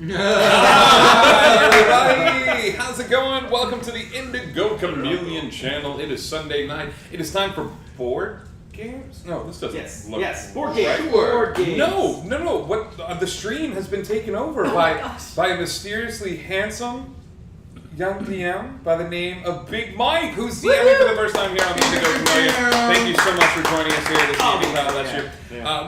Hi, everybody! How's it going? Welcome to the Indigo Chameleon channel. It is Sunday night. It is time for board games? No, this doesn't look board right. games. Board games. No. What the stream has been taken over by a mysteriously handsome young DM by the name of Big Mike, who's DMing for the first time here on the Indigo Chameleon. Thank you so much for joining us here this evening. God bless you.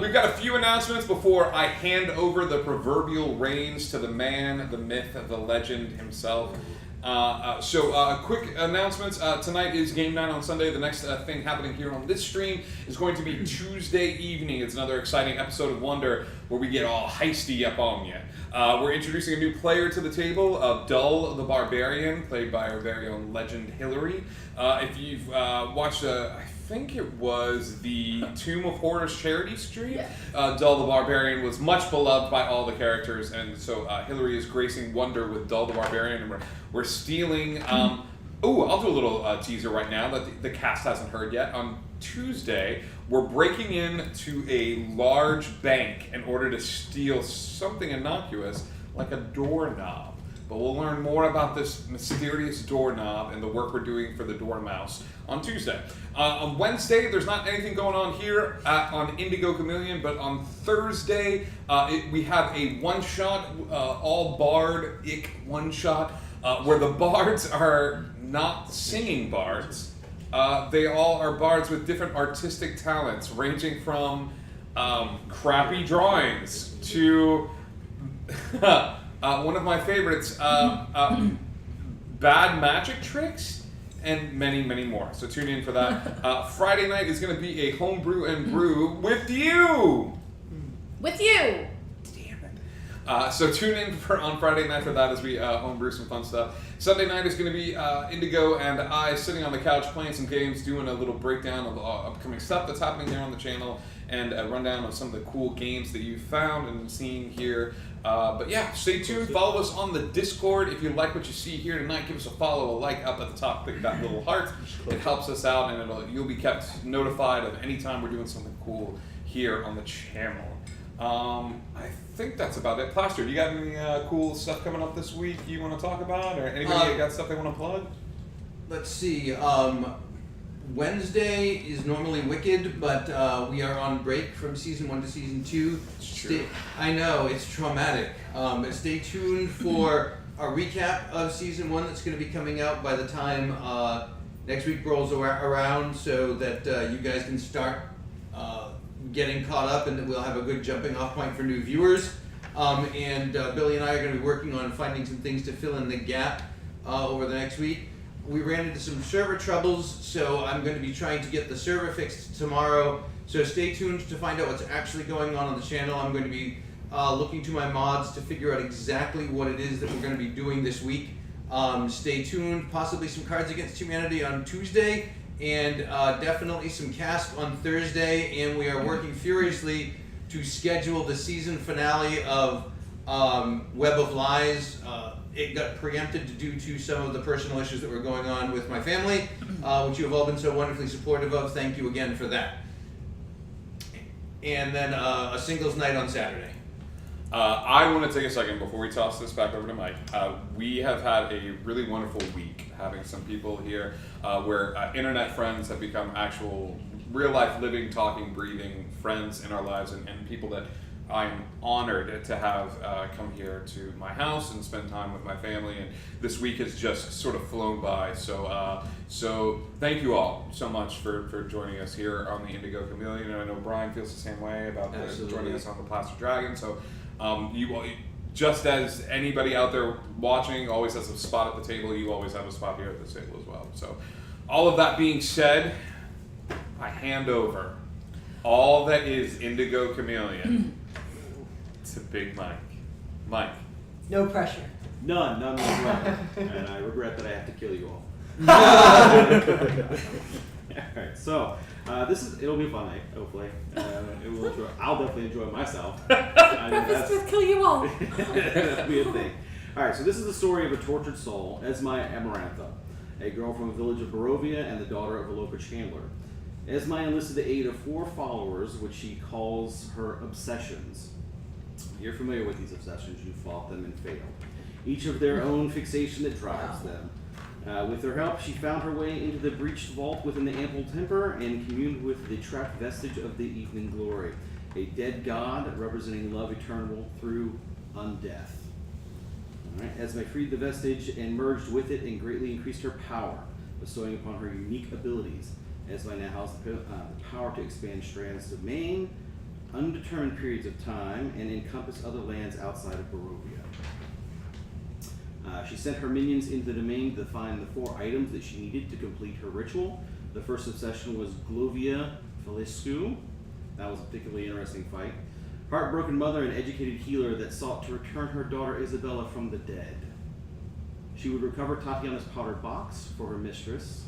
We've got a few announcements before I hand over the proverbial reins to the man, the myth, the legend himself. Quick announcements. Tonight is game night on Sunday. The next thing happening here on this stream is going to be Tuesday evening. It's another exciting episode of Wonder where we get all heisty up on you. We're introducing a new player to the table, Dull the Barbarian, played by our very own legend Hillary. If you've watched, I think it was the Tomb of Horrors charity stream, Dull the Barbarian was much beloved by all the characters, and so Hillary is gracing Wonder with Dull the Barbarian, and we're stealing... I'll do a little teaser right now that the cast hasn't heard yet. On Tuesday, we're breaking into a large bank in order to steal something innocuous like a doorknob. But we'll learn more about this mysterious doorknob and the work we're doing for the Dormouse on Tuesday. On Wednesday, there's not anything going on here on Indigo Chameleon, but on Thursday, we have a one-shot, all-bard-ick one-shot, where the bards are not singing bards. They all are bards with different artistic talents, ranging from crappy drawings to one of my favorites, bad magic tricks, and many, many more. So tune in for that. Friday night is going to be a homebrew and brew with you! With you! So tune in on Friday night for that as we homebrew some fun stuff. Sunday night is going to be Indigo and I sitting on the couch playing some games, doing a little breakdown of upcoming stuff that's happening there on the channel, and a rundown of some of the cool games that you've found and seen here. But yeah, stay tuned. Follow us on the Discord. If you like what you see here tonight, give us a follow, a like up at the top. Click that little heart. It helps us out, and you'll be kept notified of any time we're doing something cool here on the channel. I think that's about it. Plaster, you got any cool stuff coming up this week you want to talk about, or anybody got stuff they want to plug? Let's see. Wednesday is normally Wicked, but we are on break from season 1 to season 2. I know, it's traumatic. But stay tuned for a recap of season 1 that's going to be coming out by the time next week rolls around, so that you guys can start getting caught up, and then we'll have a good jumping off point for new viewers. Billy and I are going to be working on finding some things to fill in the gap over the next week. We ran into some server troubles, so I'm going to be trying to get the server fixed tomorrow. So stay tuned to find out what's actually going on the channel. I'm going to be looking to my mods to figure out exactly what it is that we're going to be doing this week. Stay tuned. Possibly some Cards Against Humanity on Tuesday, and definitely some cast on Thursday, and we are working furiously to schedule the season finale of Web of Lies. It got preempted due to some of the personal issues that were going on with my family, which you have all been so wonderfully supportive of. Thank you again for that. And then a singles night on Saturday. I want to take a second before we toss this back over to Mike. We have had a really wonderful week having some people here where internet friends have become actual real-life, living, talking, breathing friends in our lives, and people that I'm honored to have come here to my house and spend time with my family, and this week has just sort of flown by. So thank you all so much for joining us here on the Indigo Chameleon, and I know Brian feels the same way about joining us on the Plaster Dragon. So you just as anybody out there watching always has a spot at the table, you always have a spot here at this table as well. So all of that being said, I hand over all that is Indigo Chameleon to Big Mike. Mike. No pressure. None whatsoever. And I regret that I have to kill you all. Alright, so it'll be a fun night, hopefully. I'll definitely enjoy myself. Breakfast with kill you all. That'll be a thing. Alright, so this is the story of a tortured soul, Esme Amarantha, a girl from the village of Barovia and the daughter of a local chandler. Esme enlisted the aid of 4 followers, which she calls her obsessions. You're familiar with these obsessions. You fought them and failed. Each of their own fixation that drives them. With her help, she found her way into the breached vault within the Ample Temple and communed with the trapped vestige of the Evening Glory, a dead god representing love eternal through undeath. Alright, Esme freed the vestige and merged with it and greatly increased her power, bestowing upon her unique abilities. Esme now has the power to expand Strand's domain, undetermined periods of time, and encompass other lands outside of Barovia. She sent her minions into the domain to find the 4 items that she needed to complete her ritual. The first obsession was Glovia Feliscu. That was a particularly interesting fight. Heartbroken mother and educated healer that sought to return her daughter Isabella from the dead. She would recover Tatiana's powdered box for her mistress.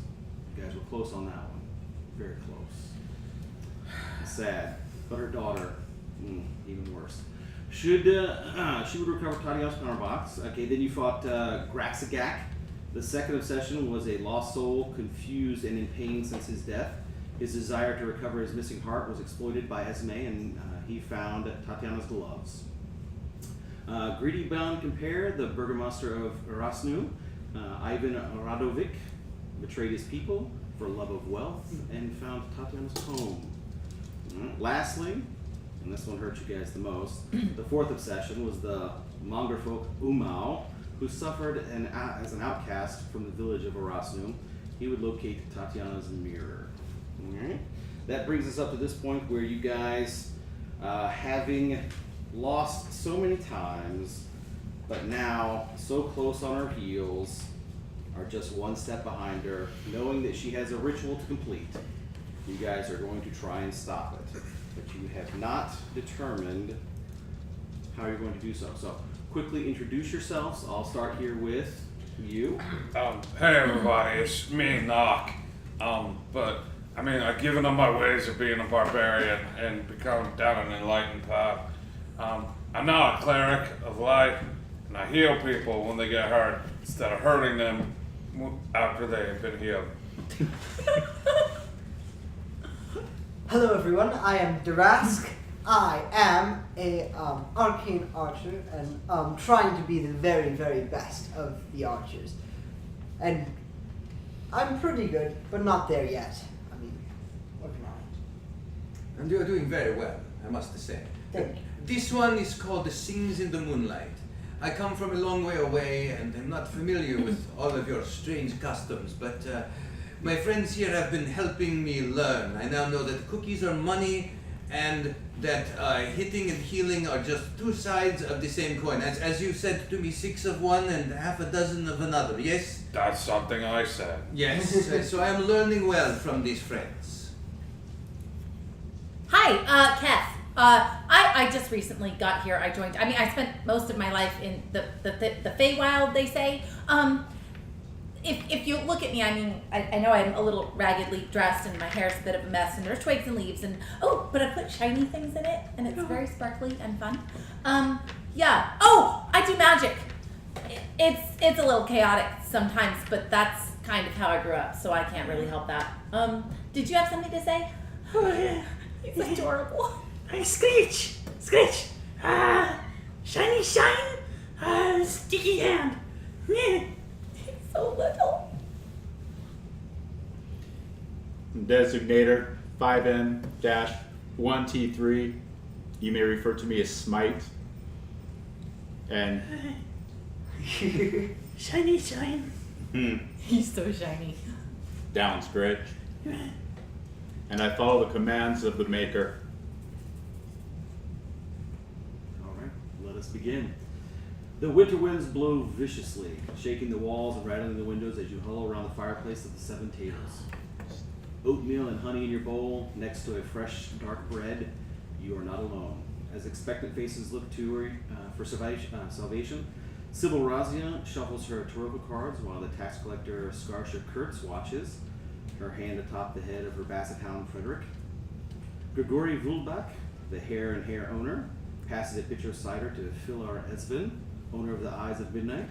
You guys were close on that one. Very close. Sad. But her daughter, even worse. She would recover Tatiana's powder box. Okay, then you fought Graxagak. The second obsession was a lost soul, confused and in pain since his death. His desire to recover his missing heart was exploited by Esme, and he found Tatiana's gloves. Greedy bound compare, the burgomaster of Erasnu, Ivan Radovic, betrayed his people for love of wealth and found Tatiana's home. Lastly, and this one hurt you guys the most, the fourth obsession was the Mongerfolk Umau, who suffered as an outcast from the village of Erasnu. He would locate Tatiana's mirror. Alright? That brings us up to this point where you guys, having lost so many times, but now so close on her heels, are just one step behind her, knowing that she has a ritual to complete. You guys are going to try and stop it, but you have not determined how you're going to do so. So, quickly introduce yourselves. I'll start here with you. Hey everybody, it's me, Nock. But I mean, I've given up my ways of being a barbarian and become down an enlightened path. I'm now a cleric of light, and I heal people when they get hurt instead of hurting them after they have been healed. Hello everyone, I am Darask. I am a arcane archer and trying to be the very, very best of the archers. And I'm pretty good, but not there yet. I mean, working on it. And you're doing very well, I must say. Thank you. This one is called The Sings in the Moonlight. I come from a long way away and I'm not familiar with all of your strange customs, but my friends here have been helping me learn. I now know that cookies are money and that hitting and healing are just two sides of the same coin. As you said to me, 6 of one and half a dozen of another, yes? That's something I said. Yes, so I am learning well from these friends. Hi, Keth. I just recently got here. I spent most of my life in the Feywild, they say. If you look at me, I mean, I know I'm a little raggedly dressed and my hair's a bit of a mess and there's twigs and leaves and, but I put shiny things in it and it's very sparkly and fun. Yeah. Oh, I do magic. It's a little chaotic sometimes, but that's kind of how I grew up, so I can't really help that. Did you have something to say? Oh, yeah. He's adorable. Hey, Screech! Screech! Shiny shine! Sticky hand! Yeah. So little. Designator 5M-1T3. You may refer to me as Smite. And Shiny shine! He's so shiny. down Scritch. And I follow the commands of the Maker. Alright, let us begin. The winter winds blow viciously, shaking the walls and rattling the windows as you huddle around the fireplace of the 7 tables. Oatmeal and honey in your bowl, next to a fresh, dark bread. You are not alone. As expectant faces look to her for salvation, Sybil Razia shuffles her tarot cards while the tax collector Skarsha Kurtz watches, her hand atop the head of her basset hound Frederick. Grigori Vulbach, the hair and hair owner, passes a pitcher of cider to Filar Esvin, owner of the Eyes of Midnight.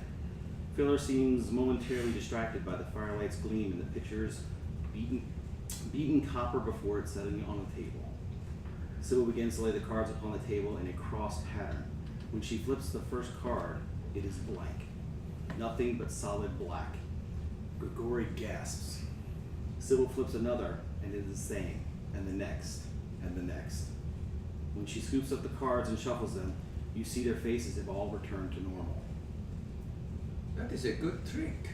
Filar seems momentarily distracted by the firelight's gleam in the pitcher's beaten copper before it's setting on the table. Sybil begins to lay the cards upon the table in a crossed pattern. When she flips the first card, it is blank. Nothing but solid black. Grigori gasps. Sybil flips another, and it is the same, and the next, and the next. When she scoops up the cards and shuffles them, you see their faces have all returned to normal. That is a good trick.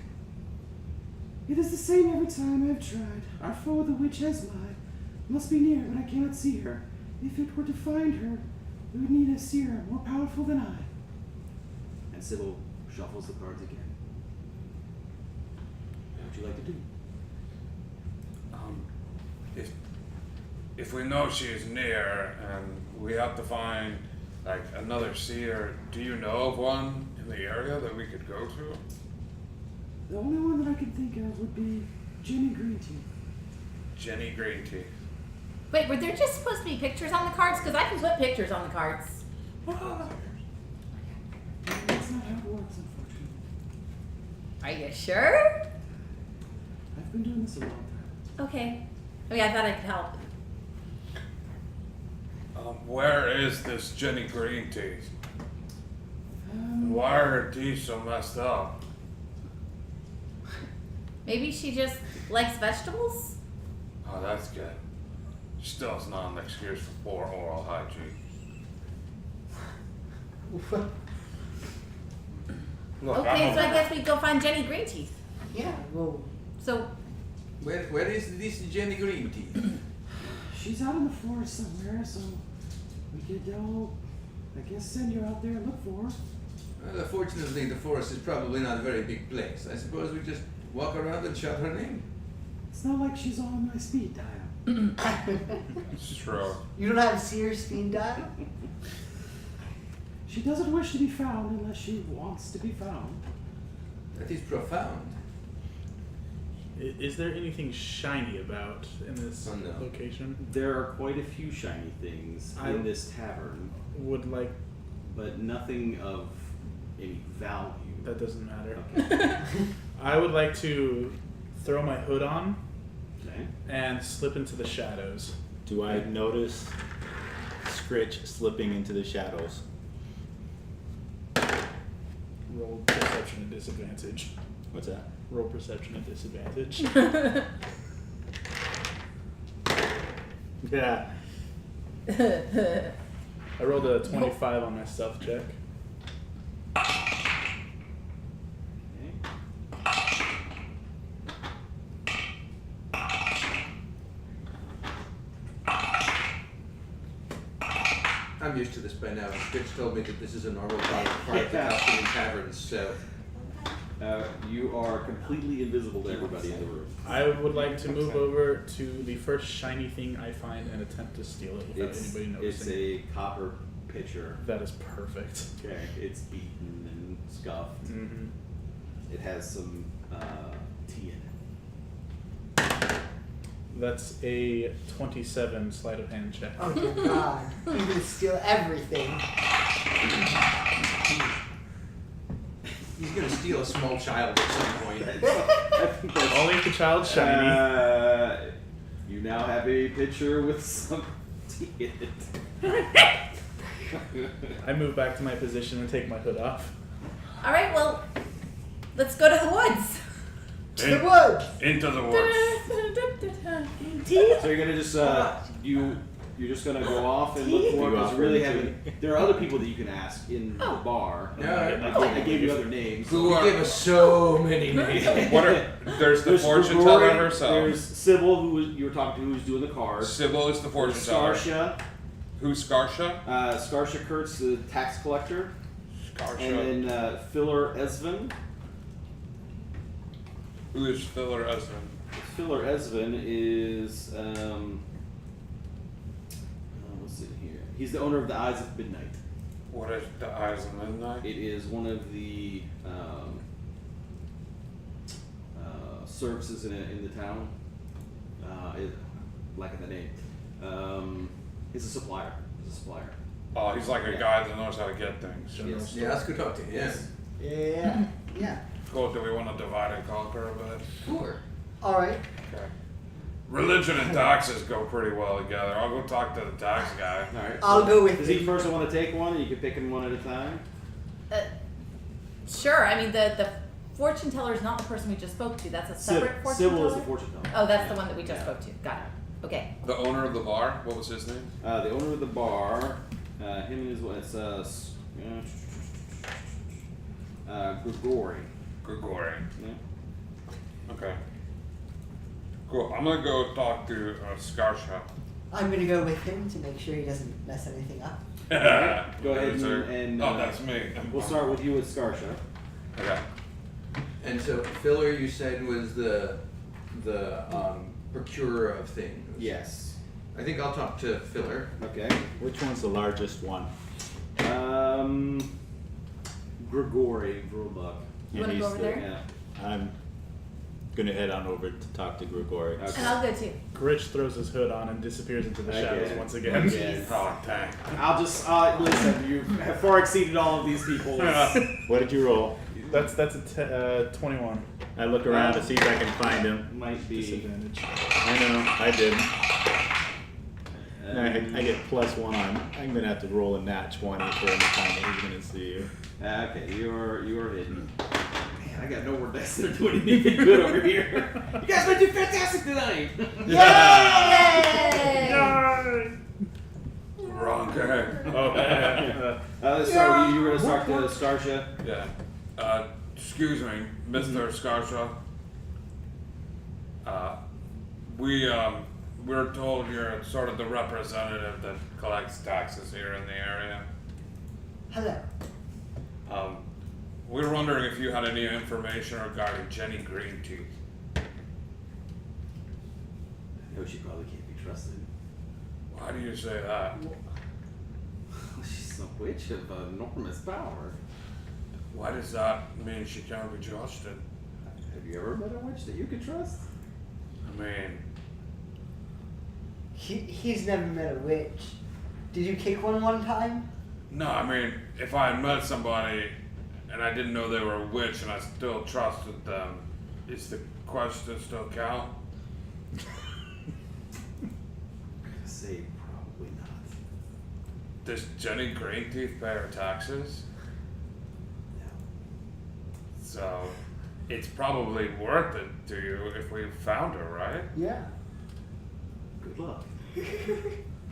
It is the same every time I've tried. Our foe, the witch Esmai, must be near, but I cannot see her. If it were to find her, we would need a seer more powerful than I. And Sybil shuffles the cards again. What would you like to do? If we know she is near and we have to find like another seer, do you know of one in the area that we could go to? The only one that I can think of would be Jenny Greenteeth. Jenny Greenteeth. Wait, were there just supposed to be pictures on the cards? Because I can put pictures on the cards. That's not how it works, unfortunately. Are you sure? I've been doing this a long time. Okay. I mean, I thought I could help. Where is this Jenny Greenteeth? And why are her teeth so messed up? Maybe she just likes vegetables? Oh, that's good. Still, it's not an excuse for poor oral hygiene. Look, Okay, I'm so I a- guess we go find Jenny Greenteeth. Yeah, well, So, Where is this Jenny Greenteeth? She's out in the forest somewhere, so we could all, I guess, send you out there and look for her. Well, fortunately, the forest is probably not a very big place. I suppose we just walk around and shout her name. It's not like she's on my speed dial. It's true. you don't have seer speed dial? She doesn't wish to be found unless she wants to be found. That is profound. Is there anything shiny about in this Oh, no. location? There are quite a few shiny things in this tavern, Would like but nothing of any value. that doesn't matter. Okay. I would like to throw my hood on Okay. and slip into the shadows. Do I notice Scritch slipping into the shadows? Roll perception at disadvantage. What's that? Roll perception at disadvantage. Yeah. I rolled a 25 on my stealth check. Okay. I'm used to this by now. Bitch told me that this is a normal part of the costume in taverns, so. You are completely invisible to everybody in the room. I would like to move over to the first shiny thing I find and attempt to steal it without It's anybody noticing. a copper pitcher. That is perfect. Okay. It's beaten and scuffed. Mm-hmm. It has some tea in it. That's a 27 sleight of hand check. Oh dear God, you're gonna steal everything. He's gonna steal a small child at some point. I think that's Only if the child's shiny. You now have a pitcher with some tea in it. I move back to my position and take my hood off. all right, well, let's go to the woods. To the woods! Into the woods. So you're gonna just you're just gonna go off and look for it because you really haven't. There are other people that you can ask in the bar. Yeah. I gave you other names. Who You are? give us so many names. What are? There's the fortune Grigori, teller herself. There's Sybil, you were talking to, who's doing the cards. Sybil is the fortune There's teller. Skarsha. Who's Skarsha? Skarsha Kurtz, the tax collector. Skarsha. And then Filler Esvin. Who is Filler Esmond? Filler Esvin is let's see here. He's the owner of the Eyes of Midnight. What is the Eyes of Midnight? It is one of the services in the town. Lacking the name. He's a supplier. Oh, he's like a guy that knows how to get things. Yes. Yeah, that's good talk to him. Yes. Yeah. Cool. Do we want to divide and conquer a bit? Sure. Alright. Okay. Religion and taxes go pretty well together. I'll go talk to the tax guy. All right. I'll go with Does him. each person want to take one, and you can pick them one at a time? Sure. I mean, the fortune teller is not the person we just spoke to. That's a separate fortune Sybil teller. is the fortune teller. Oh, that's the one that we just Yeah. spoke to. Got it. Okay. The owner of the bar, what was his name? The owner of the bar, him and his wife, Grigori. Grigori. Yeah. Okay. Cool. I'm gonna go talk to Skarsha. I'm gonna go with him to make sure he doesn't mess anything up. Go ahead Sir. and oh, that's me. we'll start with you with Skarsha. Okay. And so Filler, you said, was the procurer of things. Yes. I think I'll talk to Filler. Okay. Which one's the largest one? Grigori Vrubak. You wanna he's go over there? Yeah. I'm gonna head on over to talk to Grigori. Okay. And I'll go too. Gritch throws his hood on and disappears into the shadows Again. once again. Again. Oh, dang. I'll just listen. You have far exceeded all of these people. What did you roll? That's a 21. I look around to see if I can find him. Might be. Disadvantage. I know, I didn't. I get +1 on. I'm gonna have to roll a nat 20 for any time that he's gonna see you. Okay, you're hidden. Man, I got no more dice that are doing anything good over here. You guys been doing fantastic tonight. Yay! Wrong guy. Oh, man. Let's start with you. You were gonna start to Skarsha. Yeah. Excuse me, Mr. Skarsha. We're told you're sort of the representative that collects taxes here in the area. Hello. We were wondering if you had any information regarding Jenny Greenteeth. I know she probably can't be trusted. Why do you say that? She's a witch of enormous power. Why does that mean she can't be trusted? Have you ever met a witch that you could trust? I mean, He's never met a witch. Did you kick one time? no, I mean, if I had met somebody and I didn't know they were a witch and I still trusted them, is the question still count? I say probably not. Does Jenny Greenteeth pay her taxes? No. So, it's probably worth it to you if we found her, right? Yeah. Good luck.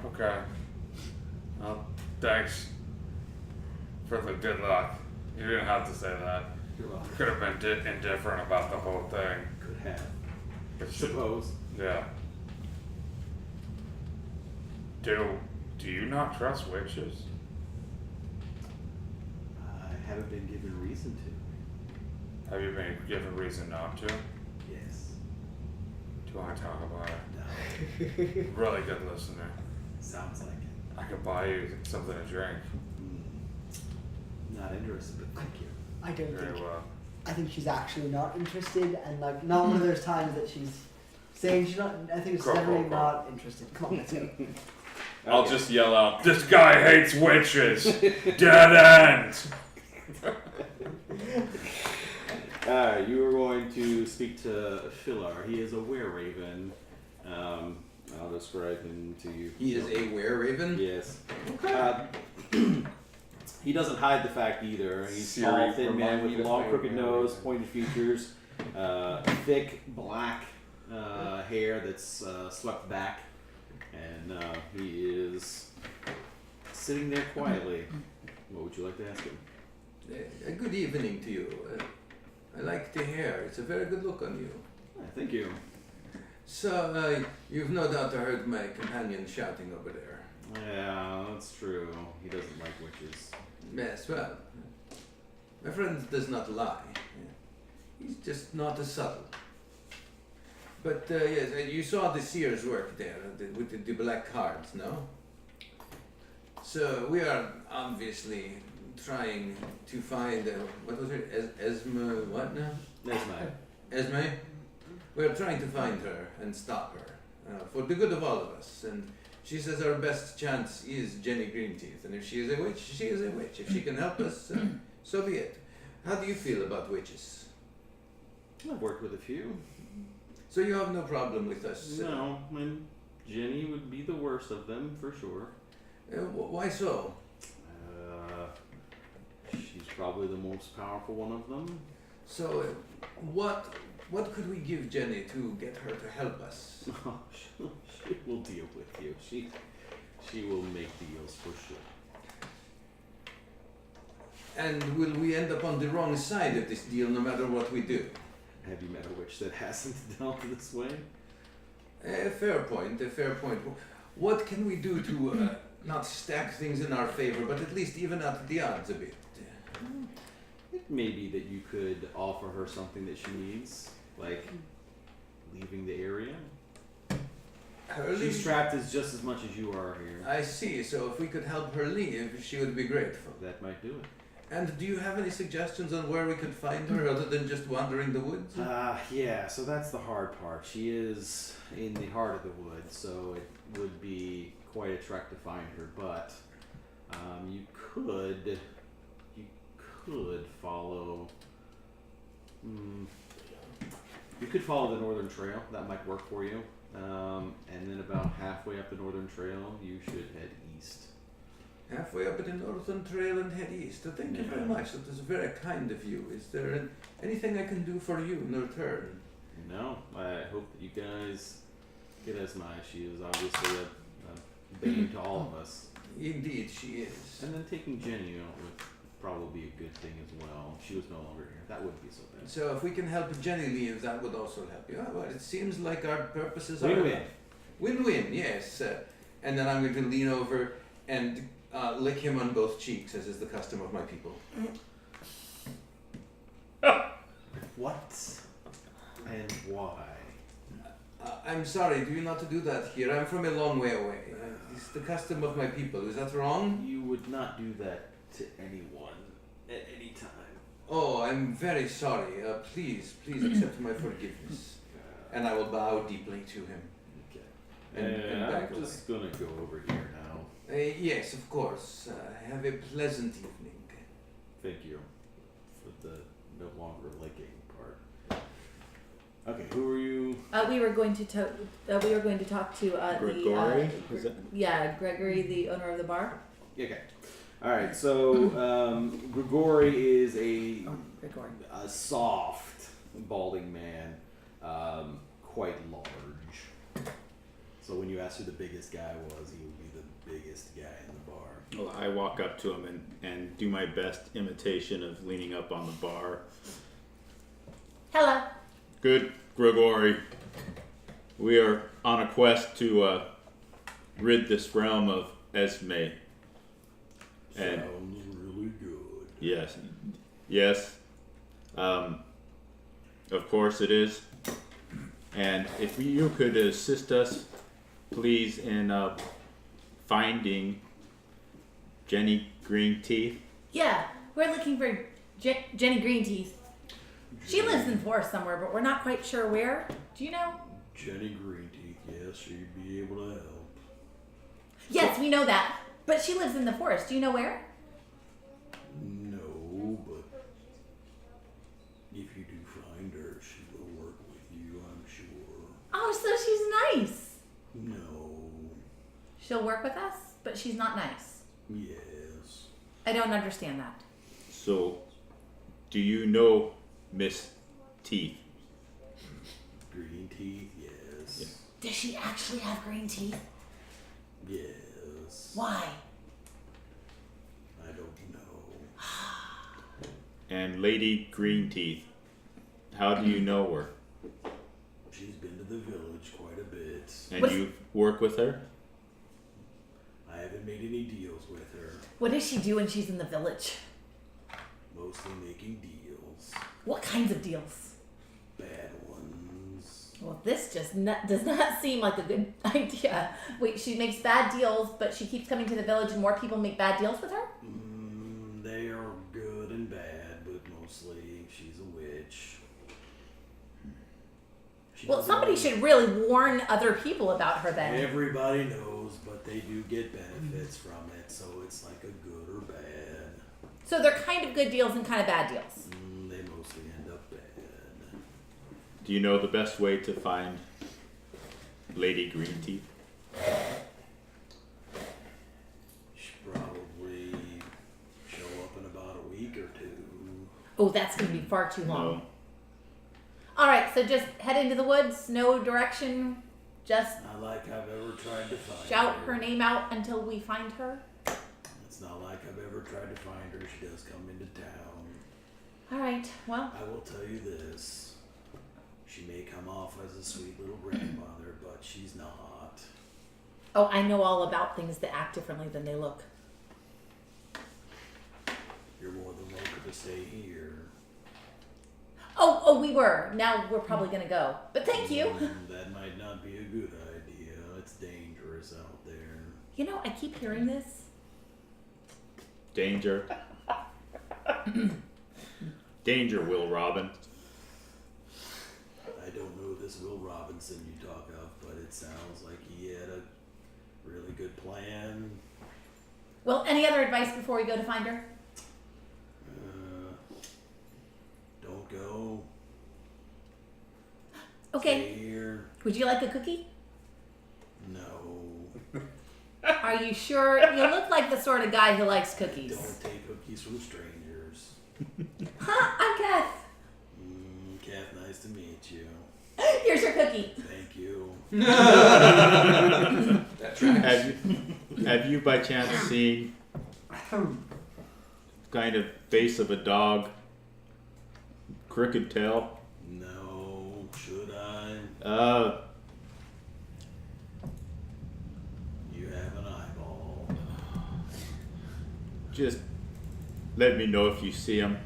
Okay. Well, thanks for the good luck. You didn't have to say that. You're welcome. Could have been indifferent about the whole thing. Could have. But Suppose. yeah. Do you not trust witches? I haven't been given reason to. Have you been given reason not to? Yes. Do you want to talk about it? No. Really good listener. Sounds like it. I could buy you something to drink. Not interested, but thank you. I don't Very think. well. I think she's actually not interested, and like not one of those times that she's saying she's not. I think it's Go, definitely go, go. not interested. Come on, let's go. I'll just yell out, "This guy hates witches! Dead end!" You are going to speak to Filar. He is a were-raven. I'll describe him to you. He is a were-raven? Yes. He doesn't hide the fact either. He's Siri, tall, thin man remind with me to long, play crooked nose, were-raven. pointed features, thick black hair that's swept back, and he is sitting there quietly. What would you like to ask him? Good evening to you. I like the hair. It's a very good look on you. Thank you. So, you've no doubt heard my companion shouting over there. Yeah, that's true. He doesn't like witches. Yes, well, my friend does not lie. He's just not as subtle. But, yes, you saw the seer's work there with the black cards, no? So, we are obviously trying to find, what was it, Esme, what now? That's mine. Esme? We're trying to find her and stop her, for the good of all of us. And she says our best chance is Jenny Greenteeth. And if she is a witch, she is a witch. If she can help us, so be it. How do you feel about witches? I've worked with a few. So you have no problem with us? No, and Jenny would be the worst of them for sure. Why so? She's probably the most powerful one of them. So, what could we give Jenny to get her to help us? Oh, she will deal with you. She will make deals for sure. And will we end up on the wrong side of this deal no matter what we do? Have you met a witch that hasn't dealt this way? A fair point, a fair point. What can we do to not stack things in our favor, but at least even out the odds a bit? It may be that you could offer her something that she needs, like leaving the area. Her She's leave? trapped as just as much as you are here. I see, so if we could help her leave, she would be grateful. That might do it. And do you have any suggestions on where we could find her other than just wandering the woods? Yeah, so that's the hard part. She is in the heart of the woods, so it would be quite a trek to find her, but you could follow you could follow the Northern Trail. That might work for you. And then about halfway up the Northern Trail, you should head east. Halfway up the Northern Trail and head east. Thank you very much. That is very kind of you. Is there anything I can do for you in return? No, I hope that you guys get Esmai. She is obviously a bane to all of us. Indeed, she is. And then taking Jenny out would probably be a good thing as well. She was no longer here. That wouldn't be so bad. So if we can help Jenny leave, that would also help you. Well, it seems like our purposes are Win-win. Win-win, yes. And then I'm going to lean over and lick him on both cheeks, as is the custom of my people. What? And why? I'm sorry, do you not do that here? I'm from a long way away. It's the custom of my people. Is that wrong? You would not do that to anyone at any time. Oh, I'm very sorry. Please accept my forgiveness. And I will bow deeply to him. Okay. And back I'm just gonna go over here now. Yes, of course. Have a pleasant evening. Thank you for the no longer licking part. Okay, who are you? We were going to talk to Gregory? Is the it? yeah, Gregory, the owner of the bar. Okay. All right. So Grigori is Gregory. a soft, balding man, quite large. So when you asked who the biggest guy was, he would be the biggest guy in the bar. Well, I walk up to him and do my best imitation of leaning up on the bar. Hello. Good, Gregory. We are on a quest to rid this realm of Esme. And Sounds really good. yes. Of course it is. And if you could assist us, please, in finding Jenny Greenteeth. Yeah, we're looking for Jenny Greenteeth. She lives in Forest somewhere, but we're not quite sure where. Do you know? Jenny Greenteeth, yes, she'd be able to help. Yes, we know that. But she lives in the forest. Do you know where? No, but if you do find her, she will work with you, I'm sure. Oh, so she's nice. No. She'll work with us, but she's not nice. Yes. I don't understand that. So, do you know Miss Teeth? Green teeth, yes. Yeah. Does she actually have green teeth? Yes. Why? I don't know. And Lady Greenteeth, how do you know her? She's been to the village quite a bit. And What- you work with her? I haven't made any deals with her. What does she do when she's in the village? Mostly making deals. What kinds of deals? Bad ones. Well, this just does not seem like a good idea. Wait, she makes bad deals, but she keeps coming to the village and more people make bad deals with her? They are good and bad, but mostly she's a witch. She Well, doesn't somebody know- should really warn other people about her then. Everybody knows, but they do get benefits from it, so it's like a good or bad. So they're kind of good deals and kind of bad deals. They mostly end up bad. Do you know the best way to find Lady Green Teeth? Should probably show up in about a week or two. Oh, that's gonna be far too long. No. All right, so just head into the woods, no direction, just Not like I've ever tried to find shout her name out until we find her. It's not like I've ever tried to find her. She does come into town. All right, well, I will tell you this. She may come off as a sweet little grandmother, but she's not. oh, I know all about things that act differently than they look. You're more than welcome to stay here. Oh, we were. Now we're probably gonna go. But thank you. That might not be a good idea. It's dangerous out there. You know, I keep hearing this. Danger. Danger, Will Robin. I don't know this Will Robinson you talk of, but it sounds like he had a really good plan. Well, any other advice before we go to find her? Don't go. Okay. Stay here. Would you like a cookie? No. Are you sure? You look like the sort of guy who likes cookies. Don't take cookies from strangers. Huh? I'm Kath. Kath, nice to meet you. Here's your cookie. Thank you. That tracks. Have you by chance seen kind of face of a dog, crooked tail? No, should I? You have an eyeball. Just let me know if you see him,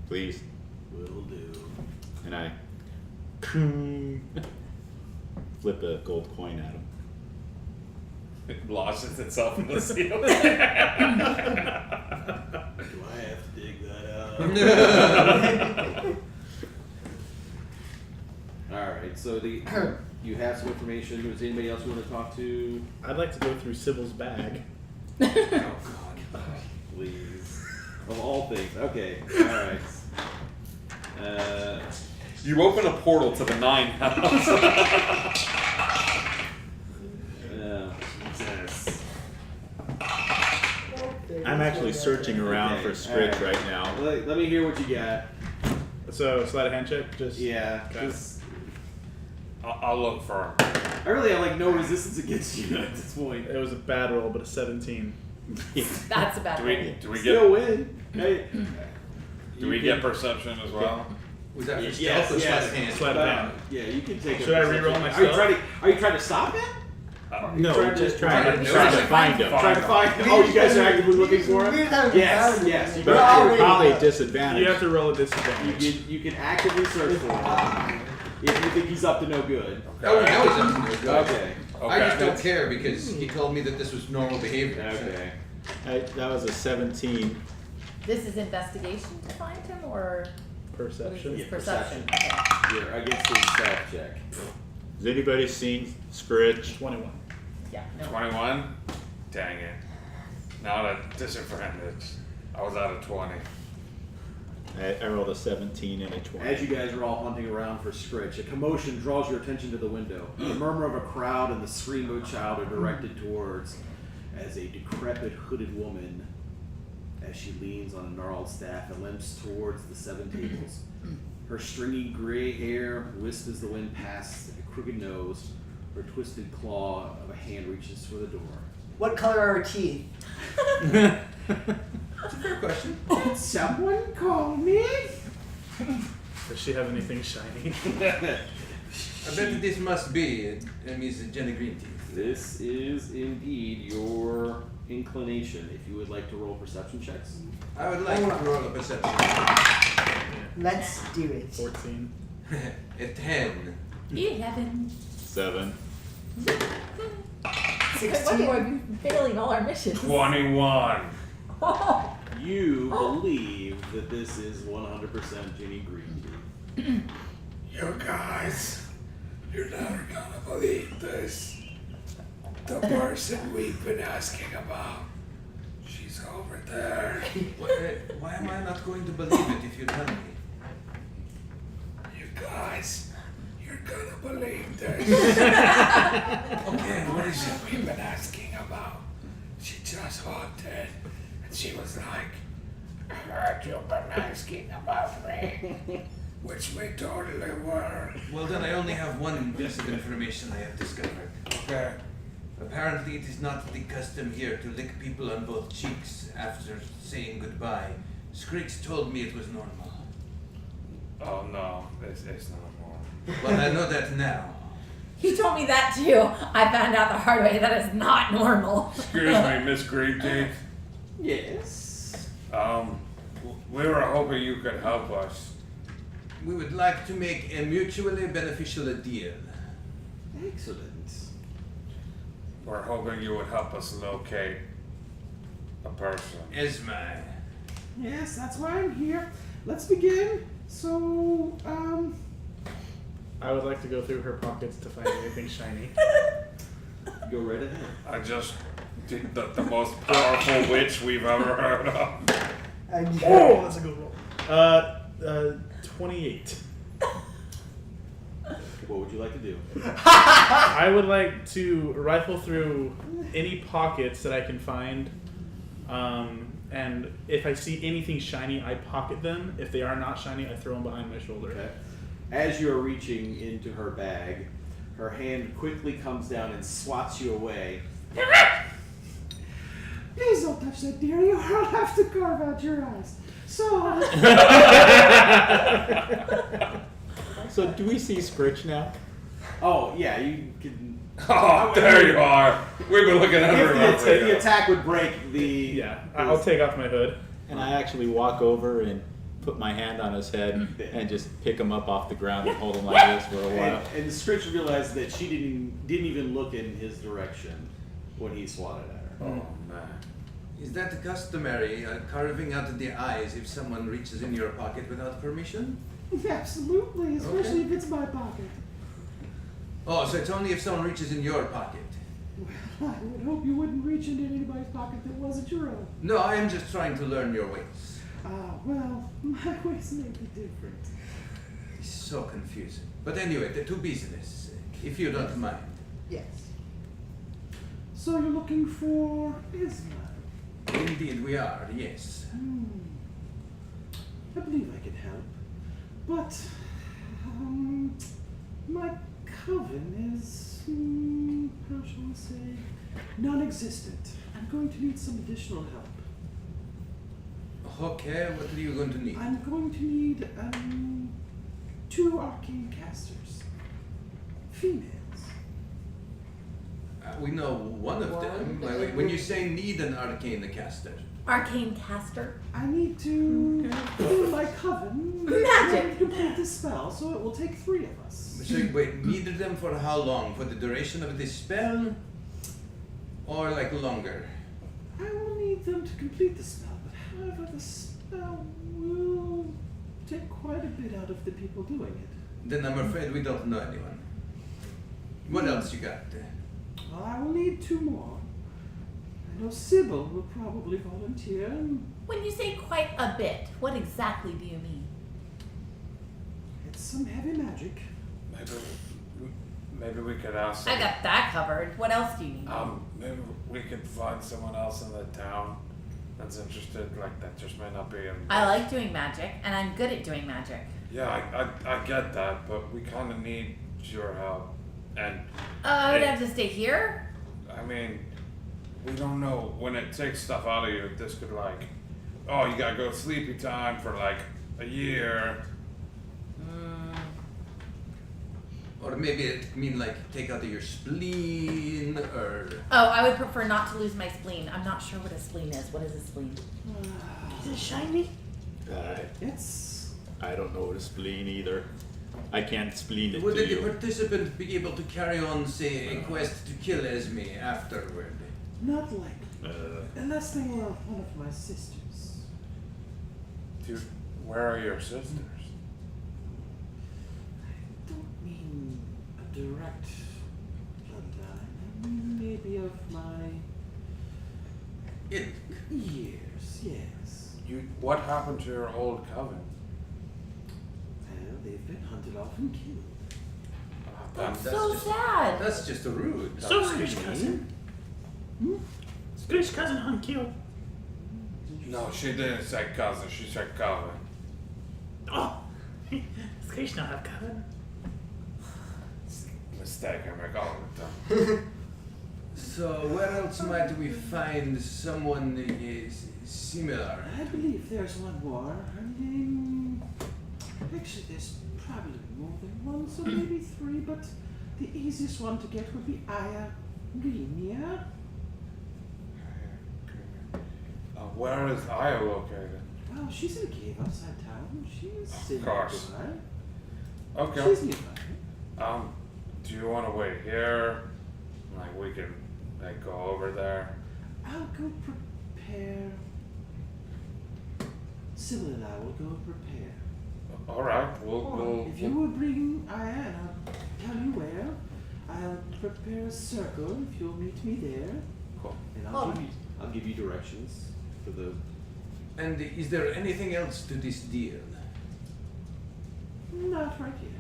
please. Will do. And I flip a gold coin at him. It lodges itself in the seal. Do I have to dig that out? Alright, so you have some information. Does anybody else you want to talk to? I'd like to go through Sybil's bag. Oh god. Please. Of all things. Okay. Alright. You open a portal to the 9 house. Jesus. I'm actually searching around for Scritch right now. Let me hear what you got. So, sleight of hand check? Just Yeah. Okay. I'll look for him. I really have like no resistance against you at this point. It was a bad roll, but a 17. That's a bad one. Do we Still get win. Hey. do we get perception as well? Was that for Yes, stealth or yes. sleight of hand? Sleight of hand. Yeah, you can take. Should I reroll my Are you stealth? trying to stop it? No, Trying just to- trying to trying to find him. Trying to find. Oh, you guys are actively looking for him. We haven't Yes, found yes. him. You But can, you're probably at disadvantage. You have to roll a disadvantage. you can actively search for him if you think he's up to no good. Oh, we know he's up to no good. Okay. I just don't Okay. care because he told me that this was normal behavior. Okay. That was a 17. This is investigation to find him, or what is Perception. this? Yeah, Perception. perception. Okay. You're against his stealth check. Has anybody seen Scritch? 21. Yeah. No. 21? Dang it. Not a disadvantage. I was out of 20. I rolled a 17 and a 20. As you guys are all hunting around for Scritch, a commotion draws your attention to the window. The murmur of a crowd and the scream of a child are directed towards as a decrepit hooded woman, as she leans on a gnarled staff and limps towards the 7 tables. Her stringy gray hair wisps as the wind passes a crooked nose. Her twisted claw of a hand reaches for the door. What color are her teeth? That's a fair question. Did someone call me? Does she have anything shiny? I bet that this must be Miss Jenny Green Teeth. This is indeed your inclination. If you would like to roll perception checks. I would like to roll a perception. Let's do it. 14. A 10. 11. 7. I wonder why we've been failing all our missions. 21. You believe that this is 100% Ginny Green. You guys, you're never gonna believe this. The person we've been asking about, she's over there. Why am I not going to believe it if you tell me? You Guys, you're gonna believe this. Okay, what is it we've been asking about? She just walked in and she was like, I heard you've been asking about me. Which we totally were. Well, then I only have one piece of information I have discovered. Okay. Apparently, it is not the custom here to lick people on both cheeks after saying goodbye. Screech told me it was normal. Oh no, it's not more. Well, I know that now. He told me that too. I found out the hard way that is not normal. Excuse me, Miss Great Teeth. Yes. We were hoping you could help us. We would like to make a mutually beneficial deal. Excellent. We're hoping you would help us locate a person. Esme. Yes, that's why I'm here. Let's begin. So, I would like to go through her pockets to find anything shiny. go right ahead. I just did the most powerful witch we've ever heard of. And Oh, that's a good roll. 28. What would you like to do? I would like to rifle through any pockets that I can find, and if I see anything shiny, I pocket them. If they are not shiny, I throw them behind my shoulder. Okay. As you are reaching into her bag, her hand quickly comes down and swats you away. Please don't touch that, dearie, or I'll have to carve out your eyes. So. So do we see Scritch now? Oh yeah, you can. Oh, there you are. We've been looking If everywhere for the you. attack would break the. Yeah, I'll take off my hood. And I actually walk over and put my hand on his head and just pick him up off the ground and hold him like this for a while. And Scritch realized that she didn't even look in his direction when he swatted at her. Oh man. Is that customary, carving out the eyes if someone reaches in your pocket without permission? Absolutely, especially if it's my pocket. Oh, so it's only if someone reaches in your pocket. Well, I would hope you wouldn't reach into anybody's pocket that wasn't your own. No, I am just trying to learn your ways. Well, my ways may be different. It's so confusing. But anyway, to business, if you don't mind. yes. So you're looking for Isma? Indeed we are, yes. I believe I can help. But, my coven is, how shall we say, non-existent. I'm going to need some additional help. Okay, what are you going to need? I'm going to need, 2 arcane casters. Females. We know one of them. When you say need an arcane caster. Arcane caster. I need to do my coven Magic. to complete the spell, so it will take 3 of us. So wait, need them for how long? For the duration of the spell? Or like longer? I will need them to complete the spell, but however, the spell will take quite a bit out of the people doing it. Then I'm afraid we don't know anyone. What else you got? Well, I will need 2 more. I know Sybil will probably volunteer. When you say quite a bit, what exactly do you mean? It's some heavy magic. Maybe we could ask. I got that covered. What else do you need? Maybe we could find someone else in the town that's interested. Like that just might not be in. I like doing magic, and I'm good at doing magic. Yeah, I get that, but we kind of need your help. And I would have to stay here? I mean, we don't know when it takes stuff out of you. This could like, oh, you gotta go sleepy time for like a year. Or maybe it mean like take out your spleen or Oh, I would prefer not to lose my spleen. I'm not sure what a spleen is. What is a spleen? Is it shiny? I don't know what a spleen either. I can't spleen it would to the you. participant be able to carry on, say, a quest to kill Esme afterward? Not likely. Unless they were one of my sisters. Dude, where are your sisters? I don't mean a direct bloodline. I mean maybe of my years, yes. What happened to your old coven? Well, they've They've been hunted off and killed. That's That's so just- sad. That's just a rude. So Screech cousin. Screech cousin hunt kill. No, she didn't say cousin. She said cousin. Oh, Screech not have cousin. Mistake I make all the time. So where else might we find someone similar? I believe there's one more. Her name. Actually, there's probably more than one, so maybe three, but the easiest one to get would be Aya Greenia. Where is Aya located? Well, she's in a cave outside town. She's saying course. goodbye. Okay. She's nearby. Do you want to wait here? Like we can like go over there. I'll go prepare. Sybil and I will go prepare. All right. We'll If you will bring Aya and I'll tell you where, I'll prepare a circle if you'll meet me there. Cool. And Alright. I'll give you directions for the. And is there anything else to this deal? Not right yet.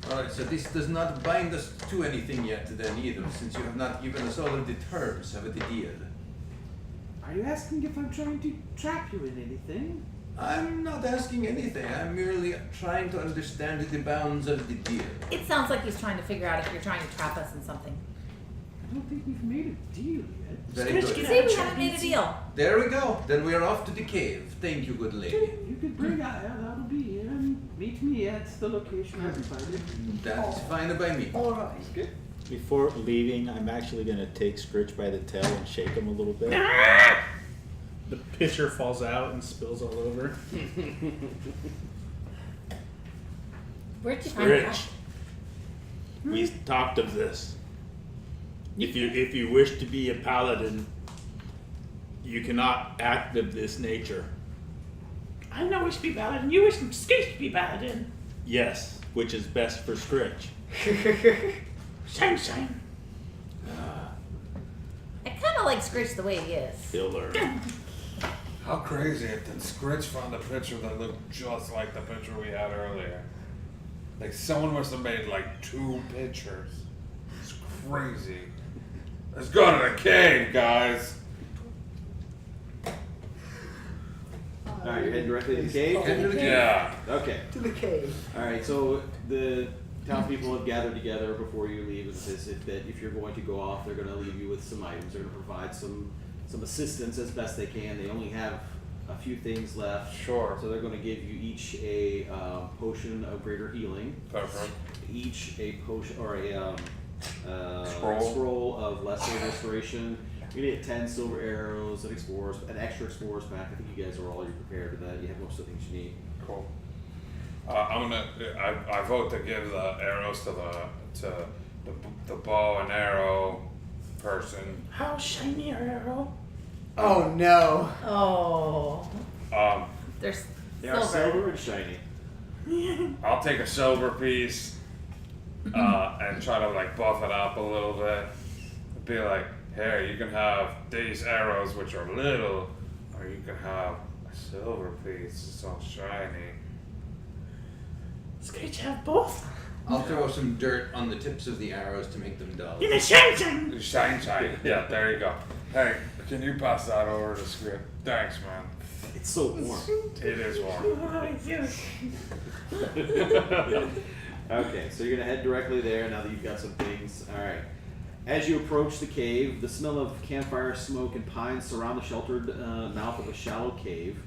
Alright, so this does not bind us to anything yet then either, since you have not given us all of the terms of the deal. Are you asking if I'm trying to trap you in anything? I'm not asking anything. I'm merely trying to understand the bounds of the deal. It sounds like he's trying to figure out if you're trying to trap us in something. I don't think we've made a deal yet. Very Screech, good. get See, out we of haven't made a deal. There we go. Then we are off to the cave. Thank you, good lady. You could bring Aya, that'll be here, and meet me at the location I provided. That's fine by me. Alright. Okay. Before leaving, I'm actually gonna take Scritch by the tail and shake him a little bit. The pitcher falls out and spills all over. Where'd you find that? Scritch, we talked of this. If you wish to be a paladin, you cannot act of this nature. I know we should be paladin. You wish Screech to be paladin. Yes, which is best for Scritch. Shine, shine. I kind of like Scritch the way he is. He'll learn. How crazy it that Scritch found a picture that looked just like the picture we had earlier. Like someone must have made like 2 pictures. It's crazy. Let's go to the cave, guys. Alright, you're heading directly to the cave? Head to the cave. Yeah. Okay. To the cave. Alright, so the townspeople have gathered together before you leave and says that if you're going to go off, they're going to leave you with some items. They're going to provide some assistance as best they can. They only have a few things left. Sure. So they're going to give you each a potion of greater healing, Perfect. each a potion or a Scroll. scroll of lesser restoration. You're gonna get 10 silver arrows, an extra explorer's pack. I think you guys are all prepared for that. You have most of the things you need. Cool. I vote to give the arrows to the bow and arrow person. How shiny our arrow? Oh no. Oh. There's They are silver. silver and shiny. I'll take a silver piece and try to like buff it up a little bit. Be like, here, you can have these arrows which are little, or you can have a silver piece. It's all shiny. Screech have both. I'll throw some dirt on the tips of the arrows to make them dull. In a shine, shine. Shine. Yeah, there you go. Hey, can you pass that over to Script? Thanks, man. It's so warm. It is warm. Oh, yes. Okay, so you're gonna head directly there now that you've got some things. All right. As you approach the cave, the smell of campfire smoke and pines surround the sheltered mouth of a shallow cave.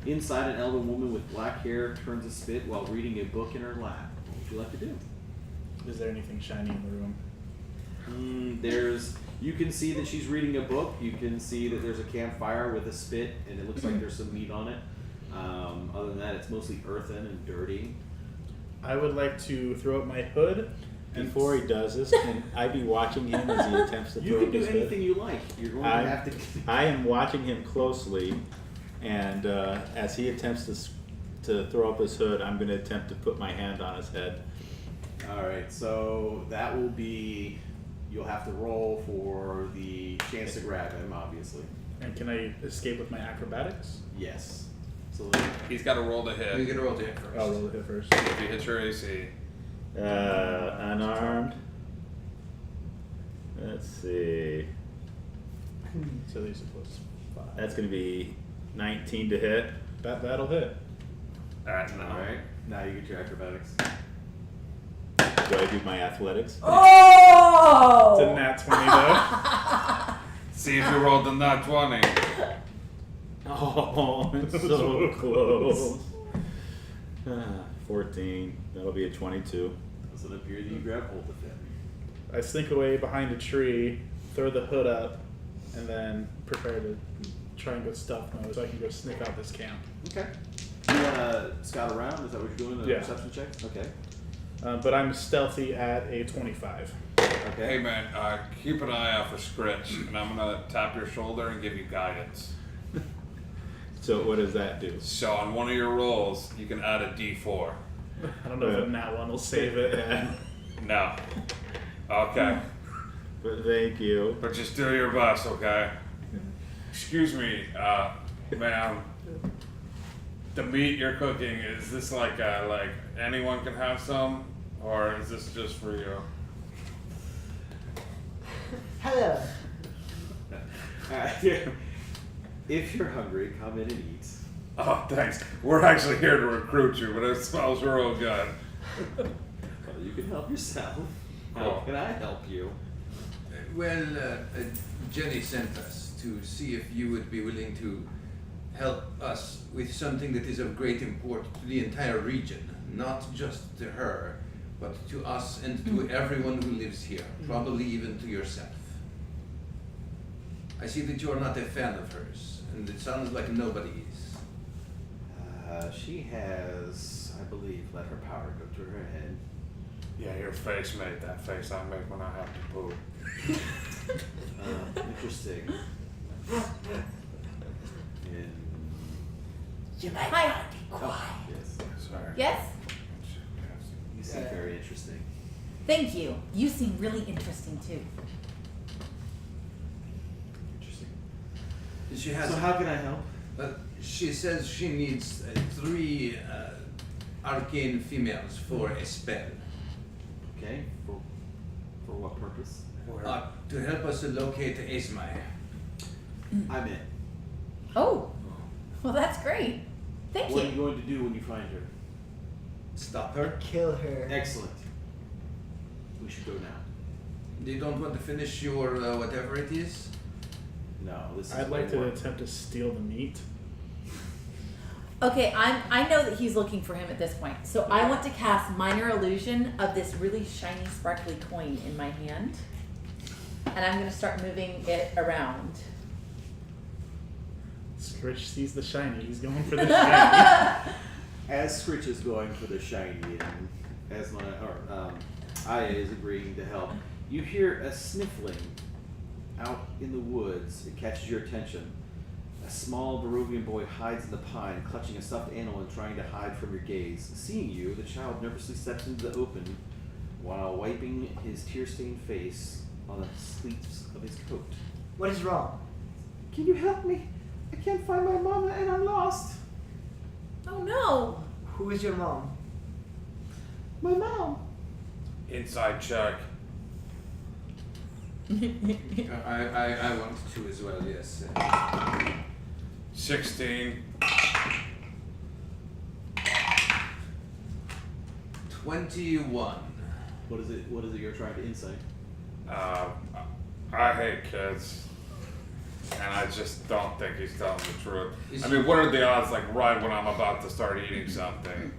Inside, an elderly woman with black hair turns a spit while reading a book in her lap. What would you like to do? Is there anything shiny in the room? You can see that she's reading a book. You can see that there's a campfire with a spit, and it looks like there's some meat on it. Other than that, it's mostly earthen and dirty. I would like to throw up my hood. Before he does this, can I be watching him as he attempts to You throw can up do his anything hood? you like. You're going to have to. I am watching him closely, and as he attempts to throw up his hood, I'm going to attempt to put my hand on his head. All right, so that will be. You'll have to roll for the chance to grab him, obviously. And can I escape with my acrobatics? Yes. So He's got to roll to You hit. get a roll to hit first. I'll roll the hit first. If he hits your AC. Unarmed. Let's see. So these are plus 5. That's going to be 19 to hit. That'll hit. No. Alright, now you get your acrobatics. Do I do my athletics? Oh! It's a nat 20 though. See if you rolled a nat 20. Oh, it's so close. 14. That'll be a 22. Does it appear that you grab hold of him? I slink away behind a tree, throw the hood up, and then prepare to try and go stealth mode so I can go sneak out this camp. Okay. You wanna scout around? Is that what you're doing? The Yeah. perception check? Okay. But I'm stealthy at a 25. Okay. Hey man, keep an eye out for Scritch, and I'm gonna tap your shoulder and give you guidance. So what does that do? So on one of your rolls, you can add a D4. I don't know if a nat 1 will save it. No. Okay. But thank you. But just do your best, okay? Excuse me, ma'am. The meat you're cooking, is this like anyone can have some? Or is this just for you? Hello. If you're hungry, come in and eat. Oh, thanks. We're actually here to recruit you, but it smells real good. Well, you can help yourself. How Cool. can I help you? Well, Jenny sent us to see if you would be willing to help us with something that is of great import to the entire region, not just to her, but to us and to everyone who lives here, probably even to yourself. I see that you are not a fan of hers, and it sounds like nobody is. She has, I believe, let her power go to her head. Yeah, your face made that face I make when I have to poop. Interesting. You might Hi. want to be quiet. Yes. Sorry. Yes? You seem very interesting. Thank you. You seem really interesting too. Interesting. She has. So how can I help? She says she needs 3 arcane females for a spell. Okay. For what purpose? To help us locate Esmai. I'm in. Oh, well, that's great. Thank What are you. you going to do when you find her? Stop her. Kill her. Excellent. We should go now. You don't want to finish your whatever it is? No, this is I'd way like to more. attempt to steal the meat. Okay, I know that he's looking for him at this point, so I want to cast Minor Illusion of this really shiny, sparkly coin in my hand, and I'm going to start moving it around. Scritch sees the shiny. He's going for the shiny. As Scritch is going for the shiny, and as Aya is agreeing to help, you hear a sniffling out in the woods. It catches your attention. A small Barovian boy hides in the pine, clutching a stuffed animal and trying to hide from your gaze. Seeing you, the child nervously steps into the open while wiping his tear-stained face on the sleeves of his coat. What is wrong? Can you help me? I can't find my mama and I'm lost. Oh no! Who is your mom? My mom. Inside check. I want to as well, yes. 16. 21. What is it you're trying to insight? I hate kids. And I just don't think he's telling the truth. Is I he- mean, what are the odds, like, right when I'm about to start eating something,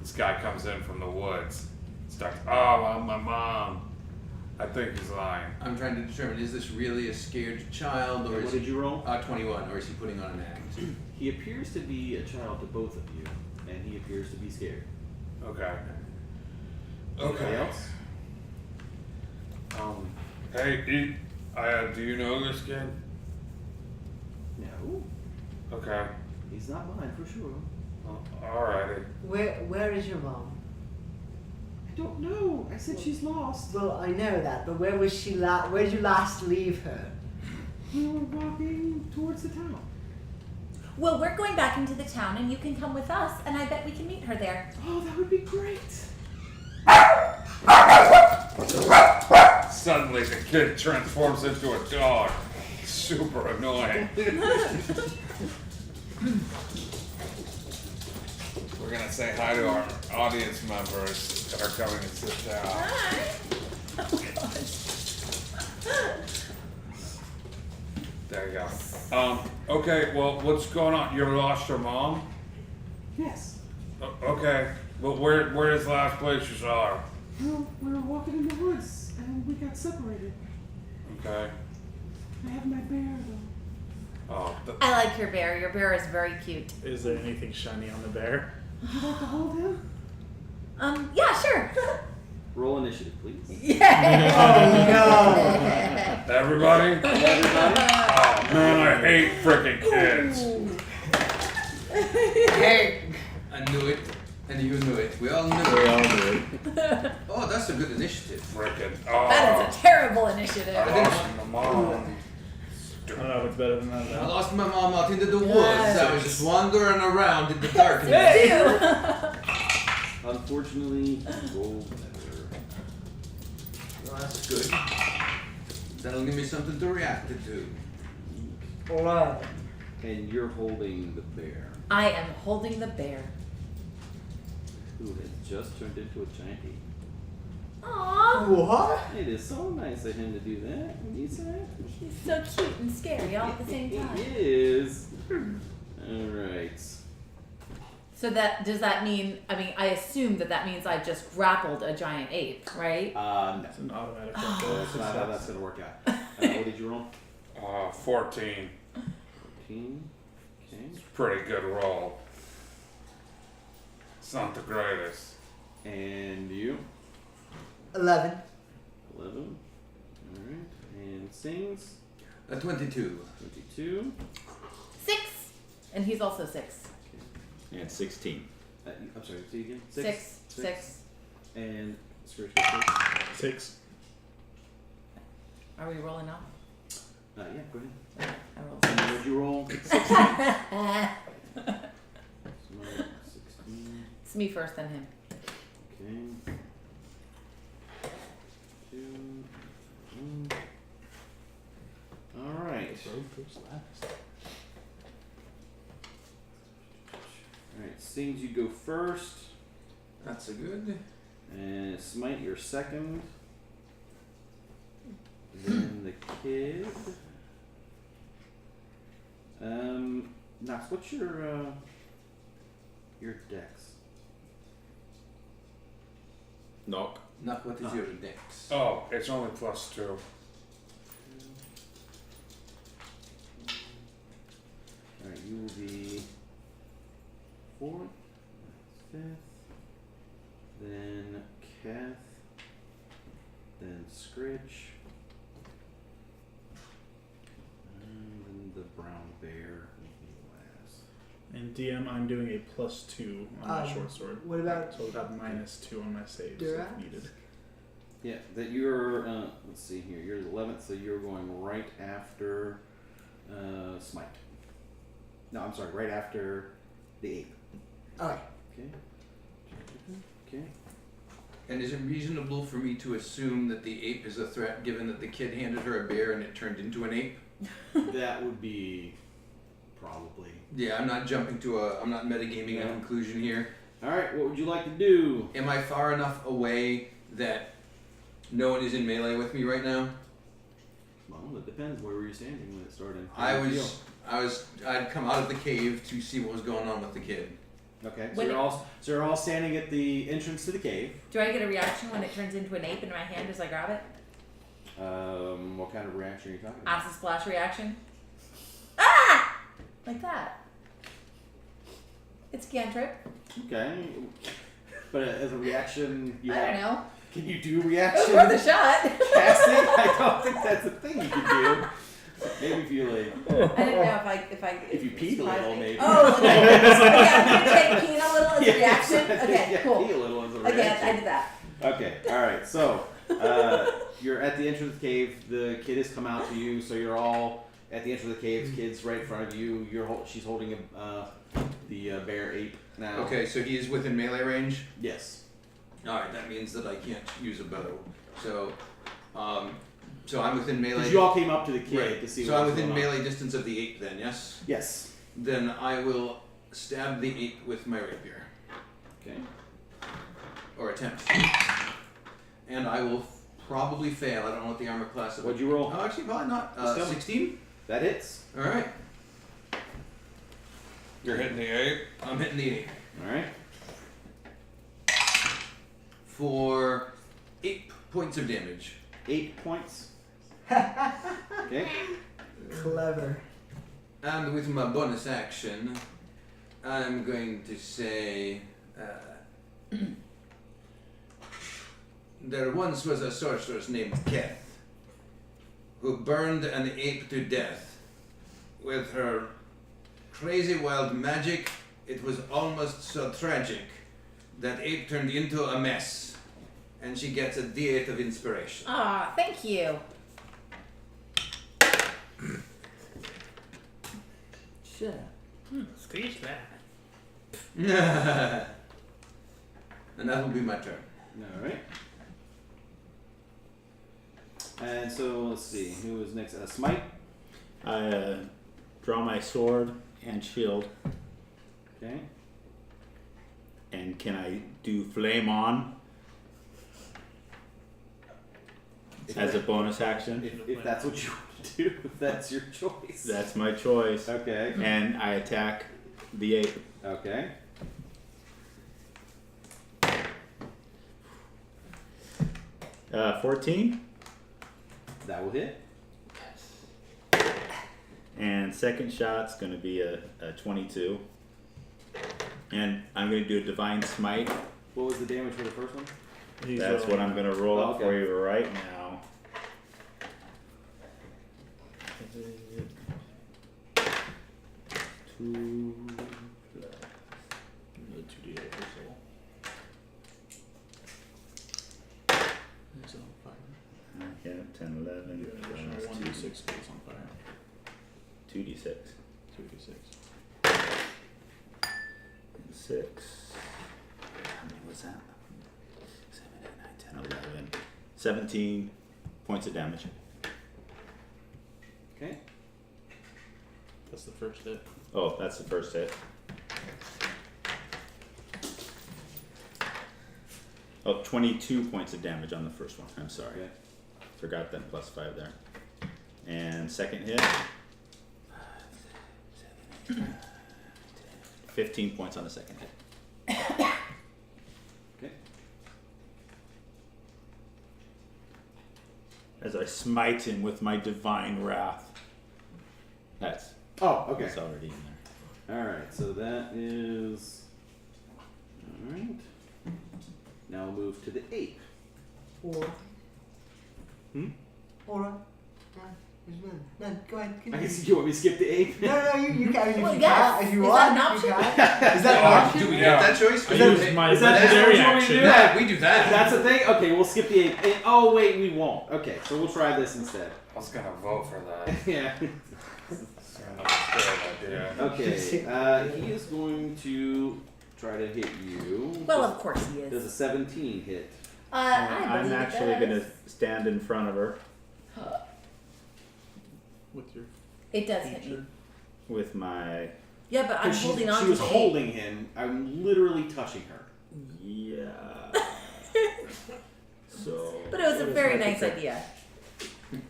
this guy comes in from the woods, starts, oh, my mom. I think he's lying. I'm trying to determine, is this really a scared child, or What is did you roll? 21, or is he putting on an act? He appears to be a child to both of you, and he appears to be scared. Okay. Anybody Okay. else? Hey, do you know this kid? No. Okay. He's not mine for sure. Alrighty. Where is your mom? I don't know. I said she's lost. Well, I know that, but where was she where did you last leave her? We were walking towards the town. Well, we're going back into the town, and you can come with us, and I bet we can meet her there. Oh, that would be great. Suddenly the kid transforms into a dog. Super annoying. We're gonna say hi to our audience members that are coming to sit down. Hi. Oh gosh. There you go. Okay, well, what's going on? You lost your mom? Yes. Okay. Well, where is the last place you saw her? Well, we were walking in the woods and we got separated. Okay. I have my bear though. Oh, I like your bear. Your bear is very cute. Is there anything shiny on the bear? Would you like to hold him? Yeah, sure. Roll initiative, please. Yeah. everybody? Oh man, I hate freaking kids. Hey! I knew it. And you knew it. We all knew We it. all do it. Oh, that's a good initiative. Freaking. That is a terrible initiative. I lost my mom. I don't know if it's better than that. I Though. lost my mom out into the woods. Yes. I was just wandering around in the darkness. Ew. Unfortunately, you rolled better. Well, that's good. That'll give me something to react to. 11. And you're holding the bear, I am holding the bear. who has just turned into a giant ape. Aww. What? It is so nice of him to do that. When you say He's so cute and scary all at the same time. It is. All right. So does that mean? I mean, I assume that means I just grappled a giant ape, right? No. It's an automatic. That's not how that's gonna work out. What did you roll? 14. 14. Okay. Pretty good roll. It's not the greatest. And you? 11. 11. All right. And sings? A 22. 22. 6, and he's also 6. And 16. I'm sorry. See again. 6. And spiritual 6. 6. Are we rolling off? Yeah. Go ahead. Okay, I rolled And what did you roll? 6. Smart, 16. It's me first, then him. Okay. 2. 1. All right. All right. Sings, you go first. That's a good. And Smite, you're second. Then the kid. Knox, what's your dex? Knock. Not what is your dex? Oh, it's only +2. Alright, you will be 4th, 5th, then Kath, then Scritch, and then the brown bear will be last. And DM, I'm doing a +2 on my short sword. What about So I'll have -2 on my saves Durax? if needed. Yeah, that you're, let's see here, you're the 11th, so you're going right after Smite. No, I'm sorry, right after the 8th. Okay. Okay. Okay. And is it reasonable for me to assume that the ape is a threat given that the kid handed her a bear and it turned into an ape? That would be probably. Yeah, I'm not jumping to I'm not metagaming a conclusion here. Alright, what would you like to do? Am I far enough away that no one is in melee with me right now? Well, it depends. Where were you standing when it started? I'd come out of the cave to see what was going on with the kid. Okay, so When you're all standing at the entrance to the cave. Do I get a reaction when it turns into an ape in my hand as I grab it? What kind of reaction are you talking about? Acid splash reaction. Ah! Like that. It's a cantrip. Okay, but as a reaction, I don't know. Can you do reaction? Worth a shot. Casting? I don't think that's a thing you can do. Maybe if you like. I didn't know If you peed a little, maybe. Oh, okay. Okay, I'm gonna take peeing a little as a reaction. Okay, Yeah, cool. pee a little as a Okay, reaction. I did that. Okay, alright, so you're at the entrance of the cave, the kid has come out to you, so you're all at the entrance of the caves. Kid's right in front of you. She's holding the bear ape now. Okay, so he is within melee range. Yes. All right, that means that I can't use a bow. So, so I'm within melee. Because you all came up to the kid Right. to see. So what I'm was within going on. melee distance of the ape. Then yes. Yes. Then I will stab the ape with my rapier, Okay. or attempt, and I will probably fail. I don't know what the armor class is. What'd you roll? Oh, actually, probably not. Just tell me. 16. That hits. All right. You're hitting the ape. I'm hitting the ape All right. for 8 points of damage. 8 points. Okay. Clever. And with my bonus action, I'm going to say, there once was a sorceress named Keth, who burned an ape to death. With her crazy wild magic, it was almost so tragic that ape turned into a mess, and she gets a D8 of inspiration. Ah, thank you. Sure. Screech that. And that will be my turn. All right. And so let's see, who is next? Smite. I draw my sword and shield. Okay. And can I do flame on as a bonus action? If that's what you want to do, if that's your choice. That's my choice. Okay. And I attack the ape. Okay. 14. That will hit. And second shot's gonna be a 22. And I'm gonna do a divine smite. What was the damage for the first one? That's what I'm gonna roll up okay. for you right now. Two. Another 2d8 or so. It's on fire. Yeah, 10, 11. Yeah, additional 1d6 goes on fire. 2d6. 2d6. 6. How many was that? 7, 8, 9, 10, 11. 17 points of damage. Okay. That's the first hit. Oh, that's the first hit. Oh, 22 points of damage on the first one. I'm sorry. Okay. Forgot that plus 5 there. And second hit. 15 points on the second hit. Okay. As I smite him with my divine wrath. That's Okay. It's already in there. Alright, so that is. Alright. Now we'll move to the ape. Or. Hmm? Or. No, go ahead. I Continue. guess you want me to skip the ape? No, you can. If Well, you yes. can, if you Is want, that an you option? can. Is that an option? Do we Yeah. get that choice? I Is that- use my is that- legendary that's what you want me to action. do? Yeah, we do that. That's the thing? Okay, we'll skip the ape. Oh, wait, we won't. Okay, so we'll try this instead. I was gonna vote for that. Yeah. It's another good idea. Okay, he is going to try to hit you. Well, of course he Does is. a 17 hit? I I'm believe it actually does. gonna stand in front of her With your It does hit me. feature. with my Yeah, but I'm Because holding on she to was the holding him. I'm literally touching her. yeah. So. But it was a what is very my nice protect- idea.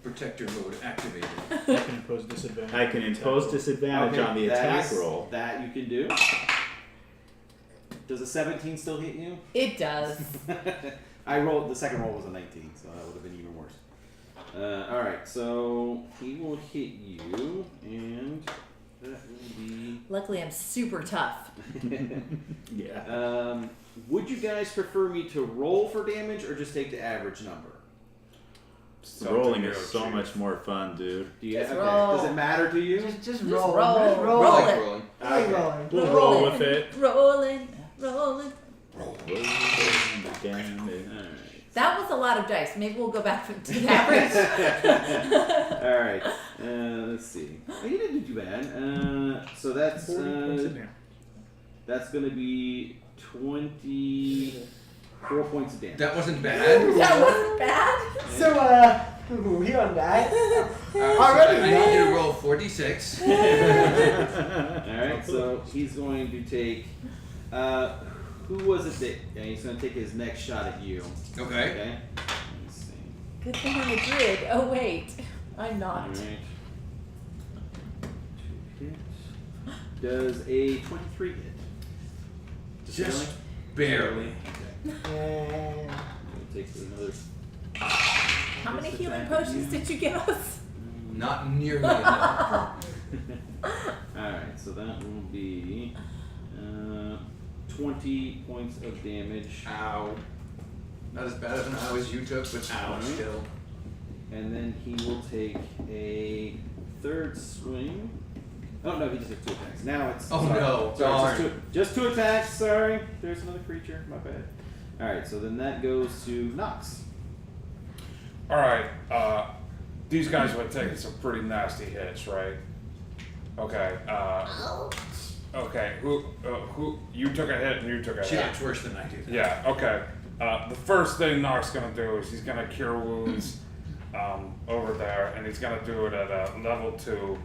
Protector mode activated. You can impose disadvantage. I can impose disadvantage on the that attack is- roll. That you can do. Does a 17 still hit you? It does. I rolled, the second roll was a 19, so that would have been even worse. Alright, so he will hit you, and that will be. Luckily, I'm super tough. Yeah. Would you guys prefer me to roll for damage or just take the average number? Rolling is so much more fun, dude. Do you Just okay. roll. Does it matter to you? Just roll. roll. Just roll. Roll I like it. rolling. I like Okay. rolling. We'll roll with it. Rolling, rolling. Rolling the damage. Alright. That was a lot of dice. Maybe we'll go back to the average. All right. Let's see. Oh, you didn't do too bad. So that's 40 points in there. that's gonna be 24 points of damage. That wasn't bad. That wasn't bad. So, we on that. Already, I need you to roll 46. All right. So he's going to take. Who was it that? Yeah, he's going to take his next shot at you. Okay. Okay. Let's see. Good thing I'm a druid. Oh wait, I'm All not. right. 2 hits. Does a 23 hit? Just barely. Okay. We'll take another. How many healing potions did you give us? Not nearly enough. Alright, so that will be 20 points of damage. Ow. Not as bad of an ow as you took, but ow still. And then he will take a third swing. Oh no, he just took 2 attacks. Now it's. Oh, sorry. no. Sorry, Darn. just two attacks, sorry. There's another creature, my bad. Alright, so then that goes to Nox. Alright, these guys have been taking some pretty nasty hits, right? Okay, okay, who, you took a hit and you took a She hit. looks worse than I do. Yeah, okay. The first thing Nark's gonna do is he's gonna cure wounds, over there, and he's gonna do it at a level 2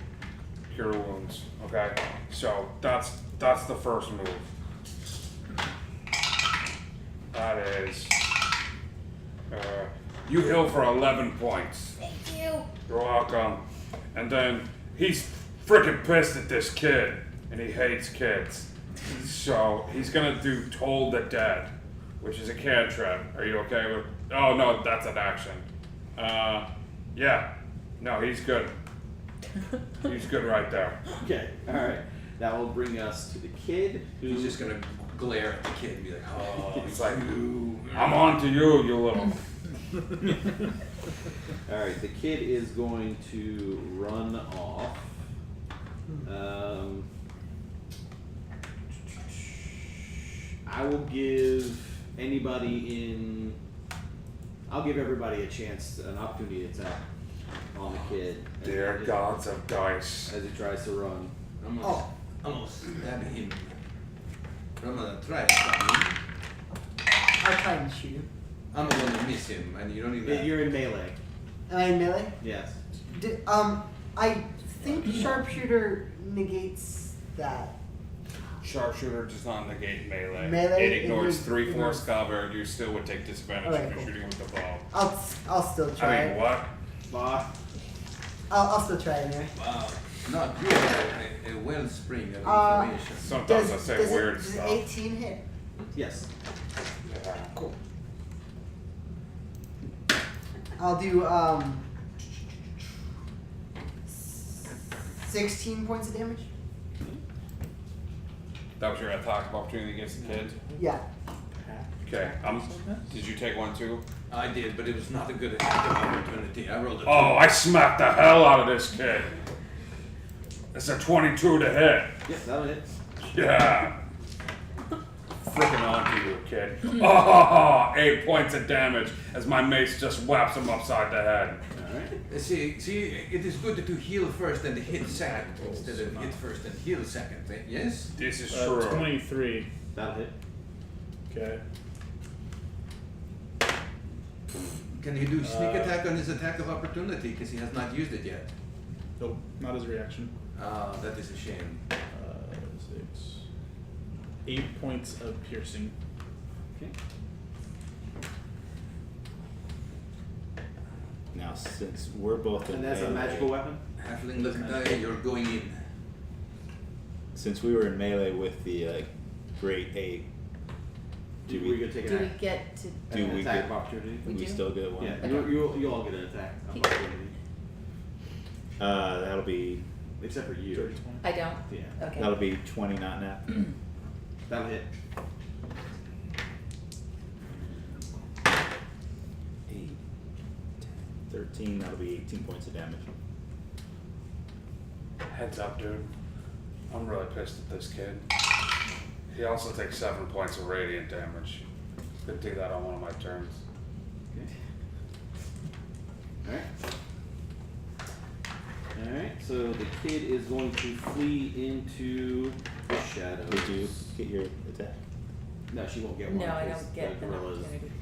cure wounds, okay? So, that's the first move. That is, you heal for 11 points. Thank you. You're welcome. And then he's freaking pissed at this kid, and he hates kids. So he's gonna do Toll the Dead, which is a cantrip. Are you okay with? Oh no, that's an action. Yeah. No, he's good. He's good right there. Okay, alright. That will bring us to the kid. He's just gonna glare at the kid and be like, oh, It's like, I'm on to you, you little. Alright, the kid is going to run off. I will give anybody in. I'll give everybody a chance, an opportunity to attack on the kid. Dear gods of dice. As he tries to run. I'm gonna stab him. I'm gonna try to stab him. I'll try and shoot him. I'm gonna miss him, and you don't even. You're in melee. Am I in melee? Yes. I think sharpshooter negates that. Sharpshooter does not negate melee. Melee It ignores is- 3/4 cover. You still would take disadvantage Alright, if you're cool. shooting with the bow. I'll still try. I mean, what? I'll still try anyway. Wow. Not you are a wellspring of Uh, information. Sometimes I say does weird does stuff. 18 hit? Yes. Yeah. Cool. I'll do 16 points of damage. That was your attack of opportunity against the kid? Yeah. Okay. Did you take one too? I did, but it was not a good attack of opportunity. I rolled a 2. Oh, I smacked the hell out of this kid. It's a 22 to hit. Yes, that'll hit. Yeah. Freaking on to you, kid. Oh, 8 points of damage as my mace just whaps him upside the head. Alright. See, it is good to heal first and hit second instead of hit first and heal second. Eh? Yes. This is true. 23. That'll hit. Okay. Can he do sneak attack on his attack of opportunity because he has not used it yet? Nope, not as a reaction. That is a shame. 6. 8 points of piercing. Okay. Now, since we're both in And that's a melee, magical weapon? Halfling look, you're going in. since we were in melee with the Great Ape, Do we gonna take Do an we get to? Do an we attack get- of opportunity? We we do? still get one. Yeah, Okay. you'll all get an attack of Okay. opportunity. That'll be Except for you. 30, 20. I don't. Yeah. Okay. that'll be 20, not nat. That'll hit. 8, 10, 13. That'll be 18 points of damage. Heads up, dude. I'm really pissed at this kid. He also takes 7 points of radiant damage. Could do that on one of my turns. Okay. Alright, so the kid is going to flee into the shadows. Did you get your attack? No, she won't get one. No, I because don't get the an gorilla's- opportunity.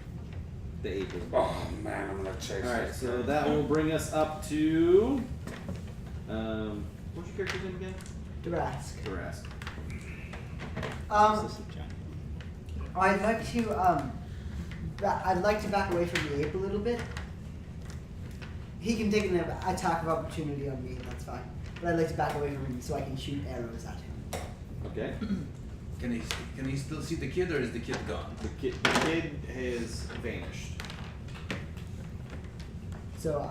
The ape is. Oh man, I'm gonna chase Alright, this. so that will bring us up to. What's your character's name again? Darask. Darask. This is Johnny. I'd like to back away from the ape a little bit. He can take an attack of opportunity on me, that's fine. But I'd like to back away from him so I can shoot arrows at him. Okay. Can he still see the kid, or is the kid gone? The kid has vanished. So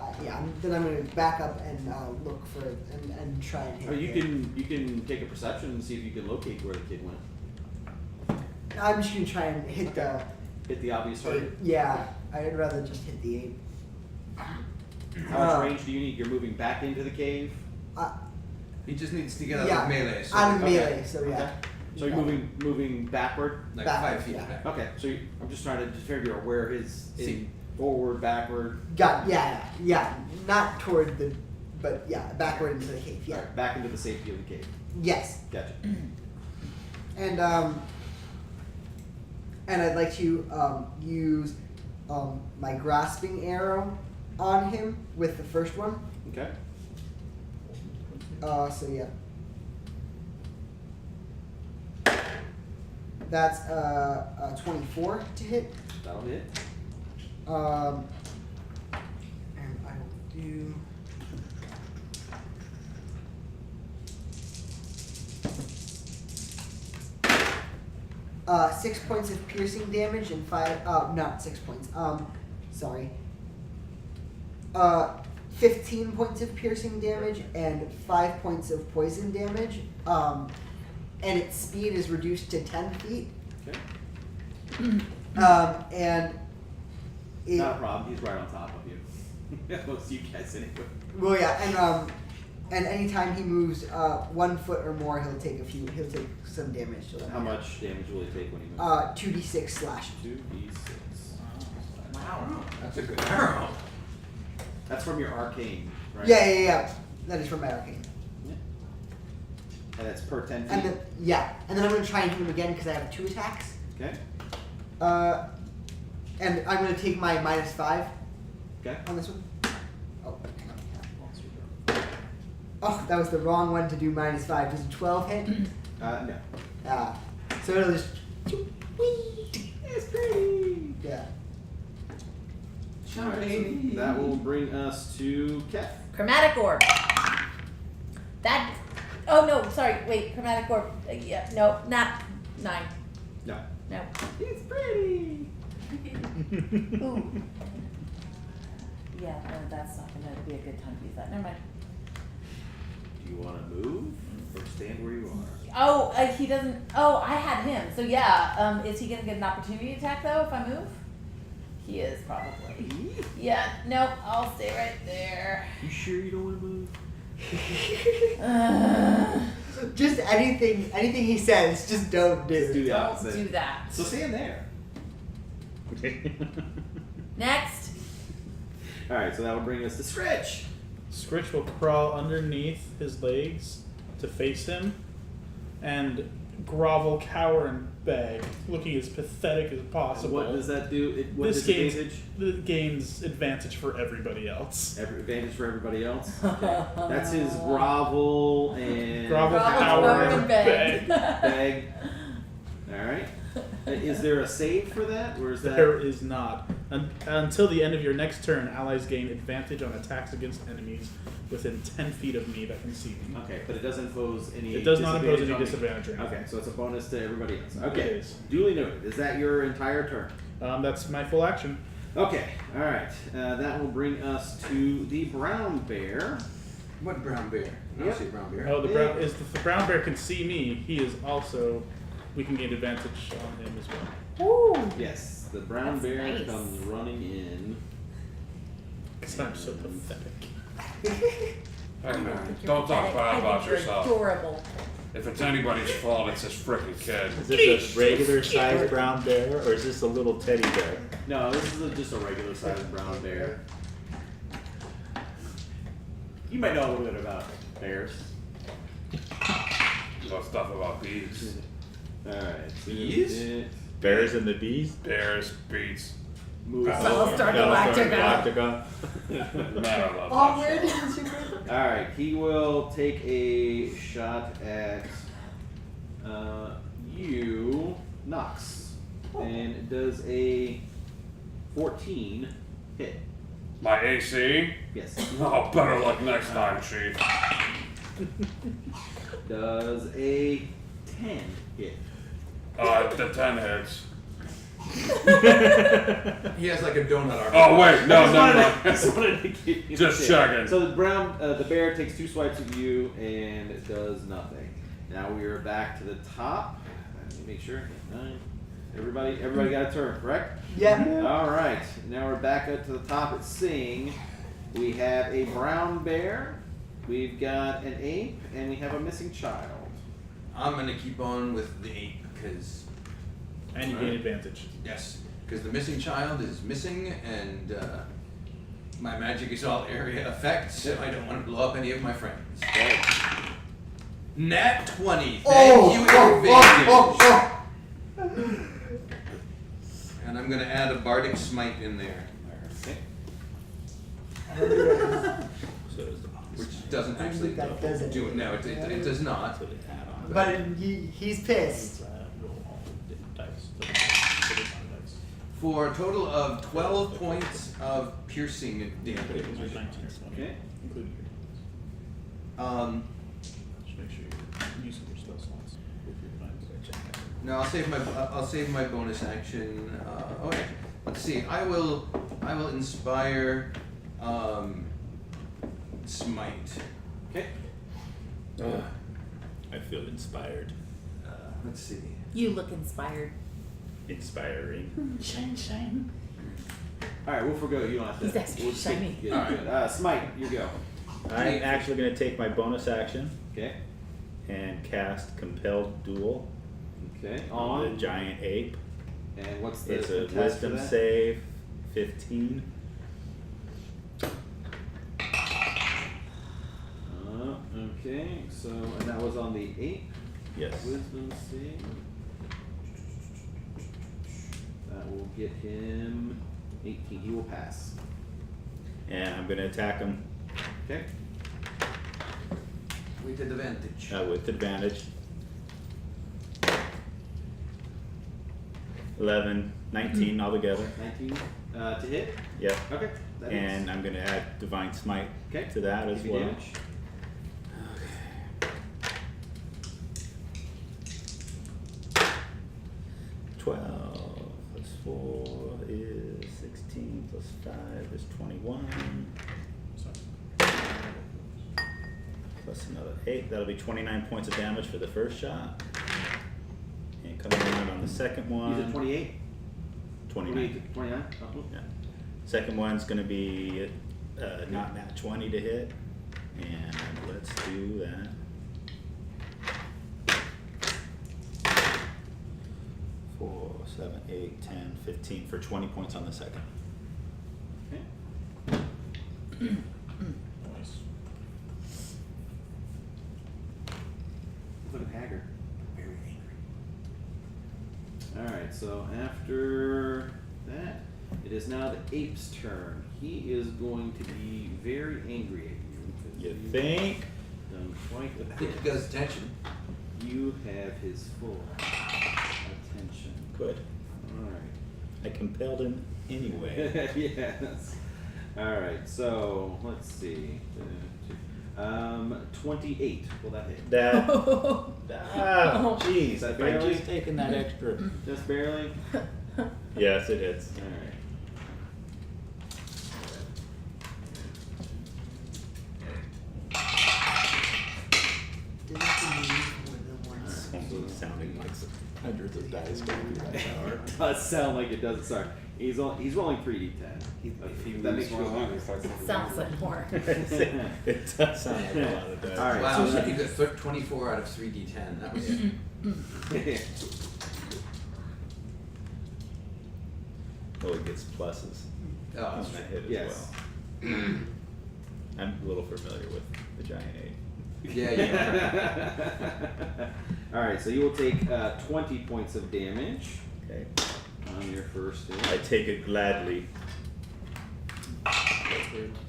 then I'm going to back up and look for it and try and hit Oh, you him. can take a perception and see if you can locate where the kid went. I'm just going to try and hit Okay. Hit the obvious the ape. target. Yeah, I'd rather just hit the ape. How much range do you need? You're moving back into the cave. He just needs to get out Yeah, of melee. So out of okay. melee, so yeah. Okay. So you're moving backward. like Backward, 5 feet yeah. back. Okay. So I'm just trying to figure out where his See. forward, backward. Yeah, not toward the, but yeah, backward into the cave, yeah. Alright, back into the safety of the cave. Yes. Gotcha. And I'd like to use my grasping arrow on him with the first one. Okay. So yeah. That's 24 to hit. That'll hit. And I will do. Uh, 6 points of piercing damage and 5. Not 6 points. Sorry. 15 points of piercing damage and 5 points of poison damage. And its speed is reduced to 10 feet. Okay. And it. Not a problem. He's right on top of you. Most of you guys anyway. Well, yeah, and anytime he moves 1 foot or more, he'll take some damage. So How much damage will he take when he moves? 2d6 slashing. 2d6. Wow. That's a good arrow. That's from your arcane, right? Yeah. That is from my arcane. And that's per 10 feet. And then and then I'm gonna try and hit him again because I have 2 attacks. Okay. And I'm gonna take my -5 Okay. on this one. Oh, hang on. Oh, that was the wrong one to do -5. Does a 12 hit? No. So it'll just. It's pretty. Yeah. Alright, so that will bring us to Kef. Chromatic orb. That. Oh no, sorry. Wait, chromatic orb. Yeah, no, not 9. No. No. It's pretty. Ooh. Yeah, no, that's not gonna be a good time to use that. Never mind. Do you want to move or stand where you are? Oh, he doesn't. Oh, I had him. So yeah. Is he gonna get an opportunity attack though if I move? He is probably. Yeah. No, I'll stay right there. You sure you don't want to move? Just anything he says, just don't do. Just do the Don't opposite. do that. So stand there. Next. Alright, so that will bring us to Scritch. Scritch will crawl underneath his legs to face him and grovel, cower, and beg, looking as pathetic as possible. What does that do? What This gains, disadvantage? gains advantage for everybody else. Advantage for everybody else? Okay. That's his grovel and Grovel, Grovel, cower, cower, and and beg. beg. Alright. Is there a save for that? Or is that There is not. Until the end of your next turn, allies gain advantage on attacks against enemies within 10 feet of me that can see me. Okay, but it doesn't impose any It does not impose disadvantage any on me. disadvantage or anything. Okay, so it's a bonus to everybody else. It Okay. is. Duly noted. Is that your entire turn? That's my full action. Okay, alright. That will bring us to the brown bear. What brown bear? I don't Yep. see a brown bear. Oh, the brown is if the brown bear can see me, he is also. We can gain advantage on him as well. Woo. Yes, the brown That's bear nice. comes running in. Because I'm so pathetic. Hey man, You're don't talk pathetic. bad I about think you're yourself. Adorable. If it's anybody's fault, it's this frickin' kid. Is this a regular sized brown bear or is this a little teddy bear? No, this is just a regular sized brown bear. You might know a little bit about bears. No stuff about bees. Alright. So Bees? Bears and the bees? Bears, bees. Move Battlestar Galactica. Man, I love Oh, that where show. did you go? Alright, he will take a shot at you, Nox. And it does a 14 hit. My AC? Yes. Oh, better luck next time, Chief. Does a 10 hit. The 10 hits. He has like a donut arm. Oh, wait, no, no, no. Just wanted to give you Just a checking. So the bear takes 2 swipes at you and it does nothing. Now we are back to the top. Let me make sure. 9. Everybody got a turn, correct? Yeah. All right. Now we're back up to the top at Sing. We have a brown bear. We've got an ape, and we have a missing child. I'm gonna keep on with the ape because And you gain advantage. yes, because the missing child is missing, and my magic is all area effect, so I don't want to blow up any of my friends. Okay. Nat 20. Thank Oh, you, oh, advantage. And I'm gonna add a bardic smite in there, Okay. So is the which doesn't actually That doesn't. do it. No, it does not. So the add-on. But he's pissed. Roll all the dice. The dice. For a total of 12 points of piercing damage. 19 or 20, Okay. including just make sure you're using your spell slots with your divine. No, I'll save my bonus action. Okay, let's see. I will inspire smite. Okay. I feel inspired. Let's see. You look inspired. Inspiring. Shine, shine. All right, we'll forgo. You don't have to. He's extra we'll skip- shiny. Yeah, All right. good. Smite, you go. I'm actually going to take my bonus action Okay. and cast Compelled Duel Okay. on the On. giant ape. And what's the It's a test for wisdom that? save, 15. Okay. So, and that was on the 8. Yes. Wisdom save. That will get him 18. He will pass. And I'm going to attack him Okay. With advantage. with advantage. 11, 19 altogether. 19 to hit. Yep. Okay. That And hits. I'm going to add Divine Smite Okay. to that as Give you well. damage. 12 plus 4 is 16 plus 5 is 21. Plus another 8. That'll be 29 points of damage for the first shot. And coming around on the second You said one, 28? 29. 29? Yeah. Second one's going to be not nat 20 to hit. And let's do that. Four, 7, 8, 10, 15 for 20 points on the second. Okay. Nice. Look at Haggard. Very angry. Alright, so after that, it is now the ape's turn. He is going to be very angry at you. because You you've think? Done quite a I think bit. he got his attention. You have his full attention. Good. Alright. I compelled him anyway. Yes. Alright, so let's see. 28. Will that hit? That. Oh. Jeez, Is that if I barely? just taken that extra. Just barely? Yes, it is. Alright. Didn't you move more than once? So sounding like hundreds of dice going through that tower. Does sound like it doesn't. Sorry, he's rolling 3d10. If he That moves makes you one feel along, he starts to Sounds like more. It does sound like a lot of dice. All right. Wow, so you got 24 out of 3d10. That was. Oh, it gets pluses Oh, on that's that right. hit as Yes. well. I'm a little familiar with the giant 8. Yeah, yeah. All right, so you will take 20 points of damage Okay. on your first hit. I take it gladly.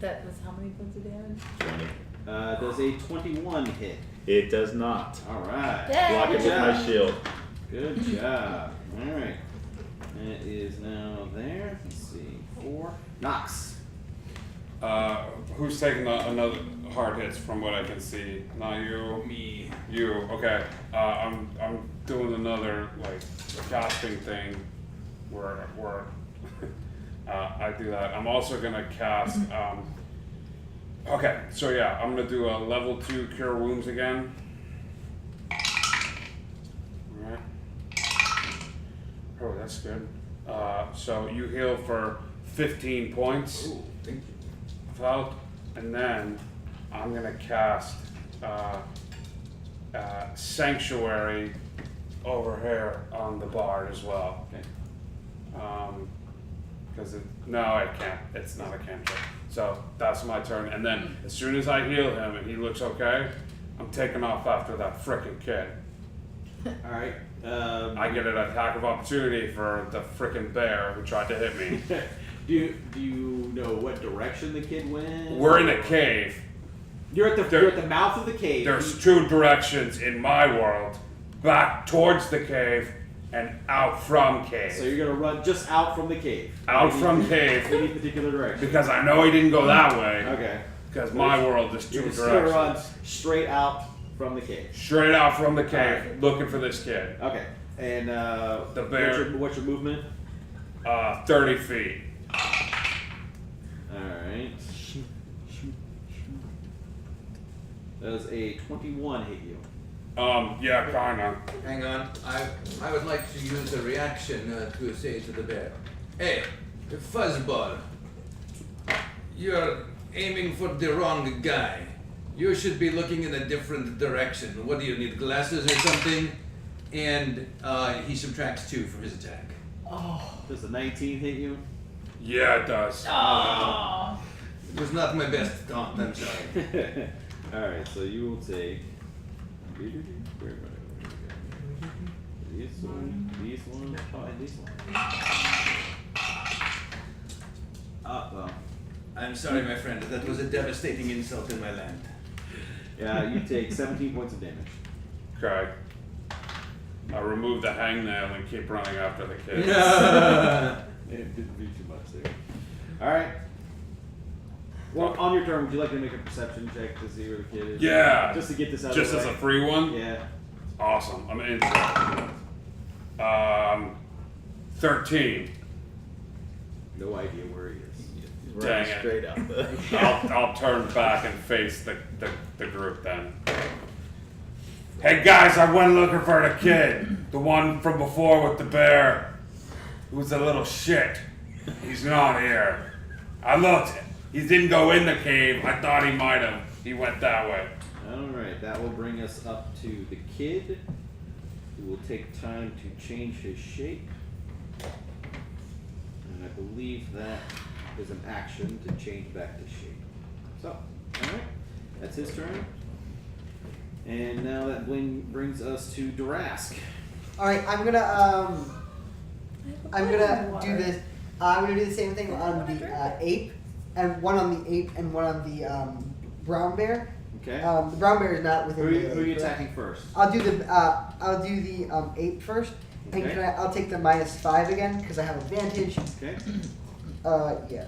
That was how many points of damage? 20. Does a 21 hit? It does not. All right. Yay! Block it with my shield. Good job. All right. It is now there. Let's see. 4. Knox. Who's taking another hard hits from what I can see? Not you. Me. You. Okay. I'm doing another like casting thing where I do that. I'm also gonna cast. Okay. So yeah, I'm gonna do a level 2 cure wounds again. All right. Oh, that's good. So you heal for 15 points. Ooh, thank you. Well, and then I'm gonna cast Sanctuary over here on the bard as well. Okay. Because no, I can't. It's not a cantrip. So that's my turn. And then as soon as I heal him and he looks okay, I'm taking off after that frickin' kid. All right. I get an attack of opportunity for the frickin' bear who tried to hit me. Do you know what direction the kid went? We're in a cave. You're at the mouth of the cave. There's 2 directions in my world. Back towards the cave and out from cave. So you're gonna run just out from the cave. Out from cave. Any particular direction? Because I know he didn't go that way. Okay. Because my world is 2 You're just gonna run directions. straight out from the cave. Straight out from the cave, Alright. looking for this kid. Okay. And The bear- What's your movement? 30 feet. All right. Does a 21 hit you? Yeah, kinda. Hang on. I would like to use a reaction to say to the bear, "Hey, fuzzball, you're aiming for the wrong guy. You should be looking in a different direction. What do you need, glasses or something?" And he subtracts 2 from his attack. Does a 19 hit you? Yeah, it does. It was not my best taunt. I'm sorry. All right. So you will take. Where am I? This one, and this one. Well. I'm sorry, my friend. That was a devastating insult in my land. Yeah, you take 17 points of damage. Okay. I remove the hangnail and keep running after the kid. It didn't do too much there. All right. Well, on your turn, would you like to make a perception check to see where the kid is? Yeah. Just to get this out Just of as the a way. free one? Yeah. Awesome. I'm into it. 13. No idea where he is. He's Dang running it. straight out the. I'll turn back and face the group then. Hey guys, I went looking for the kid. The one from before with the bear. Who's a little shit. He's not here. I looked. He didn't go in the cave. I thought he might have. He went that way. All right, that will bring us up to the kid, who will take time to change his shape. And I believe that is an action to change back to shape. So, all right, that's his turn. And now that brings us to Darask. All right, I'm gonna do this. I'm gonna do the same thing on the ape, and one on the ape, and one on the brown bear. Okay. The brown bear is not within. Who are the you ape, attacking first? I'll do the ape first, and Okay. I'll take the -5 again because I have advantage. Okay. Yeah.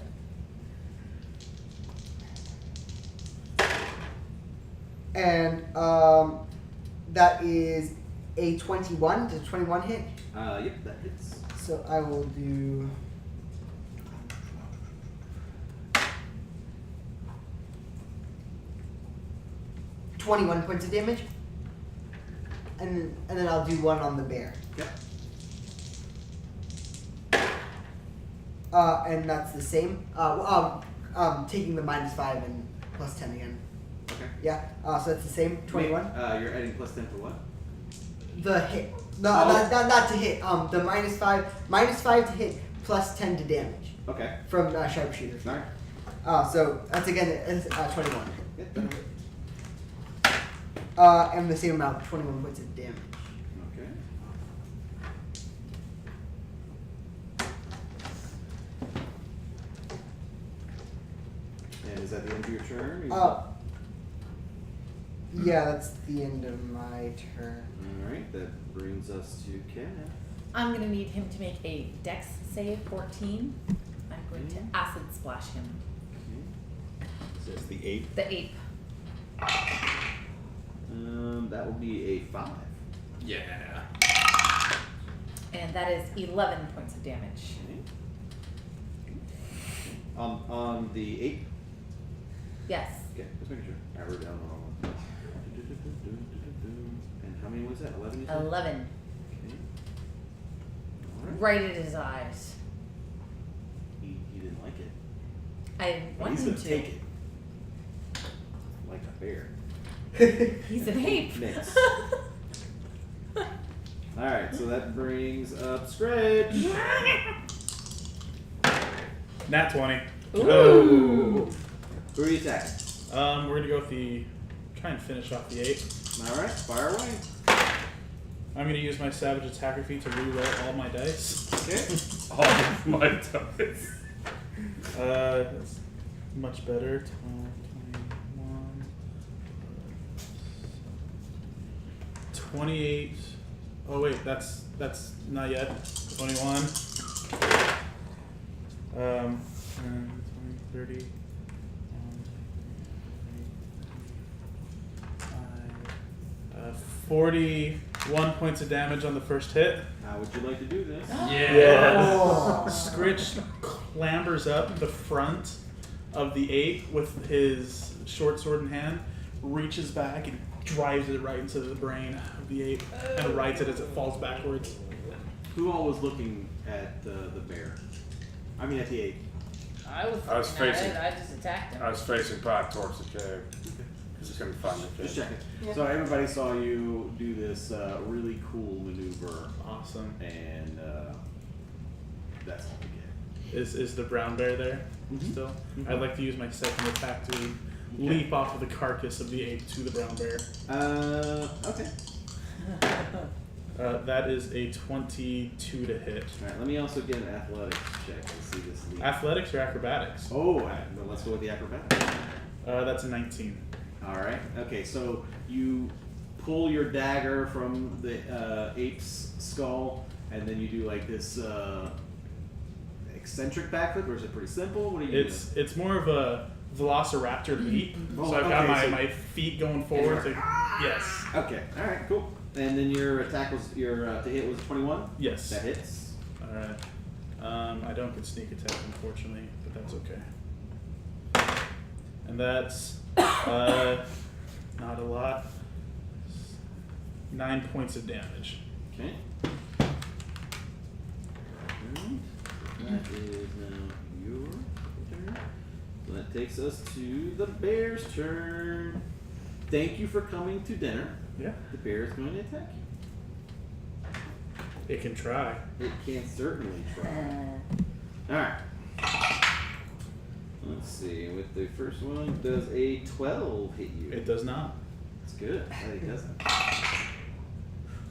And that is a 21. Does 21 hit? Yep, that hits. So I will do. $21 points of damage. and then I'll do one on the bear. Okay. And that's the same. Taking the -5 and +10 again. Okay. Yeah. So that's the same. 21. You're adding +10 to what? The hit. No, Oh. not to hit. The -5 to hit, +10 to damage Okay. from sharpshooter. Alright. So that's again it's, 21. Yeah, that'll hit. And the same amount, 21 points of damage. Okay. And is that the end of your turn? Yeah, that's the end of my turn. Alright, that brings us to Kenneth. I'm gonna need him to make a Dex save 14. I'm going to acid splash him. Okay. Is this the 8? The ape. That will be a 5. Yeah. And that is 11 points of damage. Okay. On the 8. Yes. Okay, just making sure. I wrote down the wrong one. And how many was that? 11 you said? 11. Okay. Alright. Right at his eyes. He didn't like it. I didn't But want he's him gonna to. take it. Like a bear. He's an ape. Next. Alright, so that brings up Scratch. Nat 20. Ooh. Who are you attacking? We're gonna go with the try and finish off the ape. Alright, fire away. I'm gonna use my savage attacker feat to reroll all my dice. Okay. All of my dice. That's much better. 28. Oh wait, that's not yet. 21. 10, 20, 30. 41 points of damage on the first hit. How would you like to do this? Yeah. Scritch clambers up the front of the ape with his short sword in hand, reaches back and drives it right into the brain of the ape and rights it as it falls backwards. Who all was looking at the bear? I mean at the ape. I was facing- it. I just attacked him. I was facing back towards the cave. Just couldn't find the cave. Just checking. So everybody saw you do this really cool maneuver, Awesome. and that's all we get. Is the brown bear there still? I'd like to use my second attack to leap off of the carcass of the ape to the brown bear. Okay. That is a 22 to hit. Alright, let me also get an athletics check to see this leap. Athletics or acrobatics? Oh, well, let's go with the acrobatics. That's a 19. Alright, okay, so you pull your dagger from the ape's skull, and then you do like this eccentric backflip, or is it pretty simple? What are you doing? It's more of a velociraptor leap. Oh, So I've got okay, so- my feet going forward. To, yes. Okay, alright, cool. And then your attack was, your to hit was 21? Yes. That hits. Alright. I don't get sneak attack, unfortunately, but that's okay. And that's not a lot. 9 points of damage. Okay. Alright, that is now your turn. So that takes us to the bear's turn. Thank you for coming to dinner. Yeah. The bear is going to attack you. It can try. It can certainly try. Alright. Let's see. With the first one, does a 12 hit you? It does not. It's good. It doesn't.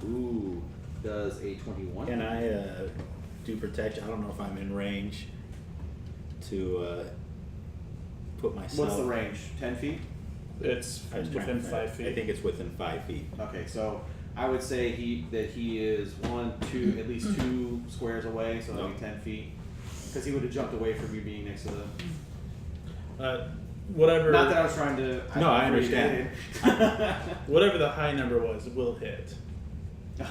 Ooh. Does a 21? Can I do protection? I don't know if I'm in range to put myself. What's the range? 10 feet? It's I was trying within to- 5 feet. I think it's within 5 feet. Okay, so I would say that he is 1, 2, at least 2 squares away, so that'd be 10 feet. Because he would have jumped away from you being next to the. Whatever. Not that I was trying to. No, I understand. Whatever the high number was, it will hit.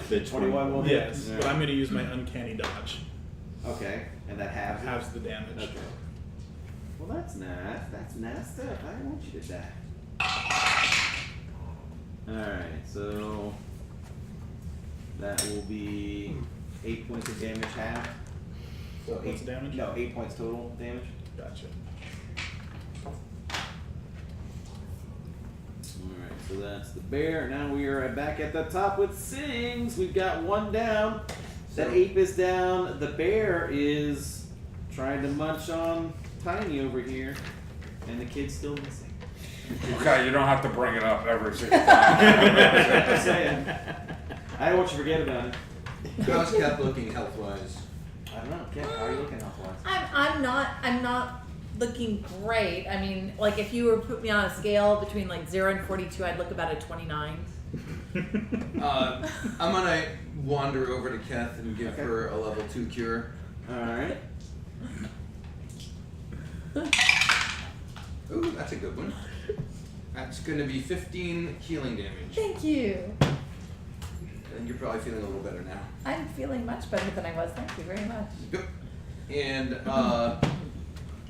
The 21 will hit. Yes, but I'm going to use my uncanny dodge. Okay, and that halves. Halves the damage. Okay. Well, that's nice. That's nice stuff. I don't want you to die. Alright, so That will be 8 points of damage half. So What's the damage? No, 8 points total damage. Gotcha. Alright, so that's the bear. Now we are back at the top with Sings. We've got one down. That ape is down. The bear is trying to munch on Tiny over here. And the kid's still missing. Okay, you don't have to bring it up every single time. Just saying. I don't want you to forget about it. How's Cap looking health-wise? I don't know. Ken, how are you looking health-wise? I'm not looking great. I mean, like if you were to put me on a scale between like 0 and 42, I'd look about a 29. I'm gonna wander over to Keth and give her a level 2 cure. Alright. Ooh, that's a good one. That's gonna be 15 healing damage. Thank you. And you're probably feeling a little better now. I'm feeling much better than I was. Thank you very much. Yep. And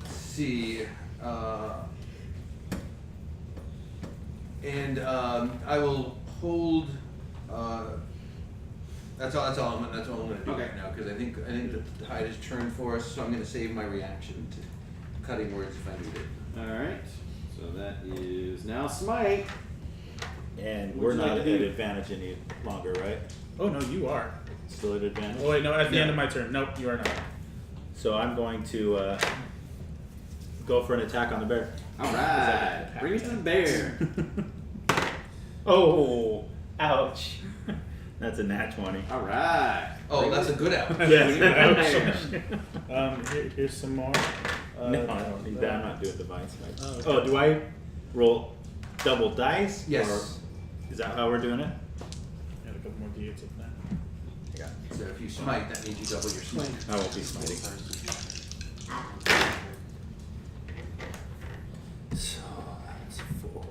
let's see. I will hold. That's all I'm gonna do Okay. right now because I think the tide has turned for us. So I'm gonna save my reaction to cutting words if I need it. Alright. So that is now Smite. And Would we're you like not to at do- advantage any longer, right? Oh no, you are. Still at advantage? Oh wait, no, at the Yeah. end of my turn. Nope, you are not. So I'm going to go for an attack on the bear. Alright. Bring it to the bear. Oh, ouch. That's a nat 20. Alright. Oh, that's a good out. Yes. Here's some more. No, I don't need that. I'm not doing divine smite. Oh, okay. Oh, do I roll double dice? Yes. Or is that how we're doing it? Got a couple more d8s of that. So if you smite, that means you double your swing. I won't be smiting. So that's 4,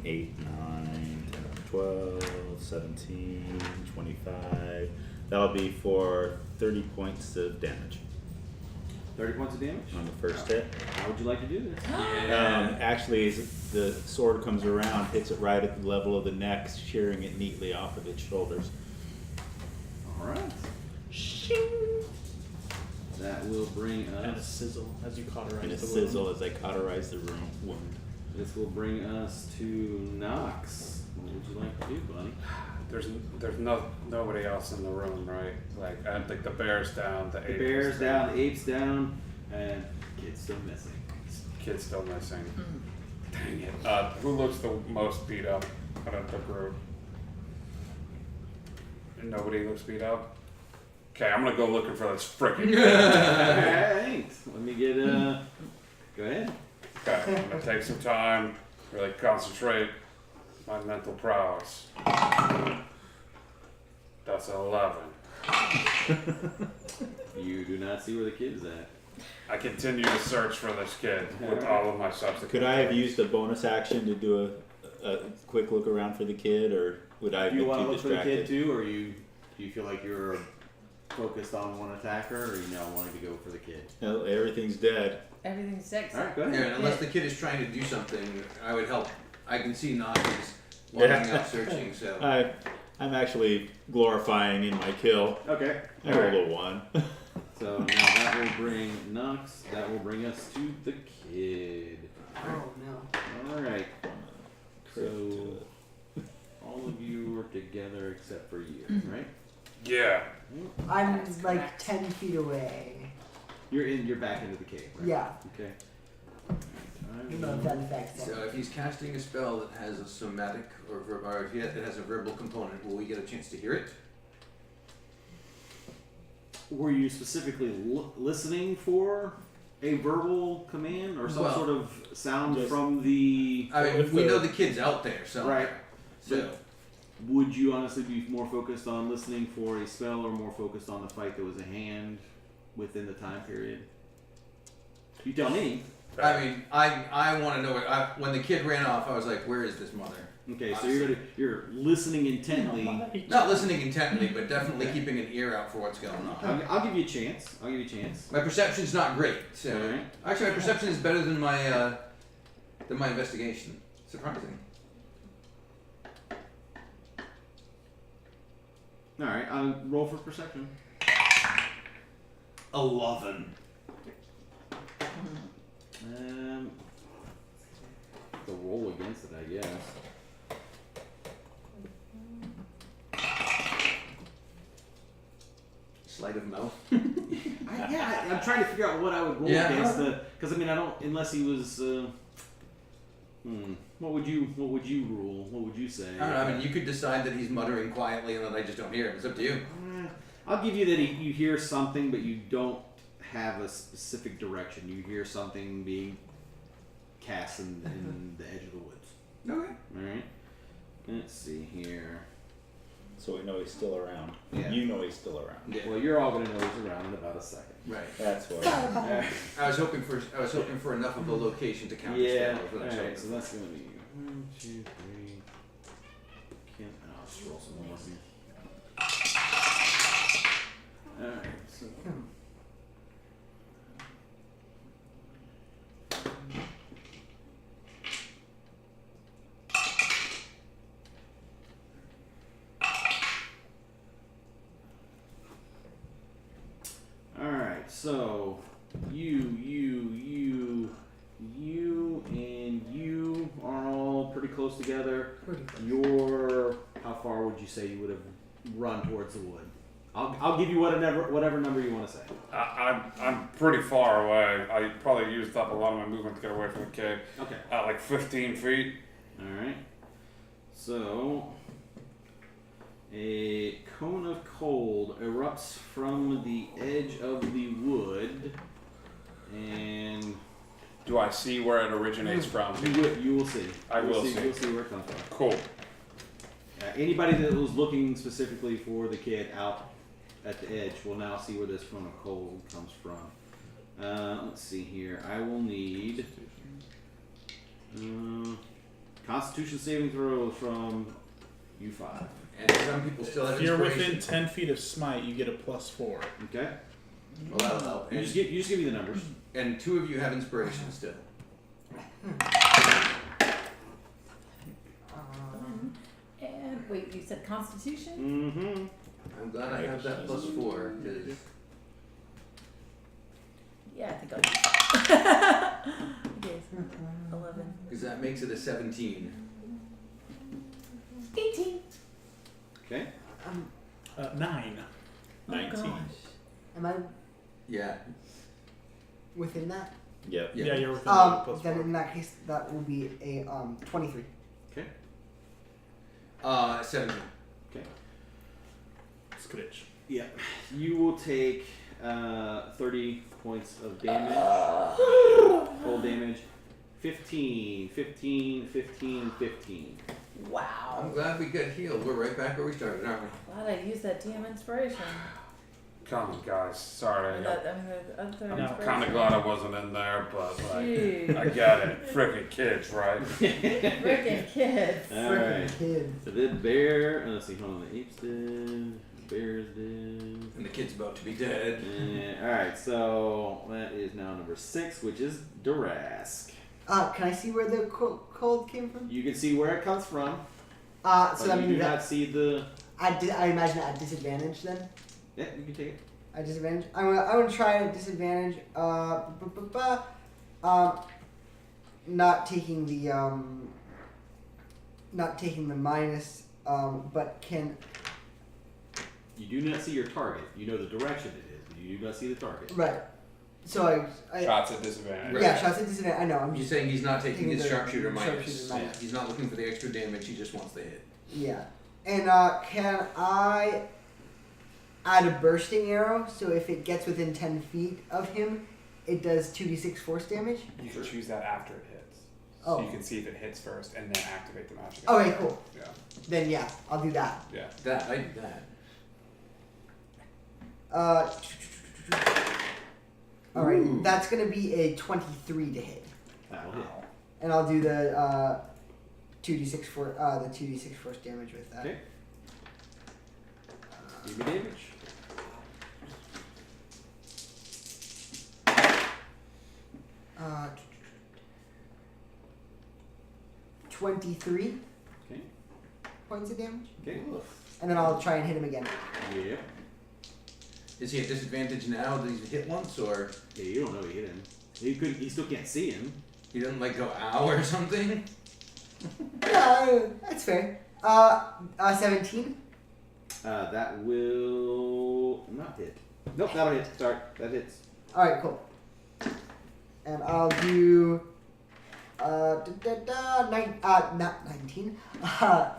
8, 9, 10, 12, 17, 25. That'll be for 30 points of damage 30 points of damage? on the first hit. How would you like to do this? Actually, as the sword comes around, hits it right at the level of the neck, shearing it neatly off of its shoulders. Alright. That will bring And a us. sizzle as you cauterize And a the sizzle as I cauterize the wound. This will bring us to Nox. What would you like to do, buddy? There's nobody else in the room, right? Like I think the bear's down, the The ape bear's is down, the ape's down, and kid's still missing. Kid's still missing. Dang it. Who looks the most beat up out of the group? Nobody looks beat up? Okay, I'm gonna go looking for this frickin' Alright. Let me get go ahead. Okay, I'm gonna take some time, really concentrate my mental prowess. That's an 11. You do not see where the kid is at. I continue to search for this kid with all of my subsequent. Could I have used a bonus action to do a quick look around for the kid, or would I Do you be want to too look for the distracted? kid too, or do you feel like you're focused on one attacker, or you now wanting to go for the kid? No, everything's dead. Everything's sexy. Alright, go ahead. Yeah, unless the kid is trying to do something, I would help. I can see Nox is wandering out searching, so. I'm actually glorifying in my kill. Okay. I rolled a 1. So now that will bring Nox. That will bring us to the kid. Oh no. Alright. So all of you are together except for you, right? Yeah. I'm That's like correct. 10 feet away. You're back into the cave, right? Yeah. Okay. I don't know if that affects So it. if he's casting a spell that has a somatic or if it has a verbal component, will we get a chance to hear it? Were you specifically listening for a verbal command or some Well, sort of sound just- from the? I mean, If we the- know the kid's out there, so. Right. So. Would you honestly be more focused on listening for a spell or more focused on the fight that was at hand within the time period? You tell me. I mean, I want to know when the kid ran off. I was like, "Where is this mother?" Okay, so you're listening intently. Not listening intently, but definitely keeping an ear out for what's going on. I'll give you a chance. I'll give you a chance. My perception's not great, so Alright. actually, my perception is better than my investigation. Surprising. All right, roll for perception. 11. The roll against it, I guess. Sleight of mouth. I'm trying to figure out what I would roll Yeah. against because I mean I don't unless he was. What would you rule? What would you say? I don't know. I mean, you could decide that he's muttering quietly and that I just don't hear him. It's up to you. I'll give you that you hear something, but you don't have a specific direction. You hear something being cast in the edge of the woods. Okay. All right. Let's see here. So we know he's still around. Yeah. You know he's still around. Yeah. Well, you're all gonna know he's around in about a second. Right. That's what. I was hoping for enough of a location to counter Yeah. spell. All right. So that's gonna be 1, 2, 3. I'll just roll some more here. All right. So. Alright, so you, and you are all pretty close together. How far would you say you would have run towards the wood? I'll give you whatever number you want to say. I'm pretty far away. I probably used up a lot of my movement to get away from the cave. Okay. Like 15 feet. Alright. So, a cone of cold erupts from the edge of the wood, and Do I see where it originates from? you will see. I will see. You'll see where it comes from. Cool. Anybody that was looking specifically for the kid out at the edge will now see where this cone of cold comes from. Let's see here. I will need Constitution saving throws from you 5. And some people still have If you're inspiration. within 10 feet of smite, you get a +4. Okay. Well, that'll help. You And, just give me the numbers. and 2 of you have inspiration still. And wait, you said Constitution? Mm-hmm. I'm glad I have that +4 because Yeah, I think I'll use that. It is 11. that makes it a 17. 18. Okay. 9. 19. Am I Yeah. within that? Yep. Yeah, you're within the Then +4. in that case, that will be a 23. 17. Scritch. Yeah. You will take 30 points of damage. Full damage. 15, 15, 15, 15. Wow. I'm glad we got healed. We're right back where we started, aren't we? Glad I used that damn inspiration. Come on, guys. Sorry. The other I'm inspiration. kind of glad I wasn't in there, but like, Jeez. I get it. Frickin' kids, right? Freaking kids. Alright. Kids. So the bear, let's see, hold on, the apes did, the bears did. And the kid's about to be dead. Alright, so that is now number 6, which is Darask. Can I see where the cold came from? You can see where it comes from, So but that you do means not that see the. I imagine at disadvantage then. Yeah, you can take it. At disadvantage. I'm gonna try a disadvantage. Not taking the minus. But can. You do not see your target. You know the direction it is, but you do not see the target. Right. So I Shots at disadvantage. yeah, shots at disadvantage. I know. I'm He's just saying he's not taking his the sharpshooter minus. sharpshooter minus. He's not looking for the extra damage. He just wants the hit. yeah. And can I add a bursting arrow? So if it gets within 10 feet of him, it does 2d6 force damage. You can choose that after it hits. Oh. So you can see if it hits first and then activate the magic. Okay, cool. Yeah. Then yeah, I'll do that. Yeah. That I did that. All right, Ooh. that's gonna be a 23 to hit, That will hit. and I'll do the 2d6 for the 2d6 force damage with that. Okay. Give me damage. Uh, 23 Okay. points of damage. Okay. and then I'll try and hit him again. Yep. Is he at disadvantage now that he's hit once, or Yeah, you don't know he hit him. He still can't see him. he doesn't like go ow or something? Yeah, that's fair. 17. That will not hit. Nope, that'll hit. Sorry, that hits. All right, cool. And I'll do not 19.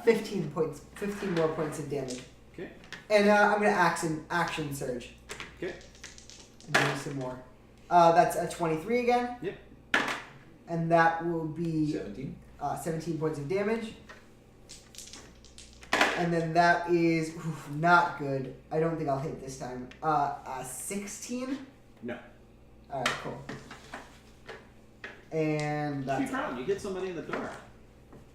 15 points. 15 more points of damage. Okay. And I'm gonna action surge. Okay. And do some more. That's a 23 again. Yep. And that will be 17. 17 points of damage. And then that is not good. I don't think I'll hit this time. 16. No. All right, cool. And Keep that's trying. You get somebody in the dark.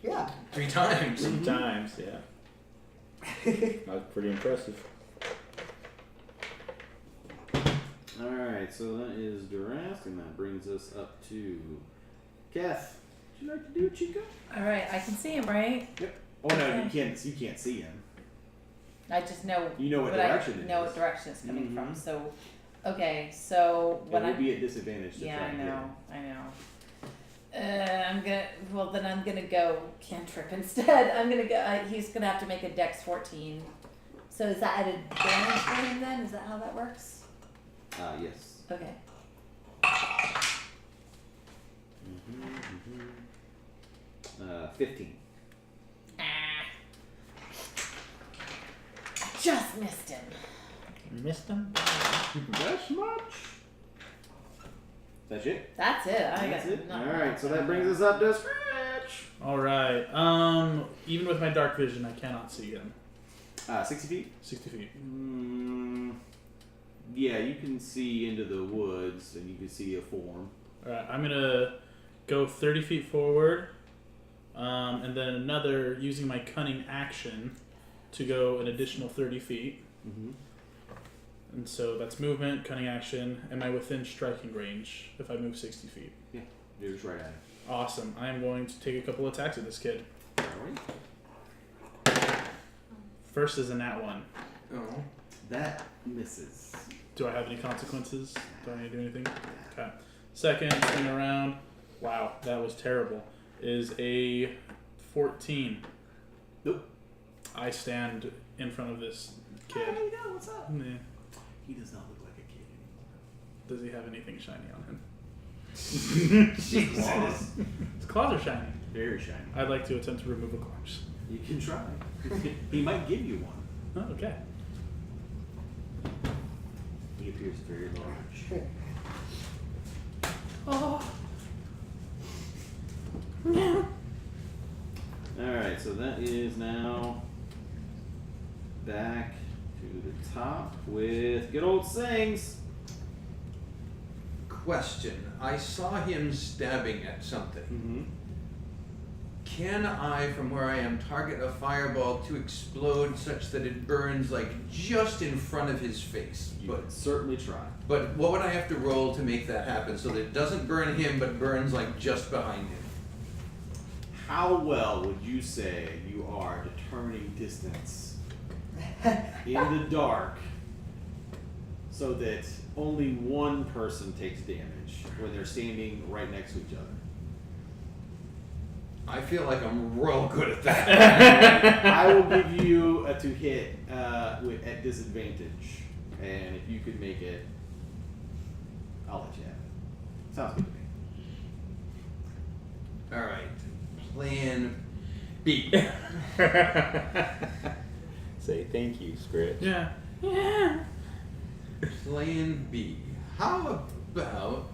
yeah. 3 times. Sometimes, yeah. That's pretty impressive. Alright, so that is Durask, and that brings us up to Kath. Would you like to do it, Chica? All right, I can see him, right? Oh no, Okay. you can't see him. I just know. You know what I direction it know is. what direction it's coming from. Mhm. So, okay, so It when will I be at disadvantage to yeah, try I and hit know, him. I'm gonna go cantrip instead. I'm gonna go. He's gonna have to make a Dex 14. So is that at advantage for him then? Is that how that works? Yes. Okay. 15. Just missed him. Missed him? That's much. That's it? That's it. I That's got it? nothing Alright, else. so that brings us up to Scratch. All right. Even with my dark vision, I cannot see him. 60 feet? 60 feet. Yeah, you can see into the woods, and you can see a form. All right. I'm gonna go 30 feet forward, and then another using my cunning action to go an additional 30 feet. Mm-hmm. And so that's movement, cunning action. Am I within striking range if I move 60 feet? Yeah, you're just right at it. Awesome. I am going to take a couple attacks at this kid. Alright. First is a nat 1. Oh. That misses. Do I have any consequences? Do I need to do anything? Okay. Second, spin around. Wow, that was terrible. Is a 14. Nope. I stand in front of this kid. Hey, no, what's up? Nah. He does not look like a kid Does he have anything shiny on him? anymore. Jesus. His claws are shiny. Very shiny. I'd like to attempt to remove a corpse. You can try. He might give you one. Oh, okay. He appears very large. Oh. Alright, so that is now back to the top with good old Sings. Question. I saw him stabbing at something. Mm-hmm. Can I, from where I am, target a fireball to explode such that it burns like just in front of his face? You could certainly try. But what would I have to roll to make that happen so that it doesn't burn him but burns like just behind him? How well would you say you are determining distance in the dark so that only one person takes damage when they're standing right next to each other? I feel like I'm real good at that. I will give you a to hit at disadvantage, and if you could make it, I'll let you have it. Sounds good to me. Alright. Plan B. Say thank you, Scratch. Yeah. Plan B. How about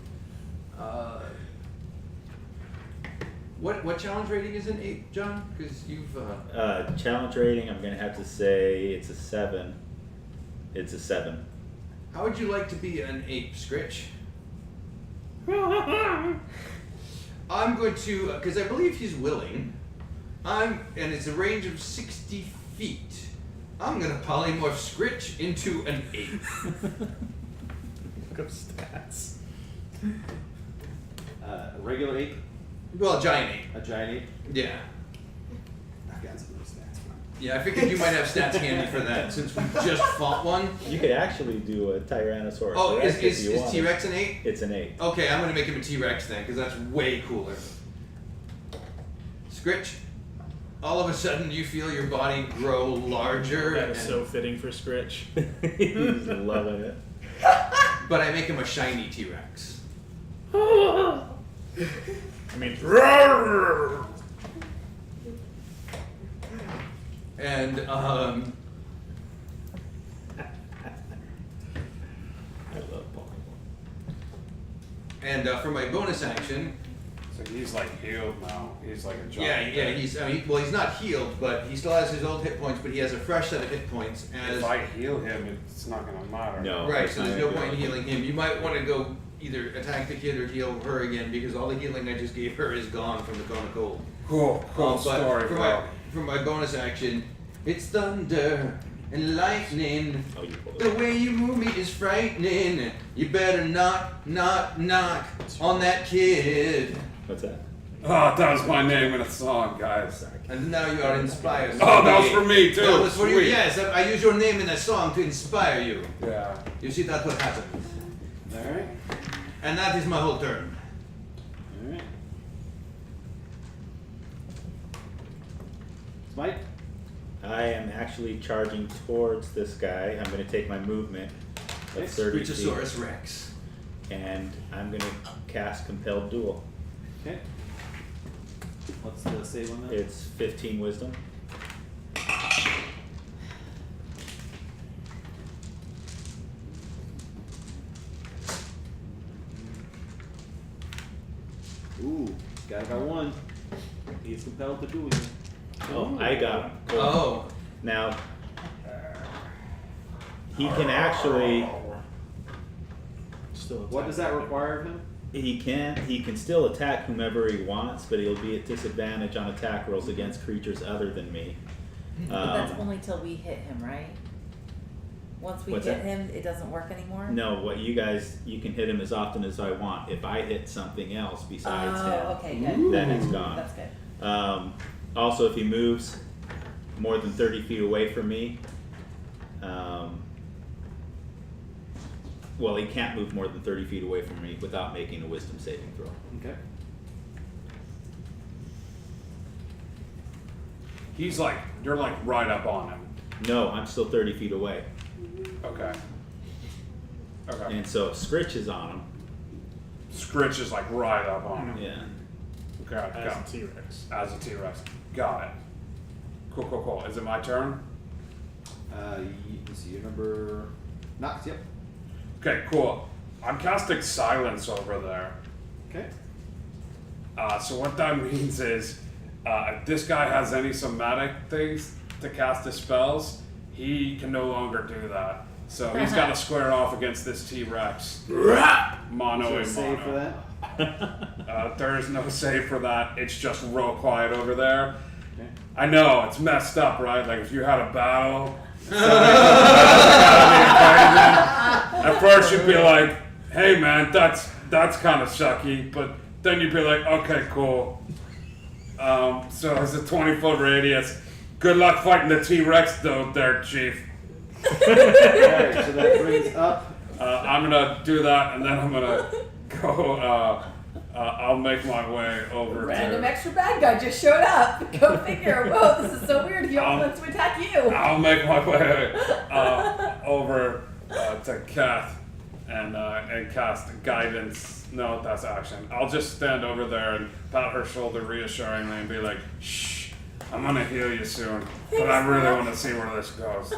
what challenge rating is an 8, John? Because you've Challenge rating, I'm gonna have to say it's a 7. It's a 7. how would you like to be an ape, Scritch? I'm going to, because I believe he's willing. And it's a range of 60 feet. I'm going to polymorph Scritch into an ape. Look up stats. A regular ape, Well, a giant ape. a giant ape. Yeah. I've got some of those stats. Yeah, I figured you might have stats handy for that since we just fought one. You could actually do a Tyrannosaurus Oh, Rex if is you wanted. T-Rex an 8? It's an 8. Okay, I'm gonna make him a T-Rex then, because that's way cooler. Scritch, all of a sudden you feel your body grow larger, That and, is so fitting for Scritch. He's loving it. but I make him a shiny T-Rex. I mean, And I love Pokemon. and for my bonus action, So he's like healed now. He's like a yeah, giant. yeah, he's he's not healed, but he still has his old hit points, but he has a fresh set of hit points. As If I heal him, it's not gonna matter. No. right, so there's no Yeah. point in healing him. You might want to go either attack the kid or heal her again because all the healing I just gave her is gone from the Cone of Cold. Cool But story, bro. for my bonus action, it's thunder and lightning. Oh, you pulled The it. way you move me is frightening. You better knock on that kid. What's that? Oh, that was my name in a song, guys. And now you are inspired. Oh, that was for me too. That was for you. Sweet. Yes, I use your name in a song to inspire you. Yeah. You see, that's what happens. Alright. And that is my whole turn. Alright. Smite? I am actually charging towards this guy. I'm going to take my movement of 30 feet, Screechosaurus Rex. and I'm going to cast Compelled Duel. Okay. What's the save on that? It's 15 Wisdom. Ooh, guy got one. He's compelled to do it. Oh, I got him. Cool. Oh. Now, he can actually, still What does that require of him? he can still attack whomever he wants, but he'll be at disadvantage on attack rolls against creatures other than me. But that's only till we hit him, right? Once we What's hit that? him, it doesn't work anymore? No, what you can hit him as often as I want. If I hit something else besides him, Oh, okay, good. then it's gone. That's good. Also, if he moves more than 30 feet away from me, well, he can't move more than 30 feet away from me without making a wisdom saving throw. Okay. He's like, you're like right up on him. No, I'm still 30 feet away. Okay. Okay. And so if Scritch is on him, Scritch is like right up on him. yeah. Okay, as got a it. T-Rex. As a T-Rex. Got it. Cool. Is it my turn? Let's see, your number. Knox, yep. Okay, cool. I'm casting silence over there. Okay. So what that means is, if this guy has any somatic things to cast his spells, he can no longer do that. So he's got to square off against this T-Rex. Mono Is there a a save for mono. that? There is no save for that. It's just real quiet over there. Okay. I know, it's messed up, right? Like if you had a battle, at first you'd be like, hey man, that's kind of sucky, but then you'd be like, okay, cool. So it's a 20-foot radius. Good luck fighting the T-Rex though there, Chief. Alright, so that brings up. I'm gonna do that and then I'm gonna go, I'll make my way over Random to... extra bad guy just showed up. Go figure. Whoa, this is so weird. He only wants to attack you. I'll make my way over to Kath and cast guidance. No, that's action. I'll just stand over there and pat her shoulder reassuringly and be like, "Shh, I'm gonna heal you soon, but I really want to see where this goes."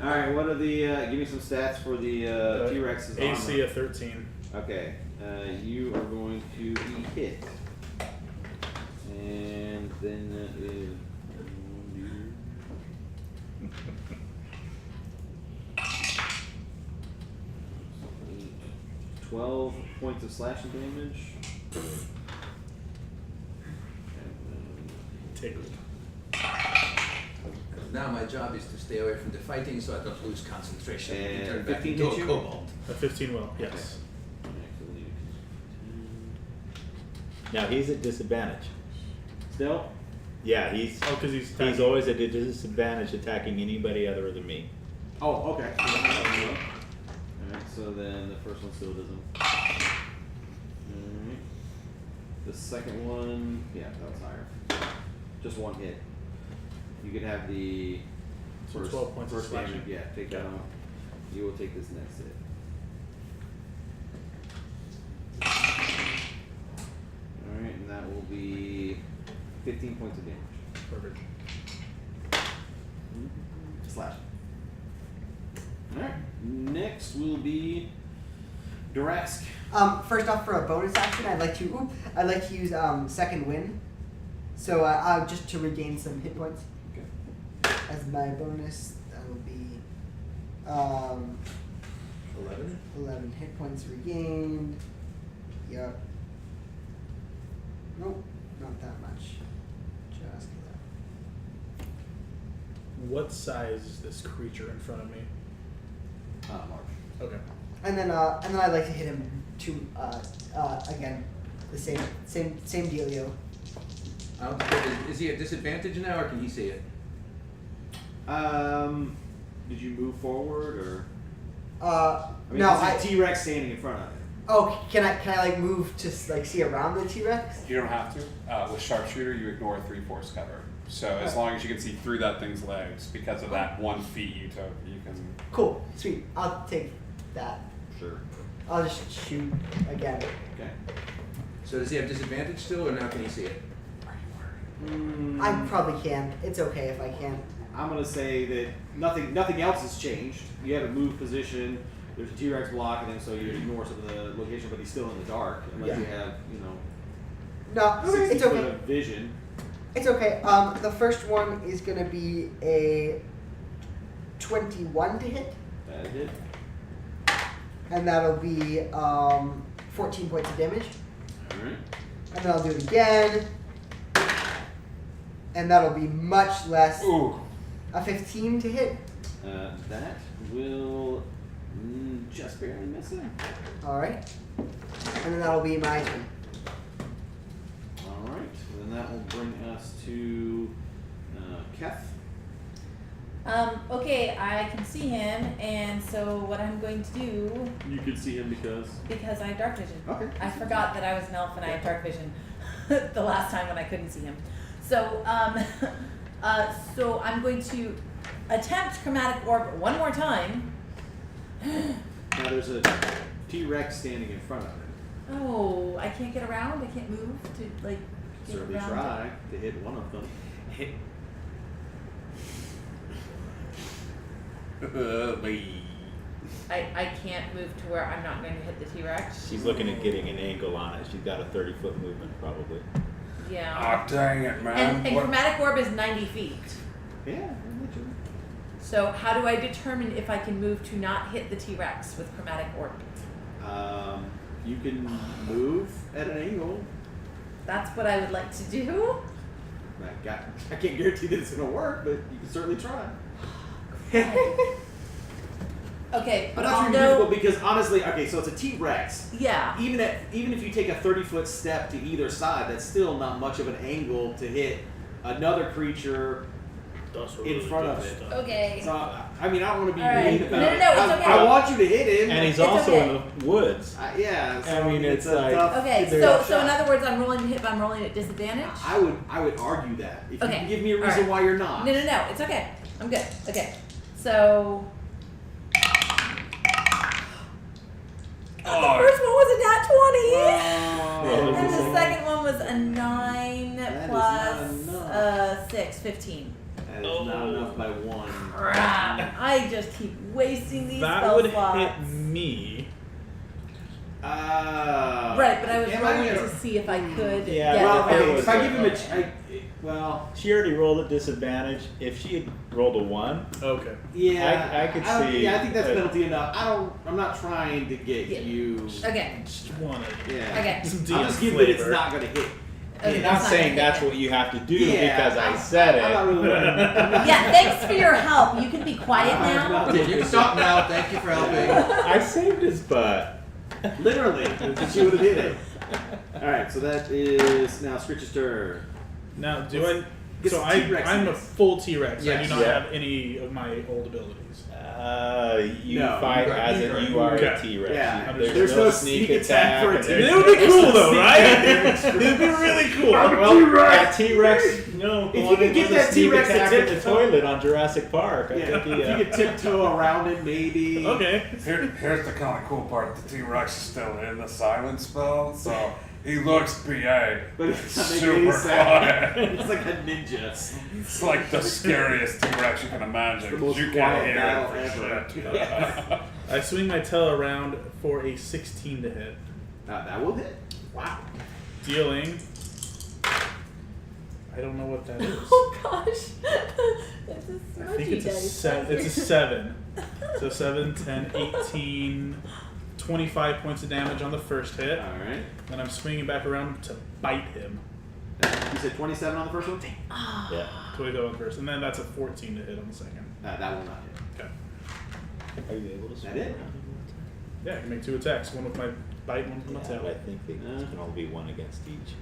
Alright, what are the. Give me some stats for the T-Rex's AC armor. of 13. Okay, you are going to be hit. And then that is. 12 points of slashing damage. Tickled. Now my job is to stay away from the fighting so I don't lose concentration and turn And back 15 into hit a you? kobold. A 15 will, yes. Now he's at disadvantage. Still? Yeah, he's Oh, because he's he's always at a disadvantage attacking anybody other than me. Oh, okay. Alright, so then the first one still doesn't. Alright. The second one, yeah, that was higher. Just one hit. You could have the So first, 12 points of first damage. slashing. Yeah, take that out. You will take this next hit. Alright, and that will be 15 points of damage. Perfect. Slash. Alright, next will be Durask. First off, for a bonus action, I'd like to use second wind. So just to regain some hit points. Okay. As my bonus, that will be 11. 11 hit points regained. Yep. Nope, not that much. Just that. What size is this creature in front of me? March. Okay. And then I'd like to hit him again, the same dealio. I don't think is he at disadvantage now, or can he see it? Did you move forward or? I mean, No, there's a T-Rex standing in front of it. Oh, can I like move to like see around the T-Rex? You don't have to. With sharpshooter, you ignore 3/4 cover. So as long as you can see through that thing's legs, because of that 1 feet you took, you can. Cool, sweet. I'll take that. Sure. I'll just shoot again. Okay. So does he have disadvantage still, or now can he see it? I probably can. It's okay if I can. I'm gonna say that nothing else has changed. You have a move position. There's a T-Rex blocking him, so you ignore some of the location, but he's still in the dark unless you have, No, 60 it's foot okay. of vision. It's okay. The first one is gonna be a 21 to hit, That hit. and that'll be 14 points of damage. All right. And then I'll do it again, and that'll be much less. Ooh. A 15 to hit. That will just barely miss him. All right. And then that'll be my turn. All right. Then that will bring us to Keth. Okay, I can see him, and so what I'm going to do, You could see him because. because I have dark vision. Okay. I forgot that I was an elf and I had dark vision the last time when I couldn't see him. So, so I'm going to attempt chromatic orb one more time. Now there's a T-Rex standing in front of it. Oh, I can't get around. I can't move to like get Certainly around. try to hit one of them. I can't move to where I'm not going to hit the T-Rex. She's looking at getting an angle on it. She's got a 30-foot movement probably. Yeah. Ah, dang it, man. And What- chromatic orb is 90 feet. Yeah. So how do I determine if I can move to not hit the T-Rex with chromatic orb? You can move at an angle. That's what I would like to do. I can't guarantee that it's going to work, but you can certainly try. Okay, but I'm not I'll sure know. difficult because honestly, okay, so it's a T-Rex. Yeah. Even if you take a 30-foot step to either side, that's still not much of an angle to hit another creature in front of it. Okay. So I mean, I don't want to be All right. mean about No, it. no, it's okay. I want you to hit him. And he's It's also okay. in the woods. Yeah. So I mean, it's a like- tough. Okay, They're so tough in shot. other words, I'm rolling to hit, but I'm rolling at disadvantage. I would argue that if you Okay. can give me a All reason right. why you're not. No, it's okay. I'm good. Okay, so. Oh. The first one was a nat 20. Well, And this the is- second one was a 9 That is plus not enough. 6, 15. That is not enough by one. Crap. I just keep wasting these That spell would slots. hit me. Right, but I was am I rolling gonna- to see if I could Yeah, get Well, around. okay, if I it. give him well, She already rolled at disadvantage. If she had rolled a 1, Okay. yeah, I could don't- see Yeah, I think that's that- penalty enough. I'm not trying to get Yeah. you. Okay, Just wanted Yeah. okay. some I'll DM just give that it's flavor. not going to hit. Okay, I'm that's not saying gonna that's hit what you have to do Yeah, because I I'm- said I'm not it. really. Yeah, thanks for your help. You can be quiet I'm now. not- You can stop now. Thank you for helping. I saved his butt. Literally, she would have hit it. All right, so that is now Scritch's turn. Now, do I? Get So some I, T-Rex I'm a in. full T-Rex. I Yes. do not Yeah. have any of my old abilities. You No, fight you are- as you are- you are okay. a T-Rex. Yeah. There's no sneak attack for a and T-Rex. It would be There's cool no though, sneak right? attack. It'd be really cool. Well, that T-Rex, No, If you could get that T-Rex to attack in the tiptoe- toilet on Jurassic Park, I Yeah, think he, if you could tiptoe around it, maybe. Okay. Here's the kind of cool part. The T-Rex is still in the silent spell, so he looks BA. But it's not making super any sound. quiet. It's like a ninja. It's like the scariest T-Rex you can imagine. The most You can't quiet hear battle it for ever. shit. I swing my tail around for a 16 to hit, That will hit. Wow. dealing. I don't know what that is. Oh gosh. That's a I think smudgy it's a dice. It's a 7. So 7, 10, 18, 25 points of damage on the first hit. All right. Then I'm swinging back around to bite him. You said 27 on the first one? yeah. 22 on the first, and then that's a 14 to hit on the second. That will not hit. Okay. Are you able to That it? Yeah, I can make 2 attacks. One with my bite, one with my Yeah, tail. I think they can only be one against each.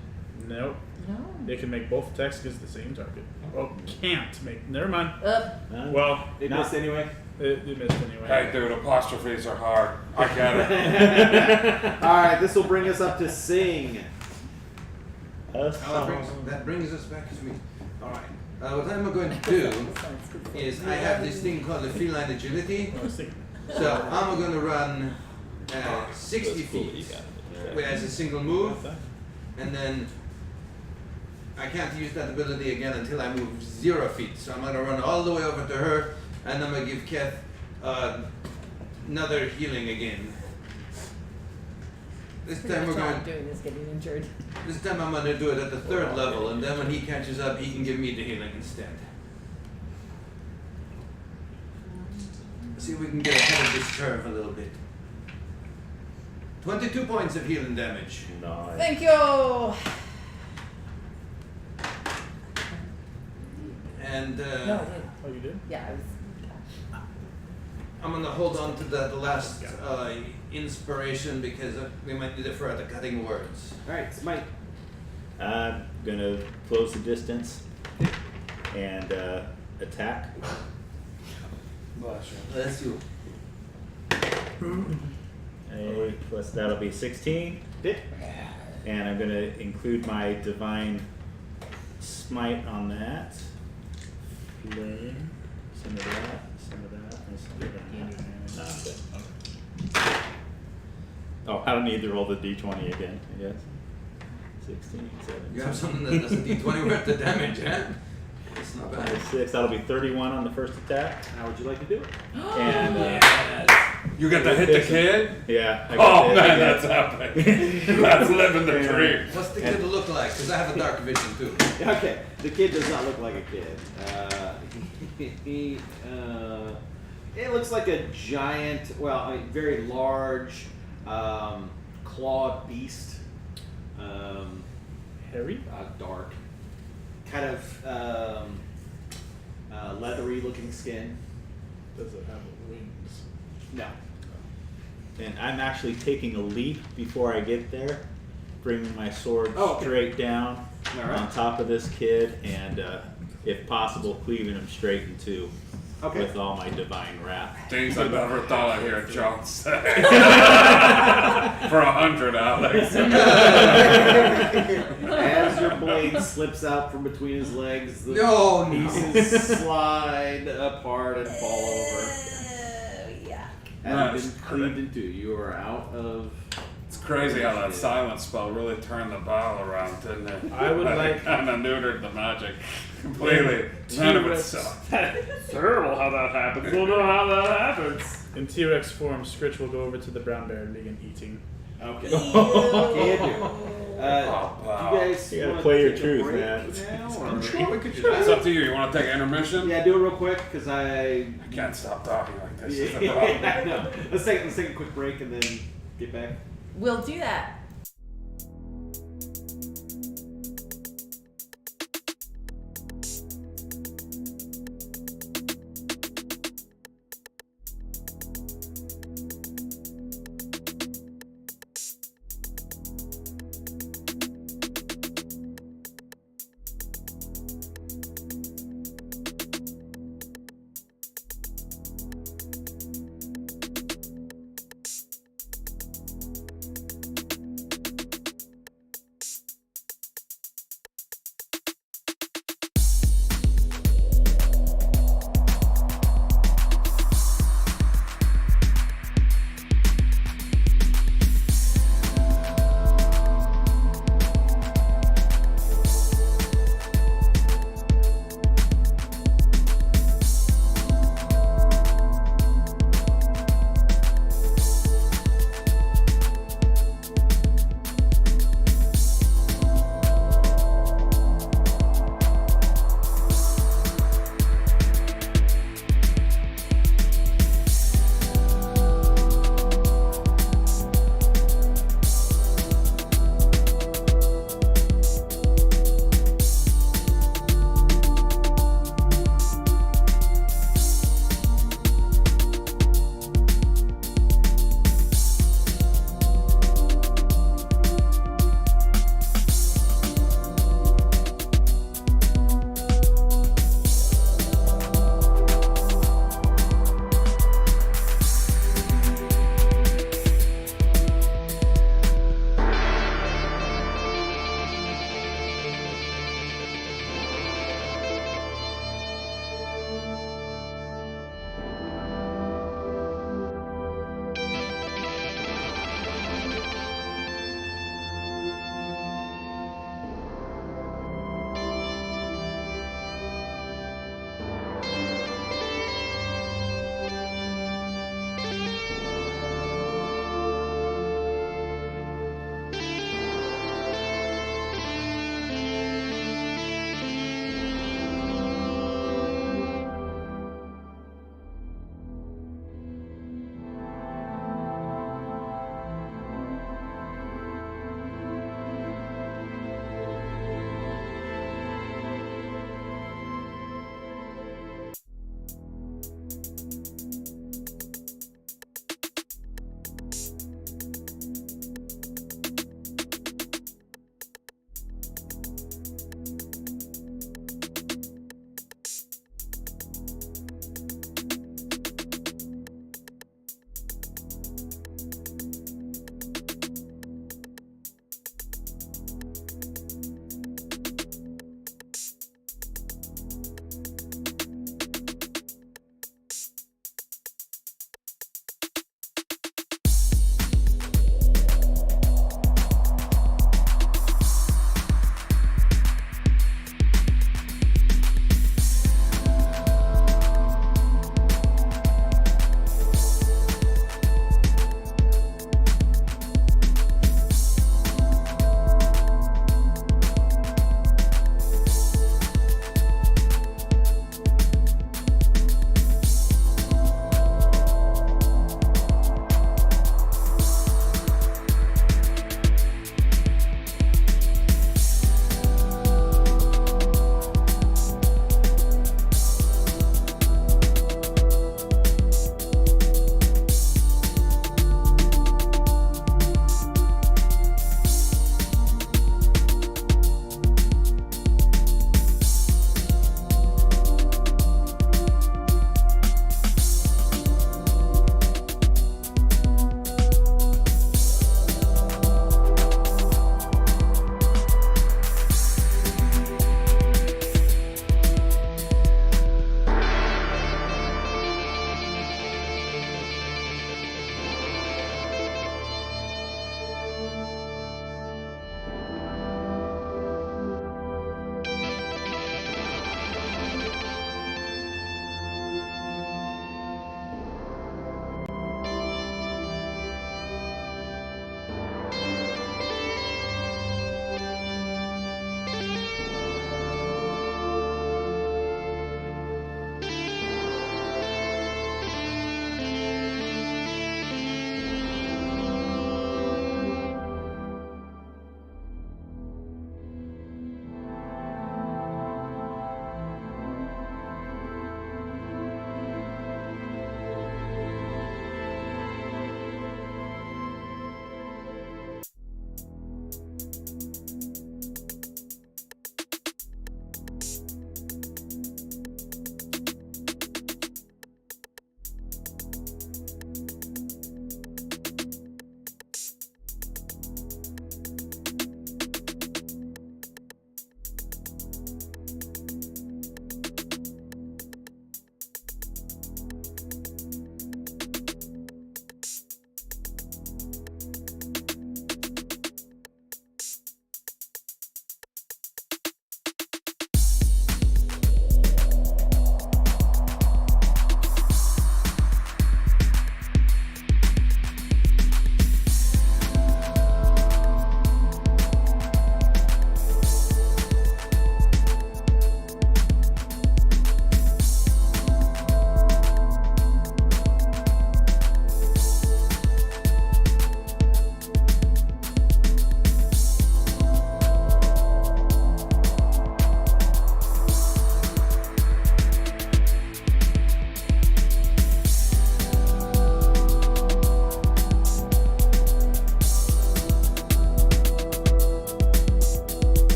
Nope. No. They can make both attacks against the same target. Oh, can't make. Never mind. Up. Well, It No. missed anyway. it missed anyway. Hey, dude, apostrophes are hard. I get it. All right, this will bring us up to Sing. That brings us back to me. All right. What I'm going to do is I have this thing called the feline agility. I was thinking. So I'm going to run 60 That's cool that you feet got it. as a single move, and then I can't use that ability again until I move 0 feet. So I'm going to run all the way over to her, and I'm going to give Keth another healing again. This time we're going. doing is getting injured. This time I'm going to do it at the 3rd level, and then when he catches up, he can give me the healing instead. See if we can get ahead of this curve a little bit. 22 points of healing damage. Nice. Thank you. And No, I didn't. Oh, you did? Yeah, I was. I'm going to hold on to that last inspiration because we might need it for the cutting words. All right, Smite. I'm gonna close the distance and attack. Bless you. Plus that'll be 16. And I'm gonna include my divine smite on that. Flame. Some of that. Some of that. And some of that. Okay. Oh, I don't need to roll the d20 again, I guess. 16, 17. You have something that does a d20 worth of damage, huh? It's not bad. 26. That'll be 31 on the first attack. How would you like to do it? And You get to hit the kid? yeah. I Oh got the- man, that's epic. That's living the dream. What's the kid look like? Because I have a dark vision too. Okay, the kid does not look like a kid. It looks like a giant, very large, clawed beast. Harry? Dark, kind of leathery looking skin. Does it have wings? No. And I'm actually taking a leap before I get there, bringing my sword Oh, okay. straight down All right. on top of this kid, and if possible, cleaving him straight in two Okay. with all my divine wrath. Things I never thought I'd hear John say. For 100, Alex. As your blade slips out from between his legs, the No, no. pieces slide apart and fall over. Yeah. And Nice. been cleaved in two. You are out of. It's crazy how that silence spell really turned the battle around, didn't it? I would like- kind of neutered the magic completely. None of it T-Rex. sucked. Terrible how that happens. We'll know how that happens. In T-Rex form, Scritch will go over to the brown bear and begin eating. Okay. Can do. Oh, wow. You guys You gotta wanna play your take a truth, break man. now, or- Sure, we could do It's that. up to you. You want to take an intermission? Yeah, do it real quick because I can't stop talking like this. Is the Yeah, problem. I know. Let's take a quick break and then get back. We'll do that.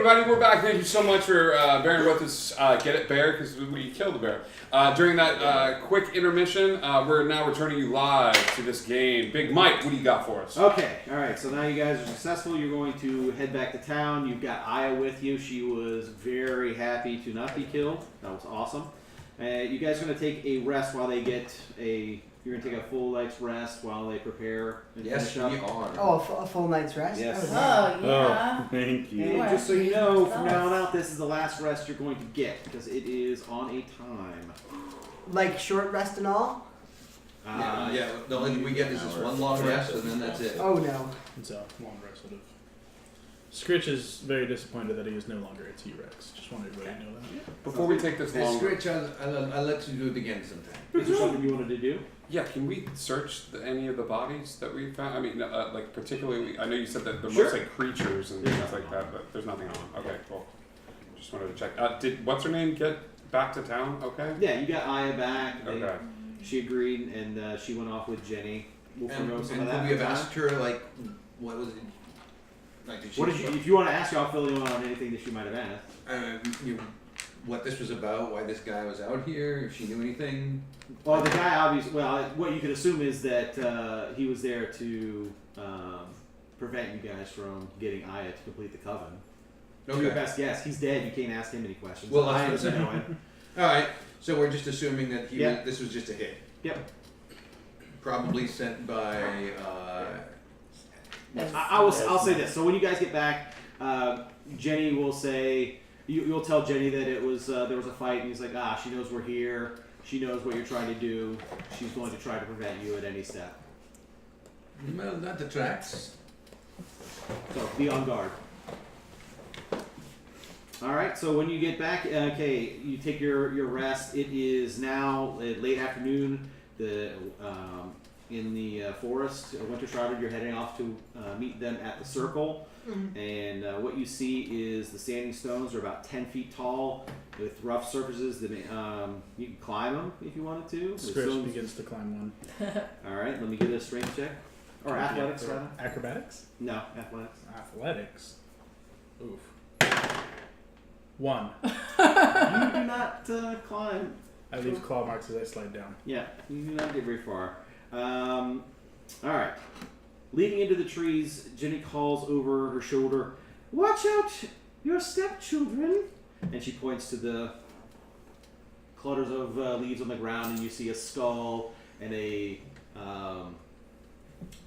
everybody, we're back. Thank you so much for bearing with us. Get it, bear, because we killed the bear. During that quick intermission, we're now returning you live to this game. Big Mike, what do you got for us? Okay, alright, so now you guys are successful. You're going to head back to town. You've got Aya with you. She was very happy to not be killed. That was awesome. You guys are going to take a rest while they get a... You're going to take a full night's rest while they prepare and Yes, finish we up. are. Oh, a full night's rest? Yes. Oh, wow. Oh, yeah. Oh, thank you. And Sure. just so you know, from Nice. now on out, this is the last rest you're going to get because it is on a time. Like short rest and all? Yeah, the only thing we get is this one long rest, and then that's it. Oh no. It's a long rest would have. Scritch is very disappointed that he is no longer a T-Rex. Just wanted everybody to know that. Before we take this This long... Scritch, I'll let you do it again sometime. Is there something you wanted to do? Yeah, can we search any of the bodies that we found? I mean, like particularly, I know you said that they're Sure. mostly creatures and There's things like that, but there's nothing on. Okay, cool. Just wanted to check. Did what's her name get back to town? Okay. Yeah, you got Aya back. They- Okay. She agreed, and she went off with Jenny. We'll And, forego some and of could that. we have asked her, like, what was it? Like, did she, What did you? If you want to ask, I'll fill you in on anything that she might have asked. what this was about, why this guy was out here, if she knew anything? Well, the guy obviously. Well, what you could assume is that he was there to prevent you guys from getting Aya to complete the coven. Do your Okay. best guess. He's dead. You can't ask him any questions. Well, Aya that's doesn't what know it. Alright, so we're just assuming that Yeah. this was just a hit. Yep. Probably sent by, I'll say this. So when you guys get back, Jenny will say you'll tell Jenny that it was there was a fight, and he's like, she knows we're here. She knows what you're trying to do. She's going to try to prevent you at any step. well, not the tracks. So be on guard. All right. So when you get back, okay, you take your rest. It is now late afternoon. In the forest, Winter Shrouded, you're heading off to meet them at the circle. And what you see is the standing stones are about 10 feet tall with rough surfaces. That you can climb them if you wanted to. The Scritch stones- begins to climb one. All right, let me get a strength check. Or athletics, rather. Acrobatics? No, athletics. Athletics. Oof. 1. You do not climb. I leave claw marks as I slide down. Yeah, you do not get very far. All right. Leading into the trees, Jenny calls over her shoulder, "Watch out, your stepchildren!" And she points to the clutters of leaves on the ground, and you see a skull and a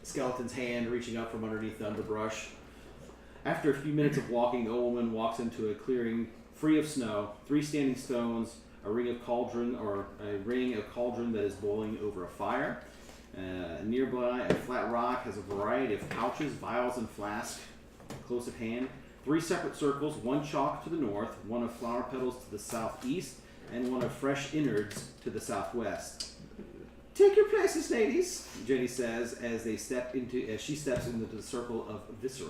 skeleton's hand reaching up from underneath the underbrush. After a few minutes of walking, the old woman walks into a clearing free of snow, 3 standing stones, a ring of cauldron that is boiling over a fire. Nearby, a flat rock has a variety of pouches, vials, and flasks close at hand. 3 separate circles, one chalk to the north, one of flower petals to the southeast, and one of fresh innards to the southwest. "Take your places, ladies," Jenny says as she steps into the circle of viscera.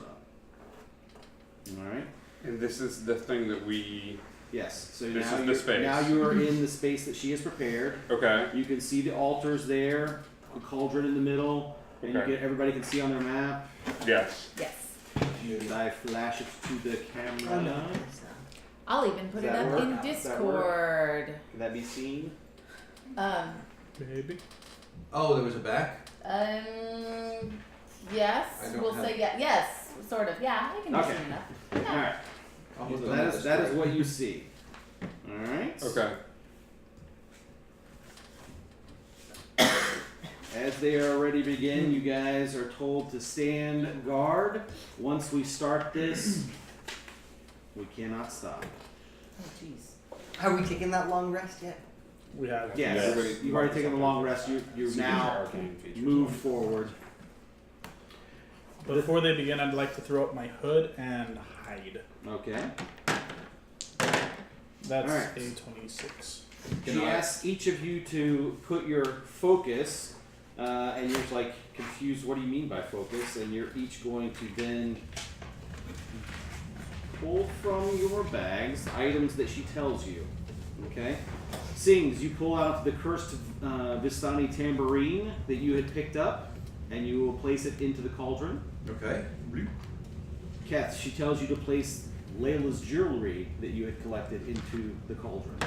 All right. And this is the thing that we. Yes. So This now is the you're space. now you are in the space that she has prepared. Okay. You can see the altars there, the cauldron in the middle, and Okay. everybody can see on their map. Yes. Yes. And I flash it to the camera. Oh, no. I'll even put Does it that up work? in Does that Discord. Can that be seen? Maybe. Oh, there was a back? Yes. I don't We'll have- say yes. Sort of. Yeah, I can Okay. see enough. All Yeah. right. Almost So done with that this is what you see. All right. Okay. As they are ready to begin, you guys are told to stand guard. Once we start this, we cannot stop. Oh, jeez. Have we taken that long rest yet? We have. Yes, Yes. you've already taken a long rest. You've now moved forward. Before they begin, I'd like to throw up my hood and hide. Okay. That's Alright. a 26. She asks each of you to put your focus, and you're like confused. What do you mean by focus? And you're each going to then pull from your bags items that she tells you. Okay. Sings, you pull out the cursed Vistani tambourine that you had picked up, and you will place it into the cauldron. Okay. Keth, she tells you to place Layla's jewelry that you had collected into the cauldron.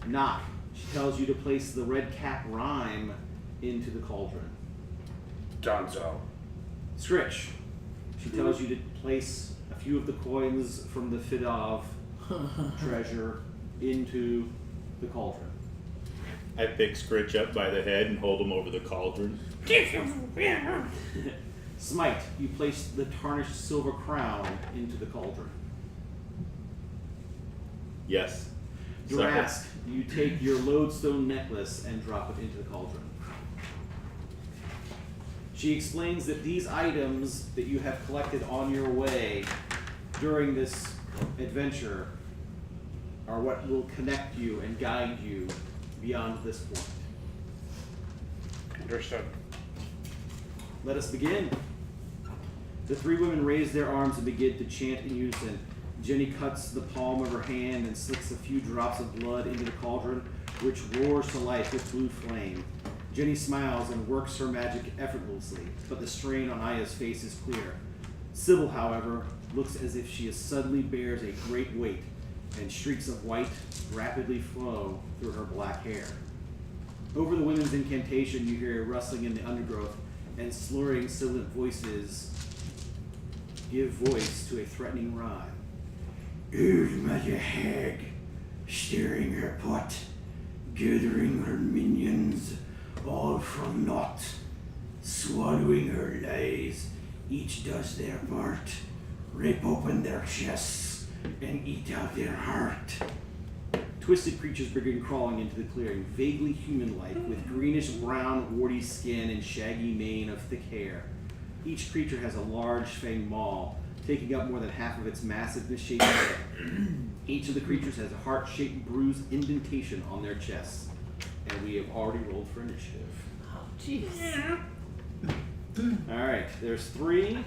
Knock. She tells you to place the red cap rhyme into the cauldron. Donzo. Scritch. She tells you to place a few of the coins from the Fidov treasure into the cauldron. I pick Scritch up by the head and hold him over the cauldron. Smite. You place the tarnished silver crown into the cauldron. Yes. Drask. You take your lodestone necklace and drop it into the cauldron. She explains that these items that you have collected on your way during this adventure are what will connect you and guide you beyond this point. Understood. Let us begin. The three women raise their arms and begin to chant in unison. Jenny cuts the palm of her hand and slicks a few drops of blood into the cauldron, which roars to life with blue flame. Jenny smiles and works her magic effortlessly, but the strain on Aya's face is clear. Sybil, however, looks as if she suddenly bears a great weight, and streaks of white rapidly flow through her black hair. Over the women's incantation, you hear a rustling in the undergrowth, and slurring sibilant voices give voice to a threatening rhyme. Here's Mother Hag, stirring her pot, gathering her minions, all from naught, swallowing her lies, each does their part, rip open their chests, and eat out their heart. Twisted creatures begin crawling into the clearing, vaguely human-like, with greenish-brown, warty skin and shaggy mane of thick hair. Each creature has a large fanged maw, taking up more than half of its massive misshapen head. Each of the creatures has a heart-shaped bruised indentation on their chests. And we have already rolled for initiative. Oh, jeez. Alright, there's 3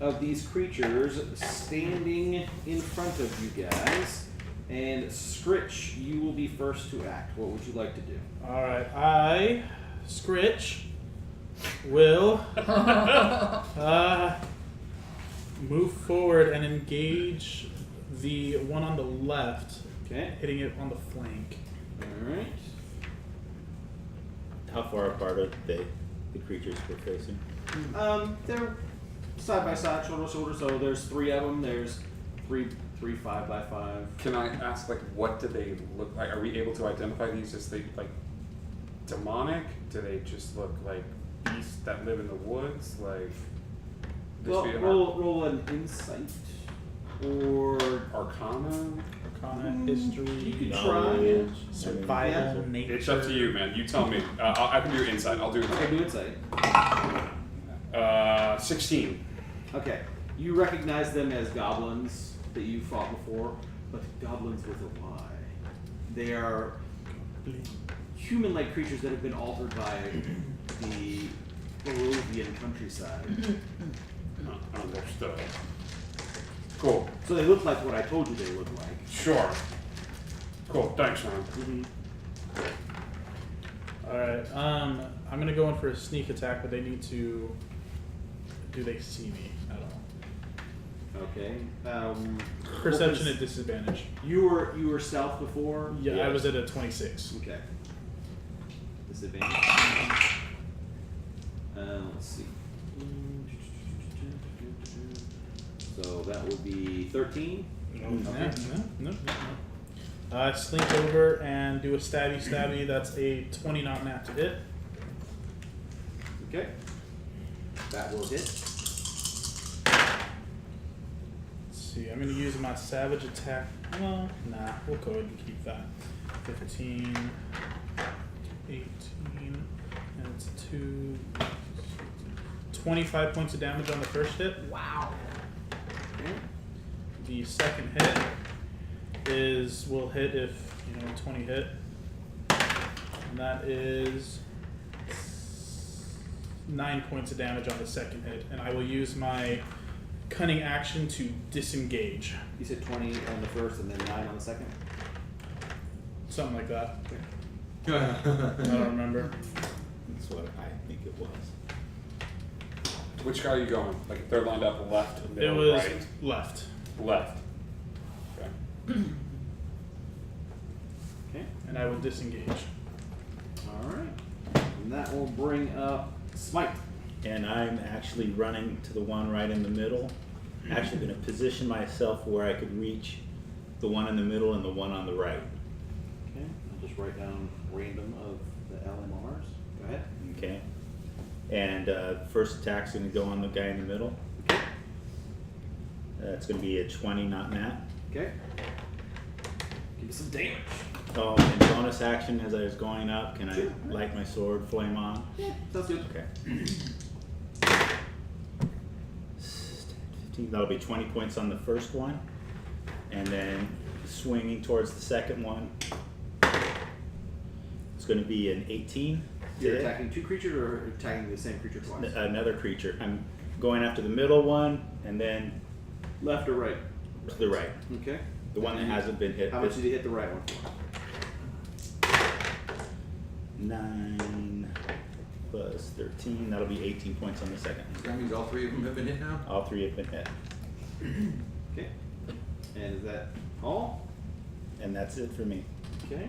of these creatures standing in front of you guys. And Scritch, you will be first to act. What would you like to do? Alright, I, Scritch, will move forward and engage the one on the left, Okay. hitting it on the flank. Alright. How far apart are they, the creatures we're facing? They're side by side, shoulder to shoulder, so there's 3 of them. There's three 5x5. Can I ask, like, what do they look like? Are we able to identify these as they, like, demonic? Do they just look like beasts that live in the woods? Like, Well, roll an insight or Arcana? Arcana, history, you could Knowledge, survival, Yeah. nature. It's up to you, man. You tell me. I can do insight. I'll do Okay, do insight. insight. 16. Okay, you recognize them as goblins that you fought before, but goblins with a Y. They are human-like creatures that have been altered by the Barovian countryside. Understood. Cool. So they look like what I told you they look like. Sure. Cool. Thanks, man. Alright, I'm gonna go in for a sneak attack, but they need to. Do they see me at all? Okay. Perception at disadvantage. You were stealth before? Yeah, I was at a 26. Okay. Disadvantage. Let's see. So that would be 13. No. I slink over and do a stabby. That's a 20 not nat to hit. Okay. That will hit. Let's see, I'm gonna use my savage attack. Well, nah, we'll go ahead and keep that. 15, 18, and it's 25 points of damage on the first hit. Wow. Okay. The second hit will hit if 20 hit, and that is 9 points of damage on the second hit, and I will use my cunning action to disengage. You said 20 on the first and then 9 on the second? Something like that. I don't remember. That's what I think it was. Which guy are you going? Like, if they're lined up left, It middle, was right? left. Left. Okay. Okay. And I will disengage. All right. And that will bring up Smite. And I'm actually running to the one right in the middle. Actually going to position myself where I could reach the one in the middle and the one on the right. Okay. I'll just write down random of the LMRs. Go ahead. Okay. And first attack's going to go on the guy in the middle. Okay. That's going to be a 20, not nat. Okay. Give me some damage. Oh, and bonus action as I was going up, can I light my sword flame on? Yeah, sounds good. Okay. 15, that'll be 20 points on the first one. And then swinging towards the second one, it's going to be an 18. You're attacking two creatures or attacking the same creature twice? Another creature. I'm going after the middle one and then Left or right? to the right. Okay. The one that hasn't been hit. How much did you hit the right one for? 9 plus 13, that'll be 18 points on the second. That means all three of them have been hit now? All three have been hit. Okay. And is that all? And that's it for me. Okay.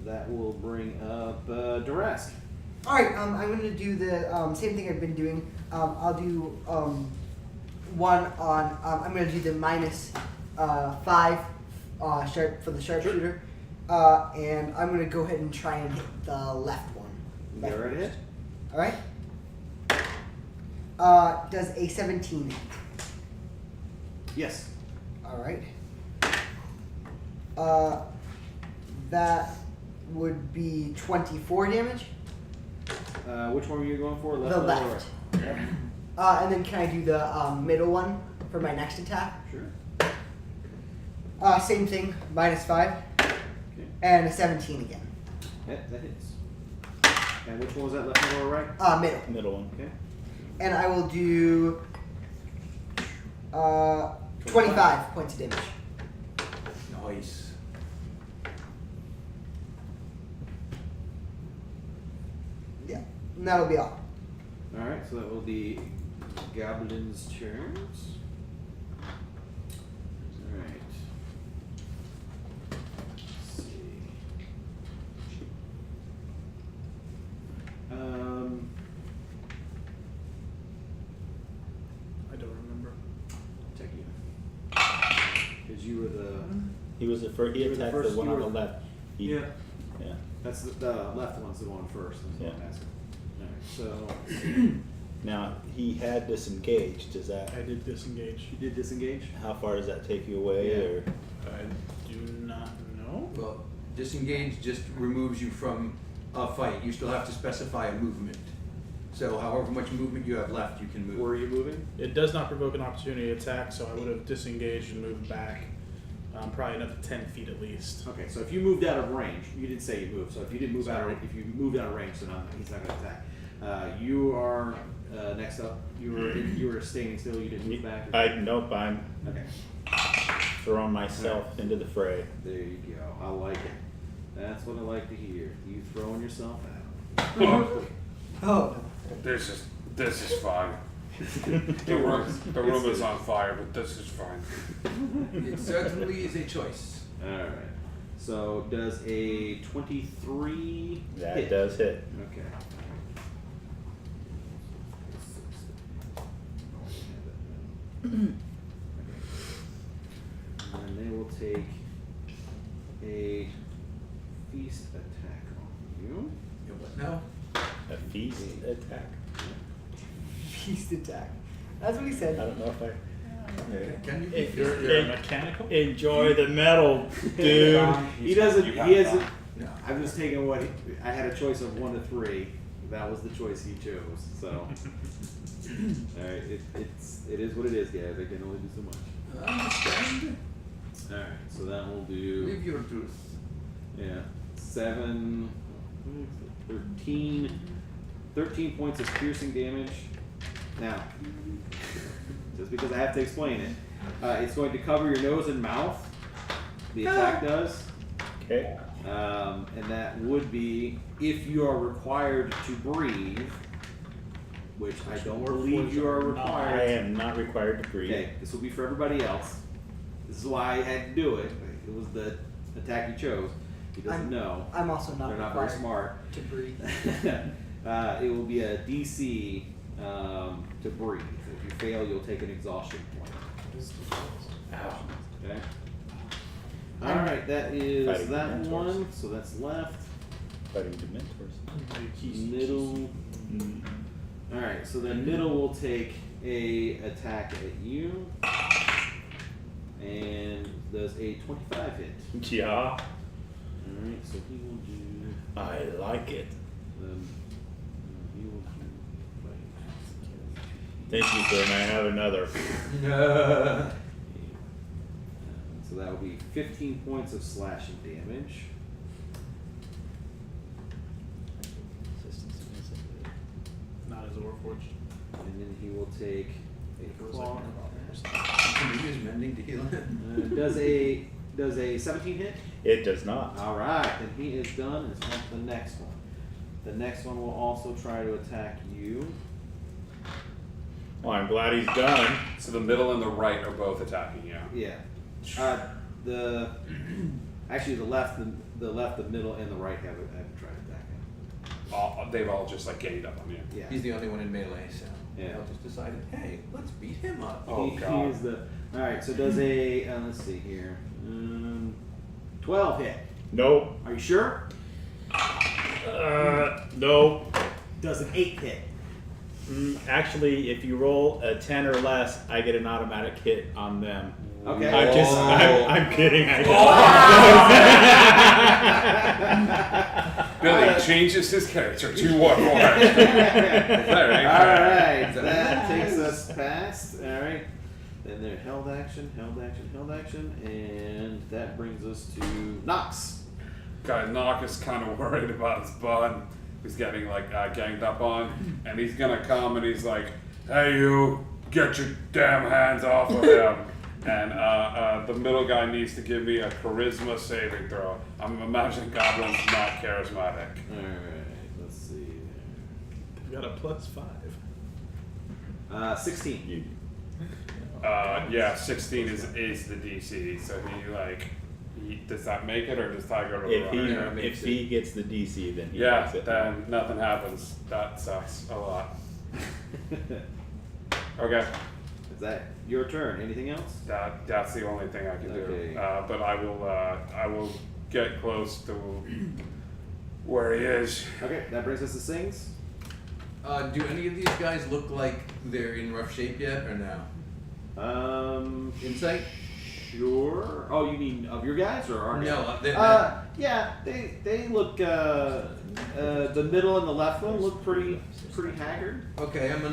That will bring up Durask. Alright, I'm going to do the same thing I've been doing. I'll do one on, I'm going to do the minus 5 sharp for the sharpshooter. And I'm going to go ahead and try and hit the left one. Go right ahead. Alright? Does a 17 hit? Yes. Alright. That would be 24 damage. Which one were you going for? Left The or left. right? And then can I do the middle one for my next attack? Sure. Same thing, minus 5. Okay. And a 17 again. That hits. And which one was that? Left, middle, or right? Middle. Middle one. Okay. And I will do 25 points of damage. Nice. Yeah. And that'll be all. Alright, so that will be Goblin's turns. Alright. Let's see. I don't remember. Take you. Because you were the. He was the first. He You were the attacked first- the one you on were- the left. He, Yeah. Yeah. That's the left one's the one first. That's what I'm asking. Alright, so. Now he had disengaged. Does that? I did disengage. You did disengage? How far does that take you away? Yeah. Or I do not know. Well, disengage just removes you from a fight. You still have to specify a movement. So however much movement you have left, you can move. Were you moving? It does not provoke an opportunity attack, so I would have disengaged and moved back. Probably another 10 feet at least. Okay, so if you moved out of range, you didn't say you moved. So if you didn't move out of if you moved out of range, so now he's not going to attack. You are next up. You were standing still. You didn't move back. Nope. I'm Okay. throwing myself into the fray. There you go. I like it. That's what I like to hear. You throwing yourself out. Oh. This is fine. The room is on fire, but this is fine. It certainly is a choice. All right. So does a 23 That hit? does hit. Okay. And they will take a feast attack on you. You know what now? A feast attack. Feast attack. That's what he said. I don't know if I. Can you be It- You're it- mechanical? Enjoy the metal, dude. He doesn't. You He have hasn't. No. I'm just taking what I had a choice of 1 to 3. That was the choice he chose. So, all right, it is what it is, guys. I can only do so much. Understand? All right, so that will do. Live your truth. Yeah, 7, 13 points of piercing damage. Now, just because I have to explain it, it's going to cover your nose and mouth. The attack does. Okay. And that would be if you are required to breathe which I don't believe you are I required. am not required to breathe. Okay, this will be for everybody else. This is why I had to do it. It was the attack you chose. He doesn't know. I'm also not They're not very required smart. to breathe. It will be a DC to breathe. If you fail, you'll take an exhaustion point. Okay. All right, that is Fighting that Dementors. one. So that's left. Fighting Dementors. Middle. All right, so then middle will take a attack at you, and does a 25 hit. Yeah, All right, so he will do. I like it. He will do. Thank you, sir. May I have another? So that will be 15 points of slashing damage. Not as Warforged. And then he will take a claw. Can you use mending to heal it? Does a 17 hit? It does not. All right, then he is done. And it's on to the next one. The next one will also try to attack you. Well, I'm glad he's done. So the middle and the right are both attacking you. Yeah. Actually the left, the middle, and the right have tried to attack him. They've all just like gained up on you. Yeah. He's the only one in melee, so Yeah. I just decided, hey, let's beat him up. Oh, he God. is the. All right. So does a let's see here. 12 hit. Nope. Are you sure? No. Does an 8 hit? Actually, if you roll a 10 or less, I get an automatic hit on them. Okay. I'm kidding. Billy changes his character to what more? All right, that takes us past. All right, then there held action, and that brings us to Nox. Guy Knock is kind of worried about his bud. He's getting like ganged up on, and he's gonna come and he's like, "Hey, you, get your damn hands off of him!" And the middle guy needs to give me a charisma saving throw. I'm imagining goblins not charismatic. All right, let's see. They've got a +5. 16. Yeah, 16 is the DC. So does that make it, or does Ty go to the runner? If he gets the DC, then he Yeah, makes it. then nothing happens. That sucks a lot. Okay, Is that your turn? Anything else? that's the only thing I can Okay. do. But I will get close to where he is. Okay, that brings us to Sings. Do any of these guys look like they're in rough shape yet, or no? Insight? Sure. Oh, you mean of your guys or our guys? No, Yeah, they look. The middle and the left one look pretty haggard. okay. I'm going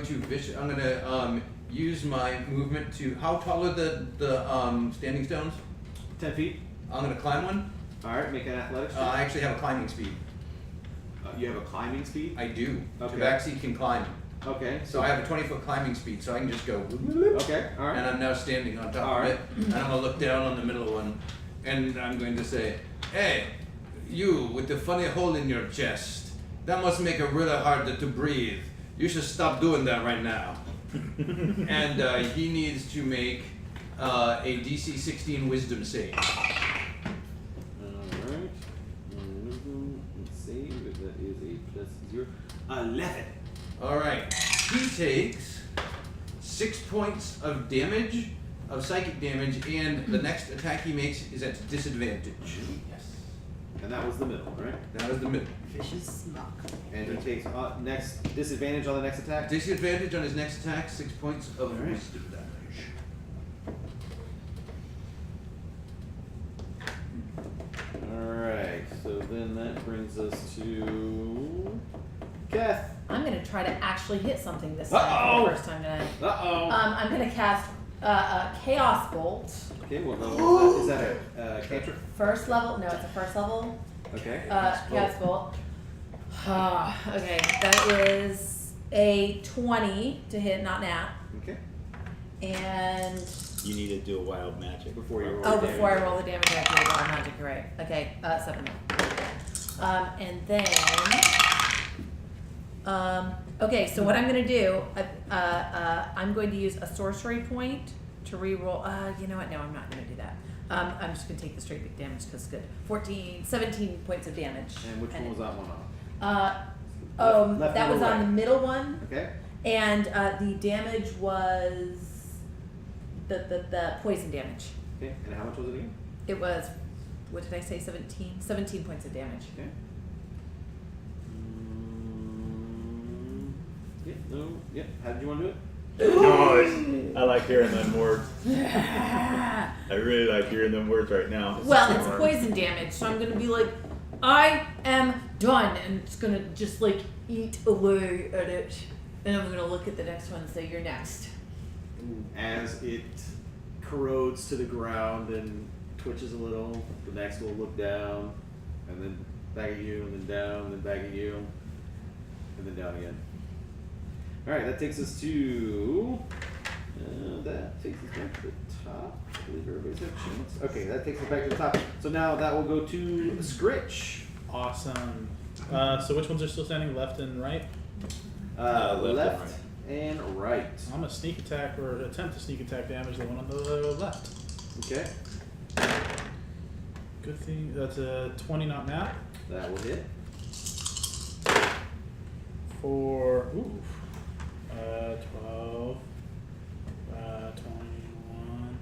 to use my movement to. How tall are the standing stones? 10 feet. I'm gonna climb one. All right, make an athletics check. I actually have a climbing speed. You have a climbing speed. I do. Okay. Tabaxi can climb, Okay. so I have a 20-foot climbing speed, so I can just go. Okay. All right. And I'm now standing on top All of right. it, and I'm gonna look down on the middle one, and I'm going to say, "Hey, you with the funny hole in your chest. That must make it really hard to breathe. You should stop doing that right now." And he needs to make a DC 16 Wisdom save. All right. Let's see. That is a +0. 11. All right. He takes 6 points of damage, of psychic damage, and the next attack he makes is at disadvantage. Yes. And that was the middle, right? That was the middle. Vicious smock. And he takes next disadvantage on the next attack. Disadvantage on his next attack, 6 points of Alright. wisdom damage. Alright, so then that brings us to Keth. I'm gonna try to actually hit something this time for the first time tonight. Uh-oh. I'm gonna cast Chaos Bolt. Okay, what level is that? Is that a cantrip? First level? No, it's a first level. Okay. Chaos Bolt. Okay, that is a 20 to hit, not nat. Okay. And You need to do a wild magic Before you roll. oh, the before I damage. roll the damage, I have to roll magic. You're right. Okay, 7. And then Okay, so what I'm going to do, I'm going to use a sorcery point to reroll. You know what? No, I'm not going to do that. I'm just going to take the straight big damage because it's good. 17 points of damage. And which one was that one on? Left that or was on right? the middle one, Okay. and the damage was the poison damage. Okay. And how much was it again? It was, what did I say? 17. 17 points of damage. Okay. Yeah. No. Yeah. How did you want to do it? No, I like hearing them words. I really like hearing them words right now. Well, it's poison damage, so I'm gonna be like, I am done, and it's gonna just like eat away at it, and I'm gonna look at the next one and say, you're next. As it corrodes to the ground and twitches a little, the next will look down, and then back at you, and then down, and then back at you, and then down again. Alright, that takes us to... that takes us back to the top. I believe everybody's had a chance. Okay, that takes us back to the top. So now that will go to Scritch. Awesome. So which ones are still standing? Left and right? Left and right. I'm gonna sneak attack or attempt to sneak attack damage the one on the left. Okay, Good thing that's a 20 not nat that will hit. for 12, 21,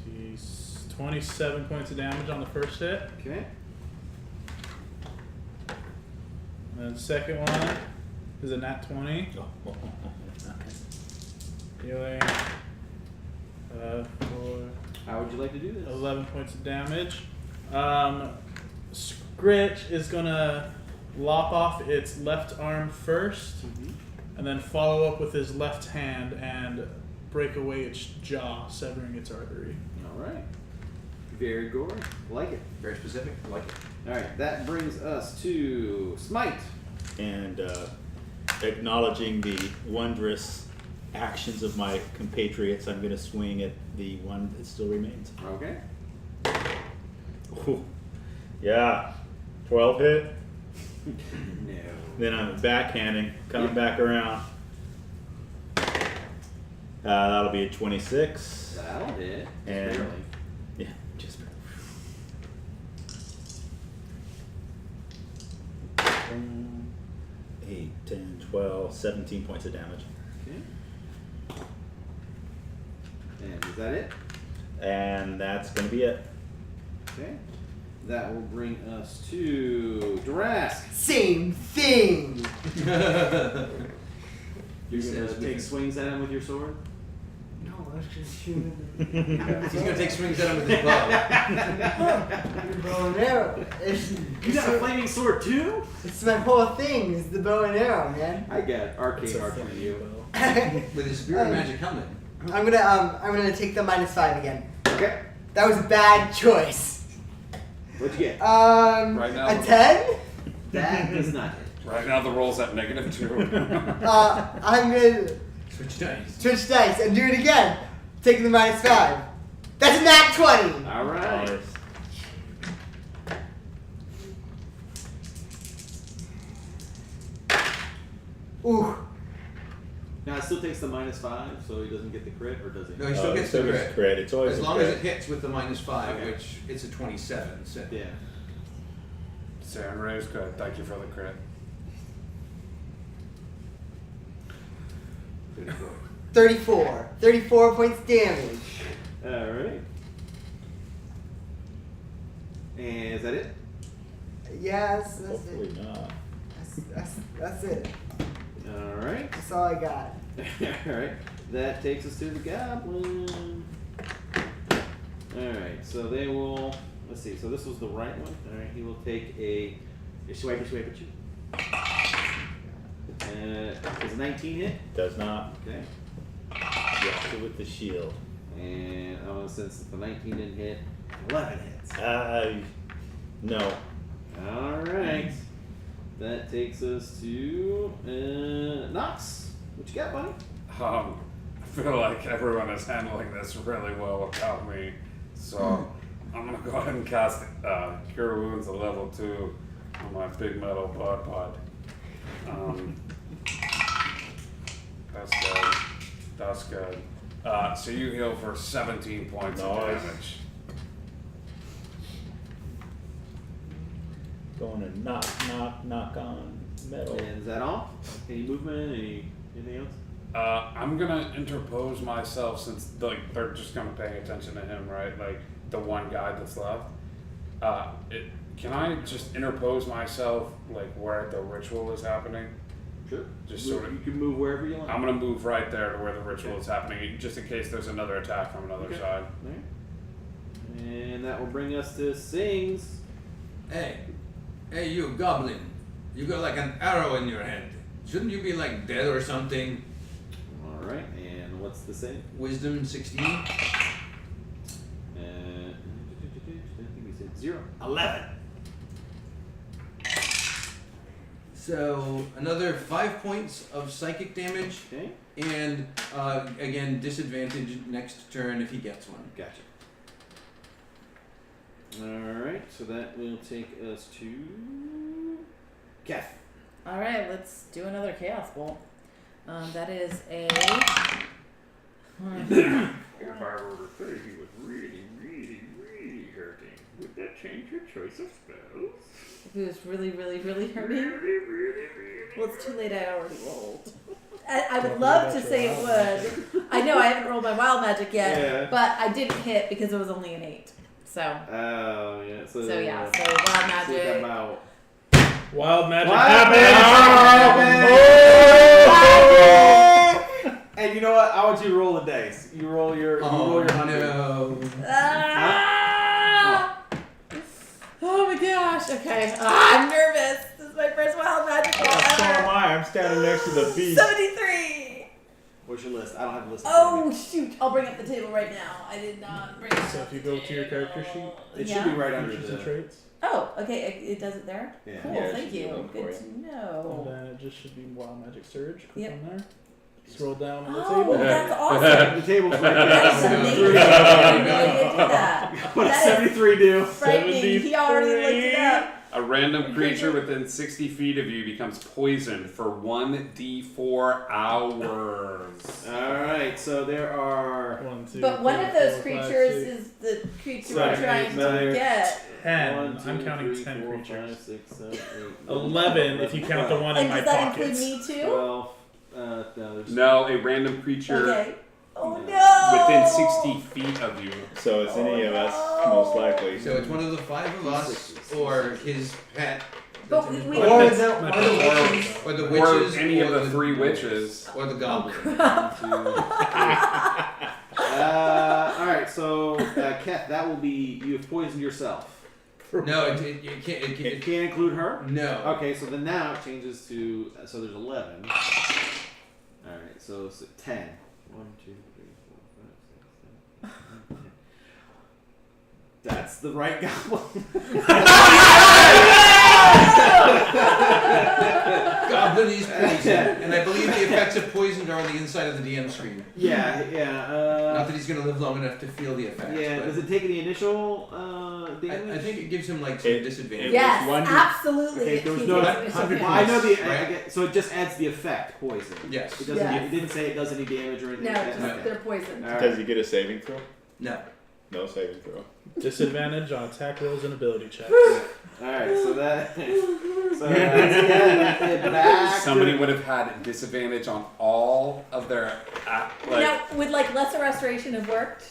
20, 27 points of damage on the first hit. Okay. And then second one is a nat 20. Healing for How would you like to do this? 11 points of damage. Scritch is gonna lop off its left arm first, and then follow up with his left hand and break away its jaw, severing its artery. Alright. Very gory. Like it. Very specific. I like it. Alright, that brings us to Smite. And acknowledging the wondrous actions of my compatriots, I'm going to swing at the one that still remains. Okay. Ooh. Yeah, 12 hit. No. Then I'm backhanding, coming back around. That'll be a 26. That'll hit. And Barely. yeah, just barely. 8, 10, 12, 17 points of damage. Okay. And is that it? And that's going to be it. Okay. That will bring us to Darask. Same thing. You're going to take swings at him with your sword? No, let's just shoot He's gonna take swings at him with his bow. the bow and arrow. You got a flaming sword too? It's my whole thing. Is the bow and arrow, man. I got arcane archer to you. With his spirit magic helmet. I'm gonna take the -5 again. Okay. That was a bad choice. What'd you get? Right now, A 10. That does not hit. Right now the roll's at -2. I'm gonna Switch dice. switch dice and do it again. Taking the -5. That's a nat 20. Alright. Nice. Ooh. Now it still takes the -5, so he doesn't get the crit, or does he? No, he still gets the crit. crit. It's always As a long as crit. it hits with the -5, Okay. which it's a 27. So. Yeah. Saren Ray's good. Thank you for the crit. 34. 34 points damage. Alright. And is that it? Yes, that's Hopefully it. not. That's it. Alright. That's all I got. Alright. That takes us to the goblin. Alright, so they will. Let's see, so this was the right one. Alright, he will take a swipe at you. Does a 19 hit? Does not. Okay. Yes, with the shield. And since the 19 didn't hit, 11 hits. No. Alright. That takes us to Nox. What you got, buddy? I feel like everyone is handling this really well without me, so I'm gonna go ahead and cast Cure Wounds at level 2 on my big metal bod pod. That's good. So you heal for 17 points of Nice. damage. Going to knock on metal. And is that all? Any movement? Anything else? I'm gonna interpose myself since they're just gonna pay attention to him, right? Like the one guy that's left. Can I just interpose myself like where the ritual is happening? Sure. Just Move- sort of. You can move wherever you like. I'm gonna move right there to where the ritual is happening, just in case there's another attack from another Okay. side. Alright. And that will bring us to Sings. Hey, you goblin! You got like an arrow in your head. Shouldn't you be like dead or something? Alright, and what's the save? Wisdom 16. I think we said 0. 11. So another 5 points of psychic damage, Okay, and again disadvantage next turn if he gets one. gotcha. Alright, so that will take us to Keth. All right, let's do another chaos bolt. That is a. If I were to say he was really, really, really hurting, would that change your choice of spells? If it was really, really, really hurting. Really, really, really. Well, it's too late. I already rolled. I would love to say it would. I know I haven't rolled my wild magic yet, Yeah. but I didn't hit because it was only an 8. So Oh, yeah. So yeah, so wild so magic. about Wild magic Wild happened! And you know what? I want you to roll the dice. You roll your. You roll your 100. no! Ah! Oh my gosh. Okay. I'm nervous. This is my first wild magic roll So am ever. I. I'm standing next to the beast. 73. What's your list? I don't have a list. Oh shoot! I'll bring up the table right now. I did not bring it up. So if you go to your character sheet, It Yeah. should be right under features and the. traits, Oh, okay. It does it there. Yeah. Cool. Yeah, it Thank should be you. low for Good you. to and know. then it just should be wild magic surge. Click Yep. on there. Scroll down on the Oh, table. that's awesome. The table's right That is there. amazing. I didn't know you could do that. What does That is 73 do? frightening. He already looked it up. A random creature within 60 feet of you becomes poisoned for 1d4 hours. Alright, so there are. 1, 2, But one 3, of those 4, 5, creatures 6, is the creature Right, we're trying another- to get. 10. 1, 2, I'm counting 3, 10 4, creatures. 5, 6, 7, 8, 11 if you count the one in And my does that pockets. include me too? 12. No, there's. No, a random creature Okay. Oh No. no! within 60 feet of you. So it's any of us, no. most likely. So it's one of the 5 of us, or his pet, But we Or the witches. or the Or witches, any or of the 3 witches. or the goblin. Alright, so, Keth, that will be. You have poisoned yourself. No, it can't. It It can't include her? no. Okay, so then now it changes to. So there's 11. Alright, so 10. 1, 2, 3, 4, 5, 6, 7, 8, 9, 10. That's the right goblin. Goblin is poisoned, and I believe the effects of poison are on the inside of the DM screen. Yeah. Not that he's gonna live long enough to feel the effects. Yeah, but does it take any initial damage? I think it gives him like some It- disadvantage. Yes, One- absolutly. Okay, It there was keeps no. it Hundred efficient. Well, I know the. Right. I get, so it just adds the effect poison. Yes. It doesn't. Yes. It didn't say it does any damage or anything. No, like just that. Okay. they're poisoned. All right. Does he get a saving throw? No. No saving throw. Disadvantage on attack rolls and ability checks. Alright, so that. So that's again, back Somebody to, would have had disadvantage on all of their. Now, would like lesser restoration have worked?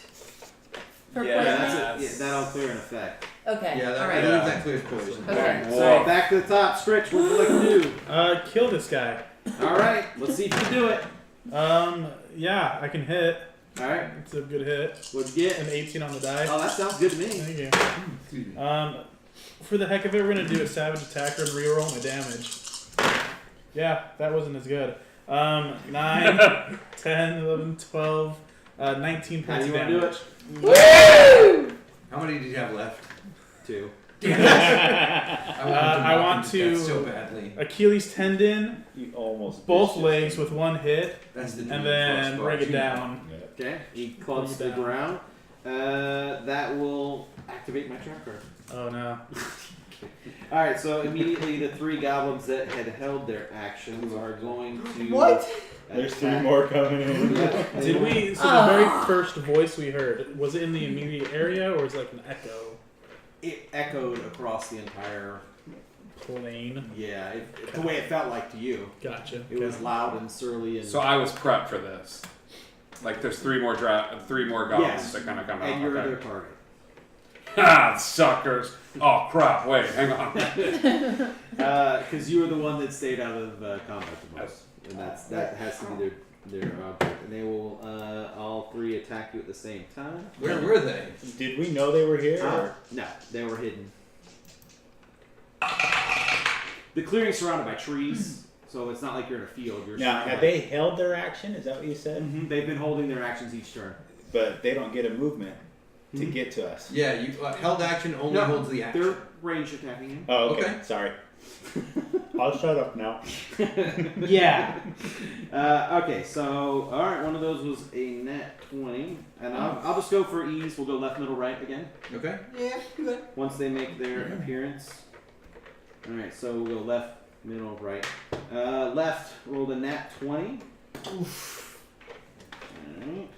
For yeah, poisoning? that's it. Yeah, that'll clear an effect. Okay. Yeah, that, all I right. believe that clears poison. Okay. Alright, Whoa. so back to the top. Scritch, what would you like to do? Kill this guy. Alright, let's see if you can do it. Yeah, I can hit. Alright, It's a good hit. what'd you An get? 18 on the die. Oh, that sounds good to me. Thank you. For the heck of it, we're gonna do a savage attacker and reroll my damage. Yeah, that wasn't as good. 9, 10, 11, 12, 19 How points do of you want to do damage. it? Woo! How many did you have left? 2. I want to- that so badly. Achilles tendon, You almost both missed legs it. with one hit, That's the and then bring it down. Okay, he clubs the Bring it down. ground. That will activate my trap card. Oh no. Alright, so immediately the 3 goblins that had held their actions are going to What? There's 3 more coming in. Did we? So the very first voice we heard, was it in the immediate area or was it like an echo? It echoed across the entire. Plane. Yeah, the way it felt like to you. Gotcha. It was loud and surly and. So I was prepped for this. Like there's 3 more goblins Yes. that kind of come out. And you're okay. their target. Ah, suckers! Oh crap! Wait, hang on. Because you were the one that stayed out of combat the most, and that has to be their object. And they will all 3 attack you at the same time. Where were they? Did we know they were here? Or? No, they were hidden. The clearing's surrounded by trees, so it's not like you're in a field. You're Now, surrounded have by- they held their action? Is that what you said? Mhm, they've been holding their actions each turn. But they don't get a movement to get to us. Yeah, you held action only holds the action. They're range attacking you. Oh, okay. Okay. Sorry. I'll shut up now. Yeah. Okay, so alright, one of those was a nat 20. And I'll just go for ease. We'll go left, middle, right again. Okay. Yeah, good. Once they make their appearance. Alright, so we'll go left, middle, right. Left rolled a nat 20. Alright.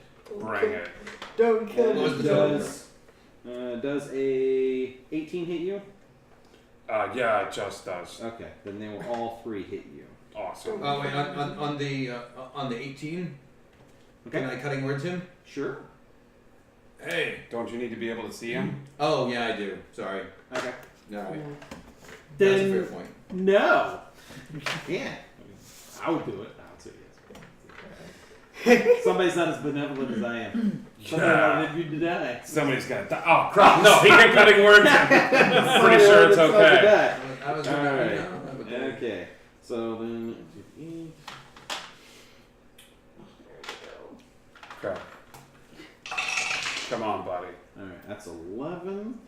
Bring it. Don't kill What me. was the total? Does a 18 hit you? Yeah, it just does. Okay, then they will all 3 hit you. Awesome. Oh wait, on the 18. Okay. Can I cutting words him? Sure. Hey, don't you need to be able to see him? Oh yeah, I do. Sorry. Okay. No. That's a Then fair point. no. You can't. I would do it. I would say yes. Somebody's not as benevolent as I am. Somebody wanted you to die. Somebody's gonna die. Oh crap! No, he can cutting words. I'm pretty sure it's okay. I was All gonna, right. no, Okay. So then. Okay. Come on, buddy. All right. That's 11.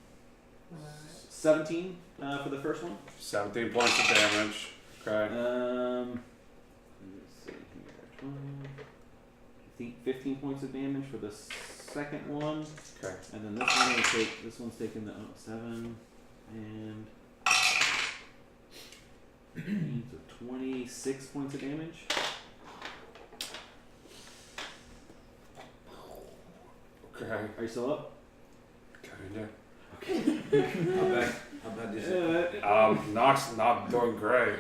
17 for the first one. 17 points of damage. Okay. Let's see here. 15 points of damage for the second one. Okay. And then this one will take. This one's taking the 7 and. So 26 points of damage. Okay. Are you still up? Kinda. How bad is it? Nox not doing great.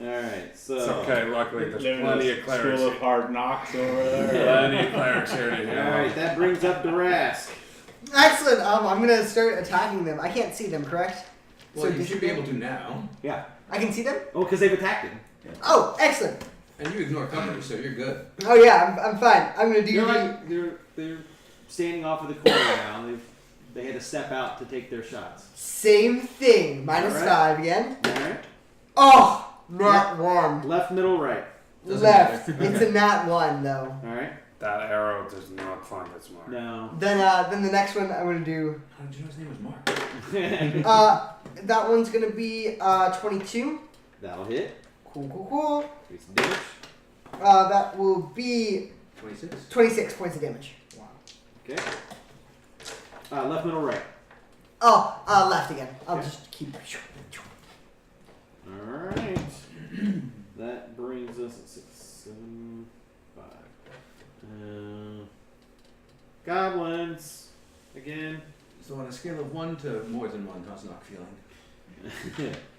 Alright, so. It's okay. Luckily, there's Living plenty in of the clerics. School of Hard Knocks over there. Plenty of clerics here to heal. Alright, that brings up the Rask. Excellent. I'm gonna start attacking them. I can't see them, correct? Well, you this should is be them? able to now, Yeah. I can see them. Oh, because they've attacked him. Oh, excellent. and you ignore cover, so you're good. Oh yeah, I'm fine. I'm gonna do They're standing off of the corner now. They had to step out to take their shots. same thing. Minus Alright. 5 again. Alright. Oh, nat 1. Left, middle, right. Doesn't Left. matter. It's a nat 1 though. Alright. That arrow does not find its mark. No. Then the next one I'm gonna do. How did you know his name was Mark? That one's gonna be 22. That'll hit. Cool. Take some damage. That will be 26. 26 points of damage. Okay. Left, middle, right. Oh, left again. I'll just keep. Alright. That brings us at 6, 7, 5. Goblins. Again. So on a scale of 1 to more than 1, how's Knock feeling?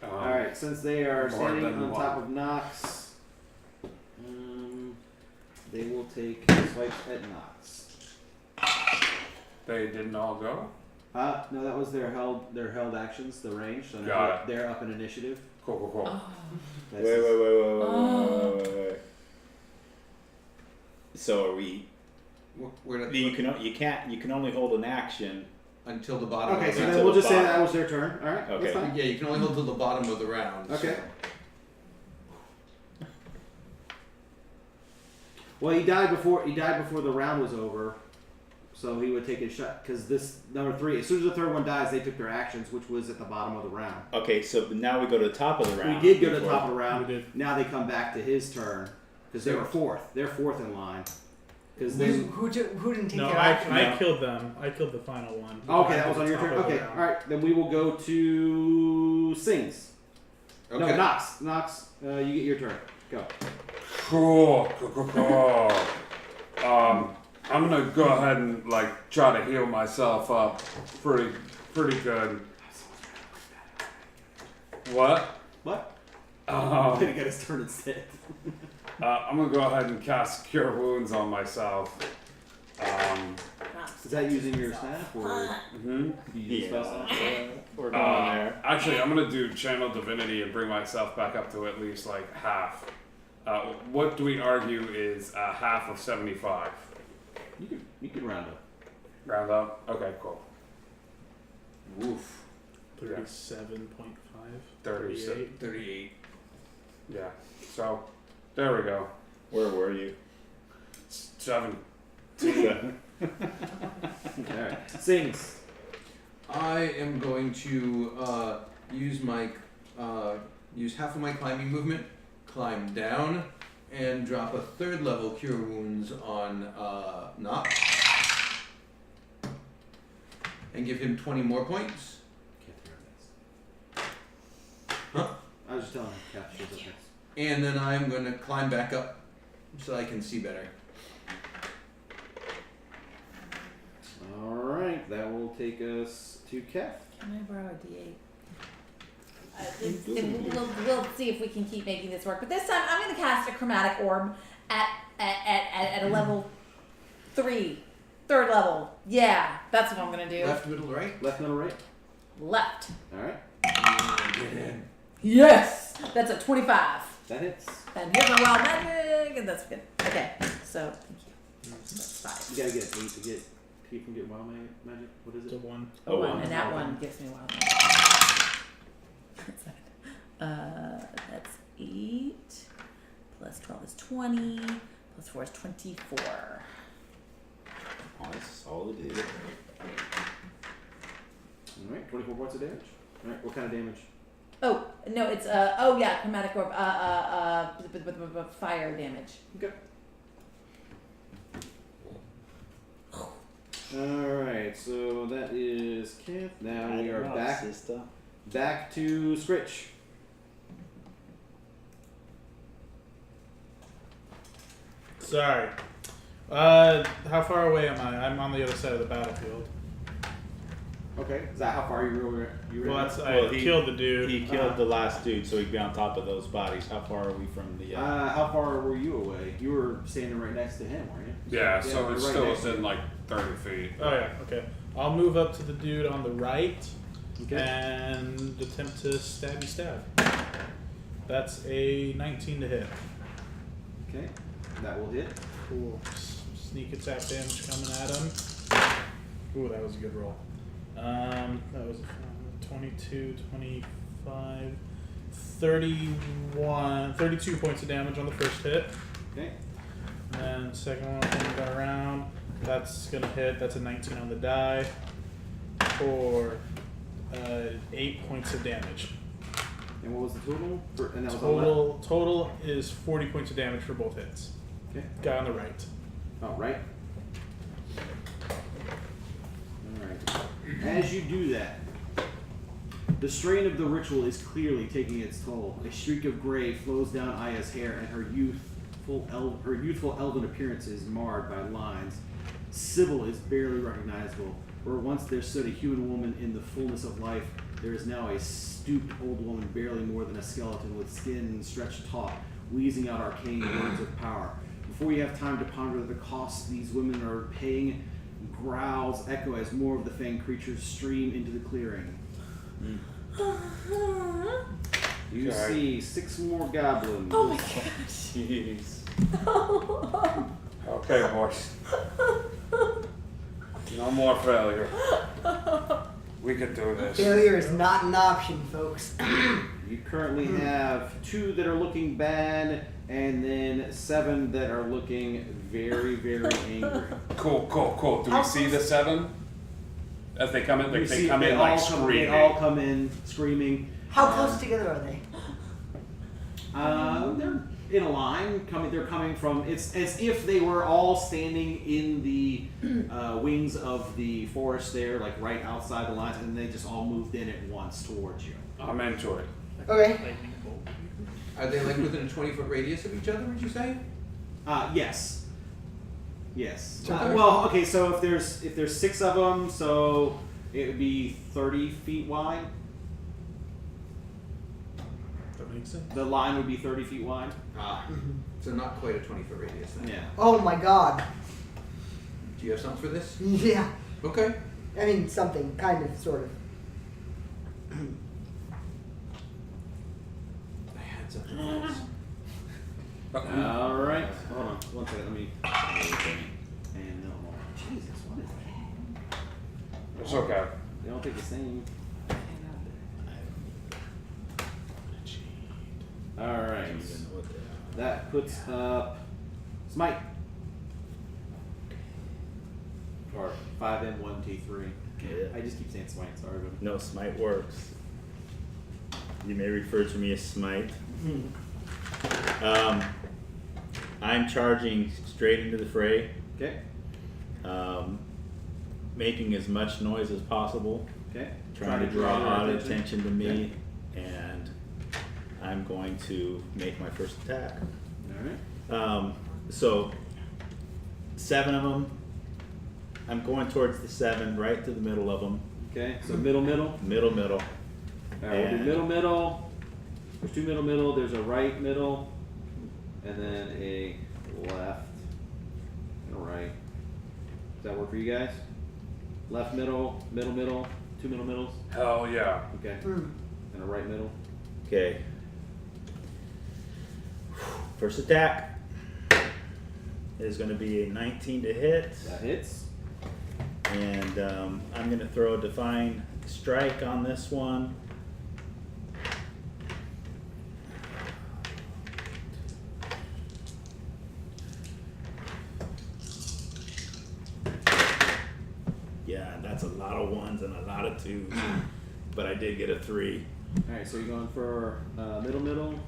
Alright, since they are more standing than on one. top of Nox, they will take swipes at Nox. They didn't all go? No, that was their held actions, the range. So Got they're up in initiative. Cool. Wait. So are we? We're gonna, You can only hold an action. until the bottom. Okay, of so the then Until we'll the just say bottom. that was their turn. Alright, Okay. that's fine. Yeah, you can only hold till the bottom of the round. Okay. So. Well, he died before the round was over, so he would take his shot because this number 3. As soon as the third one dies, they took their actions, which was at the bottom of the round. Okay, so now we go to the top of the round. We did go to the before- top of the round. We did. Now they come back to his turn because they were fourth. They're fourth in line. Because Who didn't take No, their I action? killed them. I killed the final one. okay, that was At on the your top turn. of the Okay, round. all right. Then we will go to Sings. Okay. No, Nox. Nox, you get your turn. Go. Cool. I'm gonna go ahead and like try to heal myself up pretty good. What? What? Um, Way to get his turn instead. I'm gonna go ahead and cast Cure Wounds on myself. Is that using your staff or Mm-hmm. do you use spell staff? We're going there. Actually, I'm gonna do Channel Divinity and bring myself back up to at least like half. What do we argue is half of 75? You can round up. Round up? Okay, cool. Woof. 37.5. 38. 38. Yeah. So, there we go. Where were you? 7. Alright. Sings. I am going to use my use half of my climbing movement, climb down, and drop a 3rd level Cure Wounds on Knock, and give him 20 more points. Huh? I was just telling him. Cap shows up next. And then I'm going to climb back up so I can see better. Alright, that will take us to Kef. Can I borrow a D8? We'll see if we can keep making this work. But this time, I'm going to cast a chromatic orb at a level 3, 3rd level. Yeah, that's what I'm going to do. Left, middle, right? Left, middle, right. Left. Alright. Get in. Yes, that's a 25. That hits. And here's my wild magic, and that's good. Okay, so thank you. That's 5. You gotta get 8 to get keep from getting wild magic. What is It's a it? 1. Oh, and that one gives me wild magic. That's 8 plus 12 is 20 plus 4 is 24. Oh, that's solid, dude. Alright, 24 points of damage. Alright, what kind of damage? Oh no, it's chromatic orb. Fire damage. Okay. Alright, so that is Kef. Now we are back to Scritch. Sorry. How far away am I? I'm on the other side of the battlefield. Okay, is that how far you were? Well, that's I killed the dude. He killed the last dude, so he'd be on top of those bodies. How far are we from the? How far were you away? You were standing right next to him, weren't you? Yeah, so we're it's right still next to within him. like 30 feet. Oh yeah, okay. I'll move up to the dude on the right Okay. and attempt to stabby stab. That's a 19 to hit. Okay, that will hit. Cool. Sneak attack damage coming at him. Ooh, that was a good roll. That was 22, 25, 31, 32 points of damage on the first hit. Okay. And the second one coming back around. That's gonna hit. That's a 19 on the die for 8 points of damage. And what was the total? And that was on left? Total is 40 points of damage for both hits. Okay. Guy on the right. Oh, right. Alright. As you do that, the strain of the ritual is clearly taking its toll. A streak of gray flows down Aya's hair, and her youthful elven appearance is marred by lines. Sybil is barely recognizable. Where once there stood a human woman in the fullness of life, there is now a stooped old woman, barely more than a skeleton, with skin stretched taut, wheezing out arcane words of power. Before you have time to ponder the cost these women are paying, growls echo as more of the fanged creatures stream into the clearing. You see 6 more goblins. Oh my god. Jeez. Okay, boys. No more failure. We could do this. Failure is not an option, folks. You currently have 2 that are looking bad, and then 7 that are looking very, very angry. Cool. Do we see the 7? As they come in, You they see come they in all like come- screaming. They all come in screaming. How close together are they? They're in a line. They're coming from. It's as if they were all standing in the wings of the forest there, like right outside the lines, and they just all moved in at once towards you. I'm into it. Okay. Lightning bolt. Are they like within a 20-foot radius of each other? Would you say? Yes. Yes. Okay. Well, okay. So if there's 6 of them, so it would be 30 feet wide. That makes sense. The line would be 30 feet wide. So not quite a 20-foot radius then. Yeah. Oh my god. Do you have something for this? Yeah. Okay. I mean, something, kind of, sort of. I had something else. All right. Hold on. 1 second. Let me. And no more. Jesus, what is that? It's okay. They don't take the same. All right. That puts up Smite. Or 5M1T3. Yeah. I just keep saying Smite. Sorry, but No, smite works. You may refer to me as smite. I'm charging straight into the fray, okay. making as much noise as possible, Okay. trying to draw your a lot of attention to me, and I'm going to make my first attack. All right. So 7 of them. I'm going towards the 7, right to the middle of them. Okay. So middle. Middle. All right. We'll And- do middle. There's 2 middle. There's a right middle, and then a left and a right. Does that work for you guys? Left middle, 2 middle middles. Hell yeah. Okay. Hmm. And a right middle. Okay. First attack is going to be a 19 to hit, That hits. and I'm going to throw a Divine Strike on this one. Yeah, that's a lot of 1s and a lot of 2s, but I did get a 3. All right. So you're going for middle.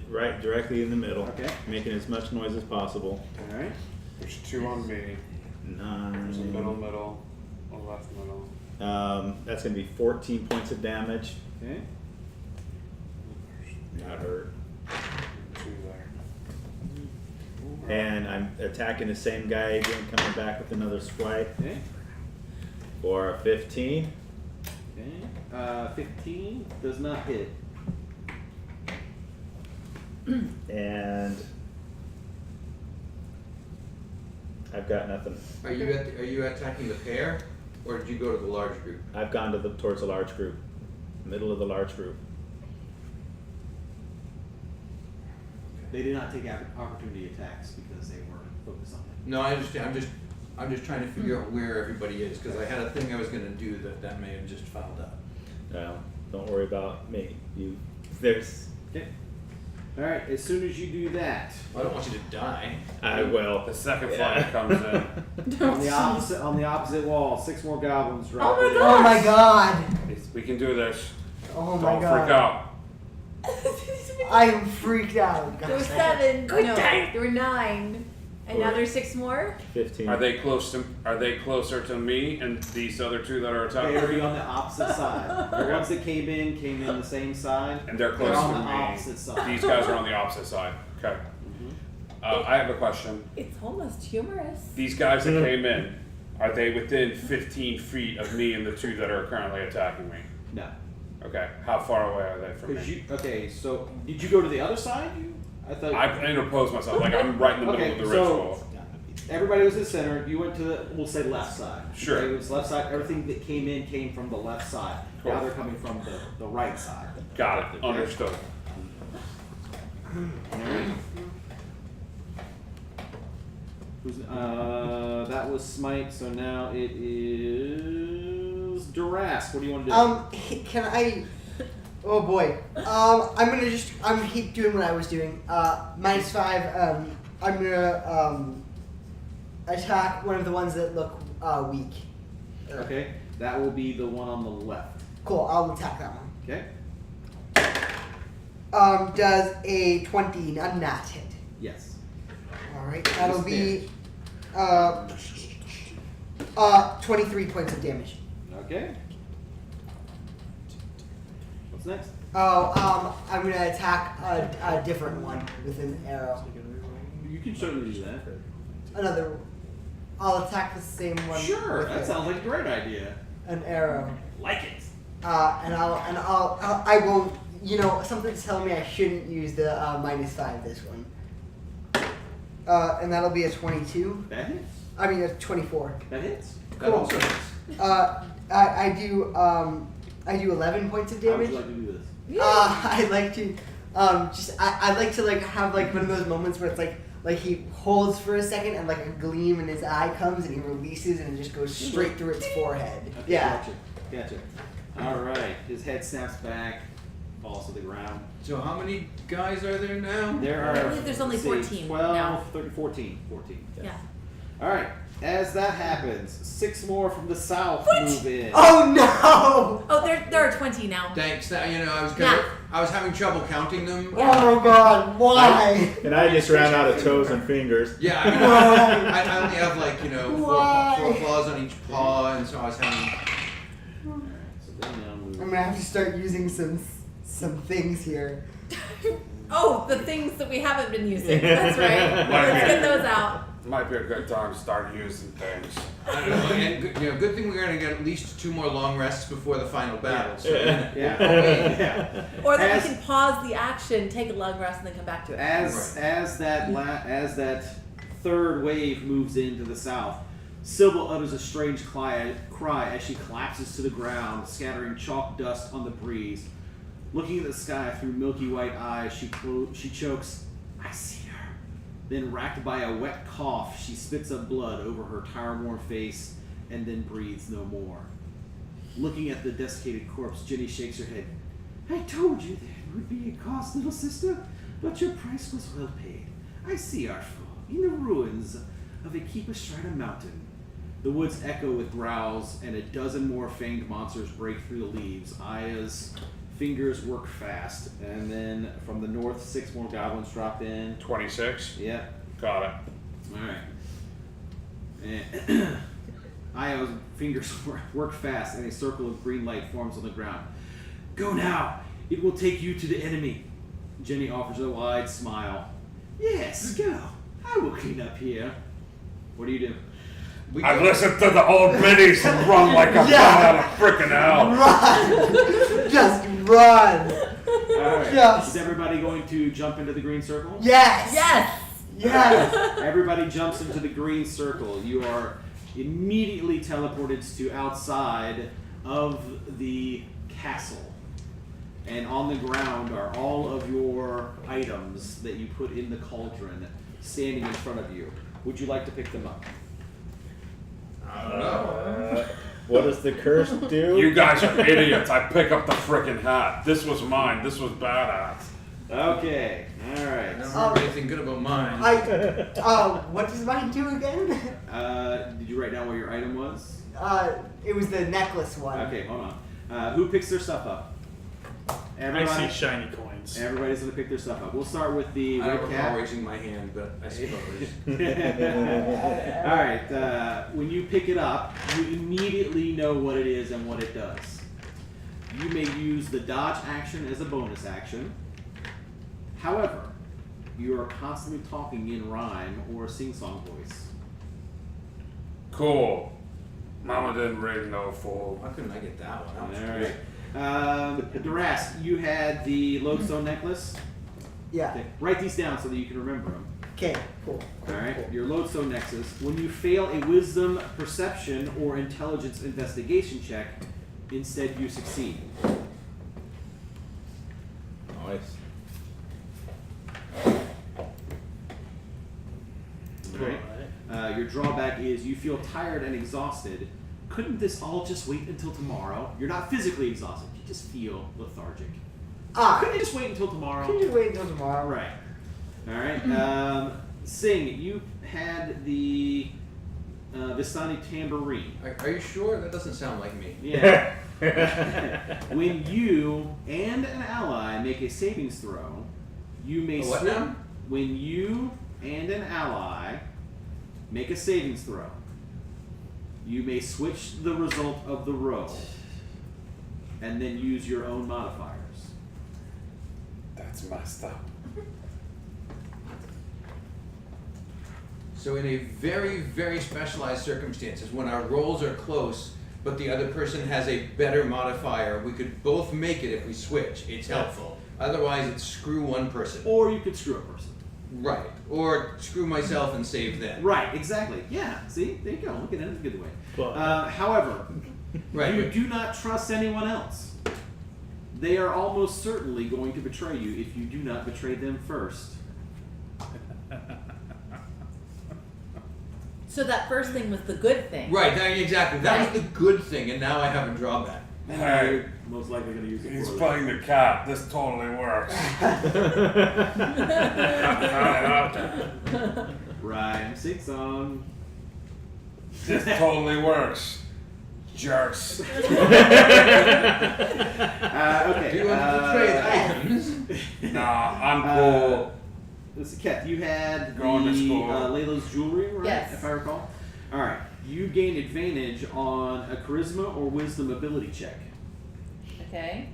Right, directly in the middle. Okay. Making as much noise as possible. All right. There's 2 on me. 9. There's a middle, a left middle. That's going to be 14 points of damage. Okay. Not hurt. 2 there. And I'm attacking the same guy again, coming back with another swipe Okay. for a 15. Okay. 15 does not hit. And I've got nothing. Are you attacking the pair, or did you go to the large group? I've gone to towards the large group, middle of the large group. They did not take opportunity attacks because they were focused on it. No, I understand. I'm just trying to figure out where everybody is because I had a thing I was going to do that may have just fouled up. Don't worry about me. There's. Okay. All right. As soon as you do that, I don't want you to die. I will. The second flight comes in. on the opposite wall, 6 more goblins drop. Oh my in. God. Oh my god. We can do this. Oh my Don't god. freak out. I am freaked out, There were guys. 7. Good no, day. there were 9. And now there's 6 more? 15. Are they closer to me and these other 2 that are attacking They would be me? on the opposite side. The ones that came in the same side. And they're close They're on to the me. opposite side. These guys are on the opposite side. Okay. I have a question. It's almost humorous. These guys that came in, are they within 15 feet of me and the 2 that are currently attacking me? No. Okay. How far away are they from me? Okay, so did you go to the other side? I thought I interposed myself. Like I'm right in the middle of the so ritual. everybody was in the center. You went to the, we'll say left side. Sure. Okay, it was left side. Everything that came in came from the left side. Cool. Now they're coming from the right side. Got it. Understood. That was Smite, so now it is Durask. What do you want to do? Can I? Oh boy. I'm gonna keep doing what I was doing. -5. I'm gonna attack one of the ones that look weak. Okay, that will be the one on the left. Cool. I'll attack that one. Okay. Does a 20 a nat hit? Yes. All right. That'll be 23 points of damage. Okay. What's next? Oh, I'm gonna attack a different one with an arrow. You can certainly do that. Another. I'll attack the same one. Sure, with that sounds like a great idea. an arrow. Like it. I won't. You know, something's telling me I shouldn't use the -5 this one. And that'll be a 22. That hits. I mean a 24. That hits. That Cool. also hits. I do 11 points of How would damage. you like to do this? I'd like to I'd like to like have like one of those moments where it's like he holds for a second and like a gleam in his eye comes and he releases and it just goes straight through its forehead. Okay, Yeah. Gotcha. Alright. His head snaps back, falls to the ground. So how many guys are there now? There are, I believe there's only let's see, 14 12, now. 13, 14. 14. Yeah. Alright. As that happens, 6 more from the south move in. Oh no! Oh, there are 20 now. Thanks. Now, you know, Yeah. I was having trouble counting them. Oh god, why? And I just ran out of toes and fingers. Yeah, I mean, Why? I only have like, you know, Why? four claws on each paw, and so I was having. Alright, so they now move. I'm gonna have to start using some things here. Oh, the things that we haven't been using. That's right. Let's get those out. Might be a good time to start using things. I don't know, and good thing we're gonna get at least 2 more long rests before the final battle. So, Yeah. Yeah. Or that As- we can pause the action, take a long rest, and then come back to it. As that third wave moves into the south, Sybil utters a strange cry as she collapses to the ground, scattering chalk dust on the breeze. Looking at the sky through milky white eyes, she chokes, "I see her." Then, racked by a wet cough, she spits up blood over her tire-worn face and then breathes no more. Looking at the desiccated corpse, Jenny shakes her head. "I told you there would be a cost, little sister, but your price was well paid. I see our foe in the ruins of a keep astride a mountain." The woods echo with growls, and a dozen more fanged monsters break through the leaves. Aya's fingers work fast, and then from the north, 6 more goblins drop in. 26. Yeah, Got it. alright. And Aya's fingers work fast, and a circle of green light forms on the ground. "Go now! It will take you to the enemy." Jenny offers a wide smile. "Yes, go. I will clean up here." What do you do? I listened to the old biddies and run like a Yeah. bat out of frickin' hell. Run! Just run! Alright. Yes. Is everybody going to jump into the green circle? Yes! Yes! Yes! Everybody jumps into the green circle. You are immediately teleported to outside of the castle. And on the ground are all of your items that you put in the cauldron standing in front of you. Would you like to pick them up? What does the curse do? You guys are idiots. I pick up the frickin' hat. This was mine. This was badass. Okay, I alright. don't remember anything good about mine. What does mine do again? Did you write down what your item was? It was the necklace one. Okay, hold on. Who picks their stuff up? I see shiny coins. Everybody's gonna pick their stuff up. We'll start with the I red don't recall cap. raising my hand, but I suppose. Alright, when you pick it up, you immediately know what it is and what it does. You may use the dodge action as a bonus action. However, you are constantly talking in rhyme or sing-song voice. Cool. Mama didn't ring no fool. Why couldn't I get that one? That was Alright. great. Darask, you had the lodestone necklace. Yeah. Okay, write these down so that you can remember them. Okay, cool. Alright, your lodestone nexus. When you fail a wisdom, perception, or intelligence investigation check, instead you succeed. Nice. Alright. Your drawback is you feel tired and exhausted. Couldn't this all just wait until tomorrow? You're not physically exhausted, you just feel lethargic. Couldn't you just wait until tomorrow? Can you wait until tomorrow? Right. Alright. Sing, you had the Vistani tambourine. Are you sure? That doesn't sound like me. Yeah. When you and an ally make a savings throw, you may A what switch. now? When you and an ally make a savings throw, you may switch the result of the roll and then use your own modifiers. That's messed up. So in a very, very specialized circumstances, when our rolls are close, but the other person has a better modifier, we could both make it if we switch. It's helpful. Otherwise, it's screw one person. Or you could screw a person. Right. Or screw myself and save them. Right, exactly. Yeah, see? There you go. Look at it in a good way. But- However, Right. you do not trust anyone else. They are almost certainly going to betray you if you do not betray them first. So that first thing was the good thing. Right, exactly. That was the good thing, and now I have a drawback. Hey, Most likely going to use it he's for playing the cat. This totally works. Rhyme, sing song. This totally works. Jerks. Okay. Do you want to betray the items? Nah, I'm cool. Let's see, Keth, you had Going to the school. Layla's jewelry, right? Yes. If I recall. All right. You gain advantage on a charisma or wisdom ability check. Okay.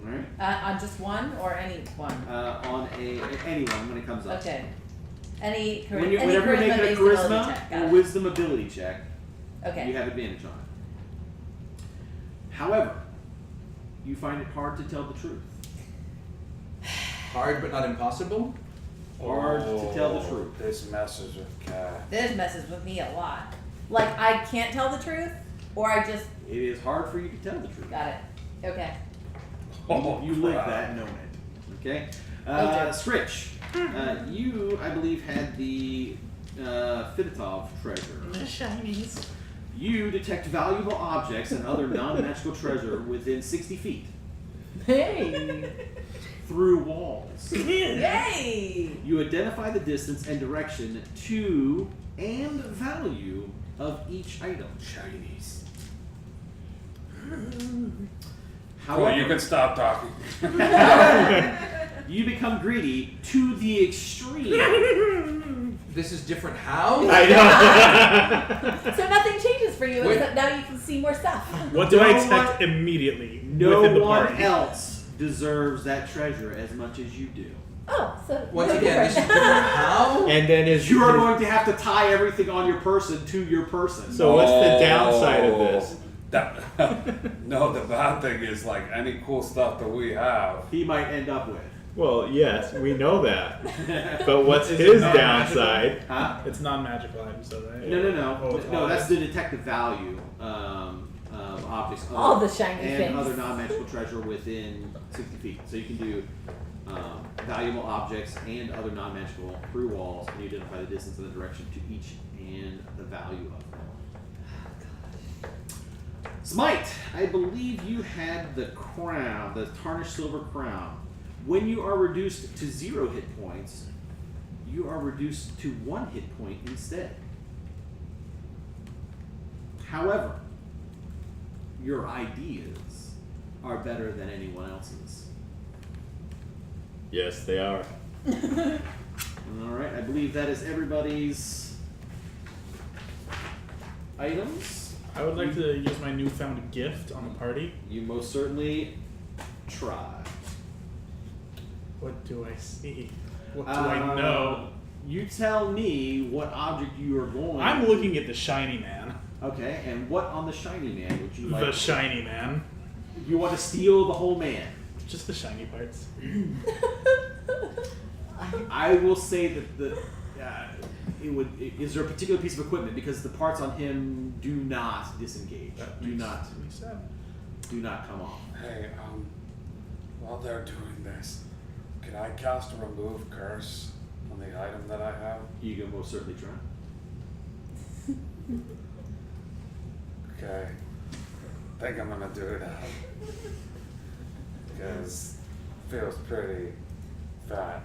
All right. On just one or any one? On anyone when it comes up. Okay. Any Whenever you're making a charisma-based charisma ability check. Got or it. wisdom ability check, Okay. you have advantage on it. However, you find it hard to tell the truth. Hard but not impossible? Hard to tell the truth. This messes with cat. This messes with me a lot. Like I can't tell the truth, or I just It is hard for you to tell the truth. got it. Okay. You live crap. that, knowing it. Okay? Okay. Scritch, you, I believe, had the Fiditov treasure. The shinies. You detect valuable objects and other non-magical treasure within 60 feet Hey. through walls. Yay. You identify the distance and direction to and value of each item. Chinese. However, Well, you can stop talking. you become greedy to the extreme. This is different how? I know. So nothing changes for you Wait. except now you can see more stuff. What do I No expect one- immediately No within the one party? else deserves that treasure as much as you do. Oh, so Once no again, this is different. different how? And then is You are going to have to tie everything on your person to your person. So what's the downside of this? No, the bad thing is like any cool stuff that we have. He might end up with. Well, yes, we know that. But what's Is it his not downside? Huh? It's non-magical items, though, right? No. Oh, it's No, all- that's the detective value of objects. All the shiny and things. other non-magical treasure within 60 feet. So you can do valuable objects and other non-magical through walls, and you identify the distance and the direction to each and the value of them. Smite, I believe you had the crown, the tarnished silver crown. When you are reduced to 0 hit points, you are reduced to 1 hit point instead. However, your ideas are better than anyone else's. Yes, they are. Alright, I believe that is everybody's items. I would like to use my newfound gift on the party. You most certainly try. What do I see? What do I know? You tell me what object you are going I'm looking at the shiny man. Okay, and what on the shiny man would you like? The shiny man. You want to steal the whole man? Just the shiny parts. I will say that it would. Is there a particular piece of equipment because the parts on him do not disengage? Do not come off. Hey, while they're doing this, can I cast a remove curse on the item that I have? You can most certainly try. Okay. I think I'm gonna do that. Because it feels pretty fat.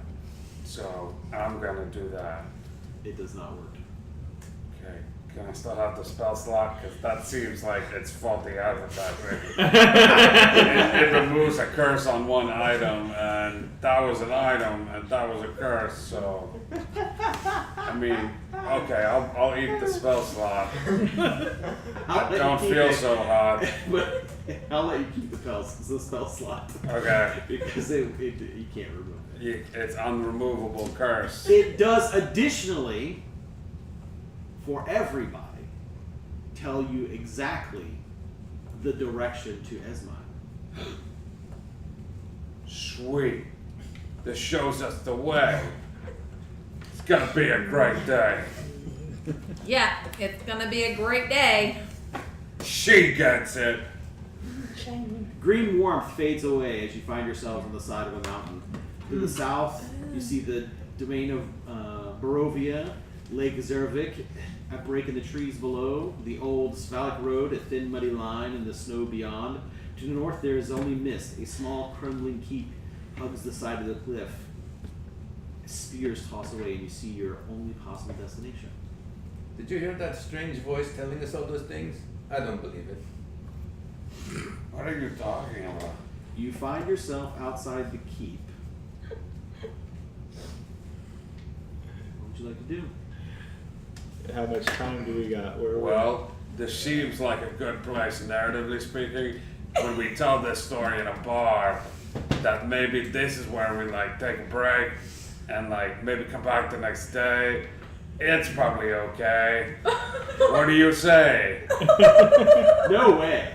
So I'm gonna do that. It does not work. Okay. Can I still have the spell slot? Because that seems like it's faulty advertising. It removes a curse on one item, and that was an item, and that was a curse, so. I mean, okay, I'll eat the spell slot. I'll let you Don't keep feel it, so hot. But I'll let you keep the spell slot. Okay. Because you can't remove it. It's unremovable curse. It does additionally, for everybody, tell you exactly the direction to Esmond. Sweet. This shows us the way. It's gonna be a great day. Yeah, it's gonna be a great day. She gets it. Green warmth fades away as you find yourselves on the side of a mountain. To the south, you see the domain of Barovia, Lake Zervik, a break in the trees below, the old Svalak Road, a thin muddy line, and the snow beyond. To the north, there is only mist. A small crumbling keep hugs the side of the cliff. Spears toss away, and you see your only possible destination. Did you hear that strange voice telling us all those things? I don't believe it. What are you talking about? You find yourself outside the keep. What would you like to do? How much time do we got? Where are we? Well, this seems like a good place, narratively speaking, when we tell this story in a bar, that maybe this is where we like take a break and like maybe come back the next day. It's probably okay. What do you say? No way.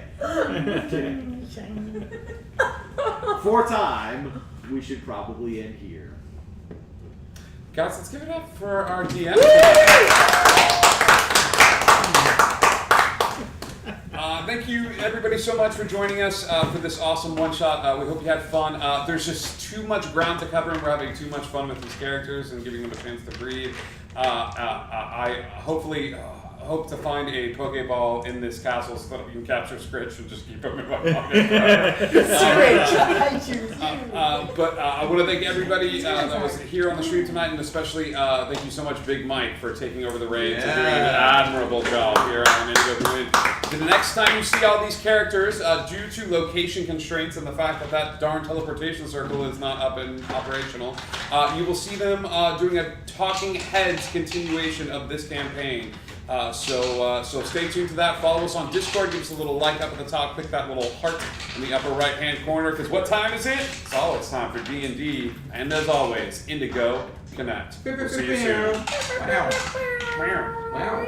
For time, we should probably end here. Guys, let's give it up for our DM. Thank you, everybody, so much for joining us for this awesome one-shot. We hope you had fun. There's just too much ground to cover, and we're having too much fun with these characters and giving them a chance to breathe. I hopefully hope to find a Pokeball in this castle so that we can capture Scritch and just keep him in my pocket forever. But I want to thank everybody that was here on the stream tonight, and especially thank you so much, Big Mike, for taking over the reins and doing an admirable job here on Indigo Fluid. The next time you see all these characters, due to location constraints and the fact that that darn teleportation circle is not up and operational, you will see them doing a Talking Heads continuation of this campaign. So stay tuned to that. Follow us on Discord. Give us a little like up at the top. Click that little heart in the upper right-hand corner. Because what time is it? It's always time for D&D. And as always, Indigo Connect. We'll see you soon. Wow. Wow. Wow.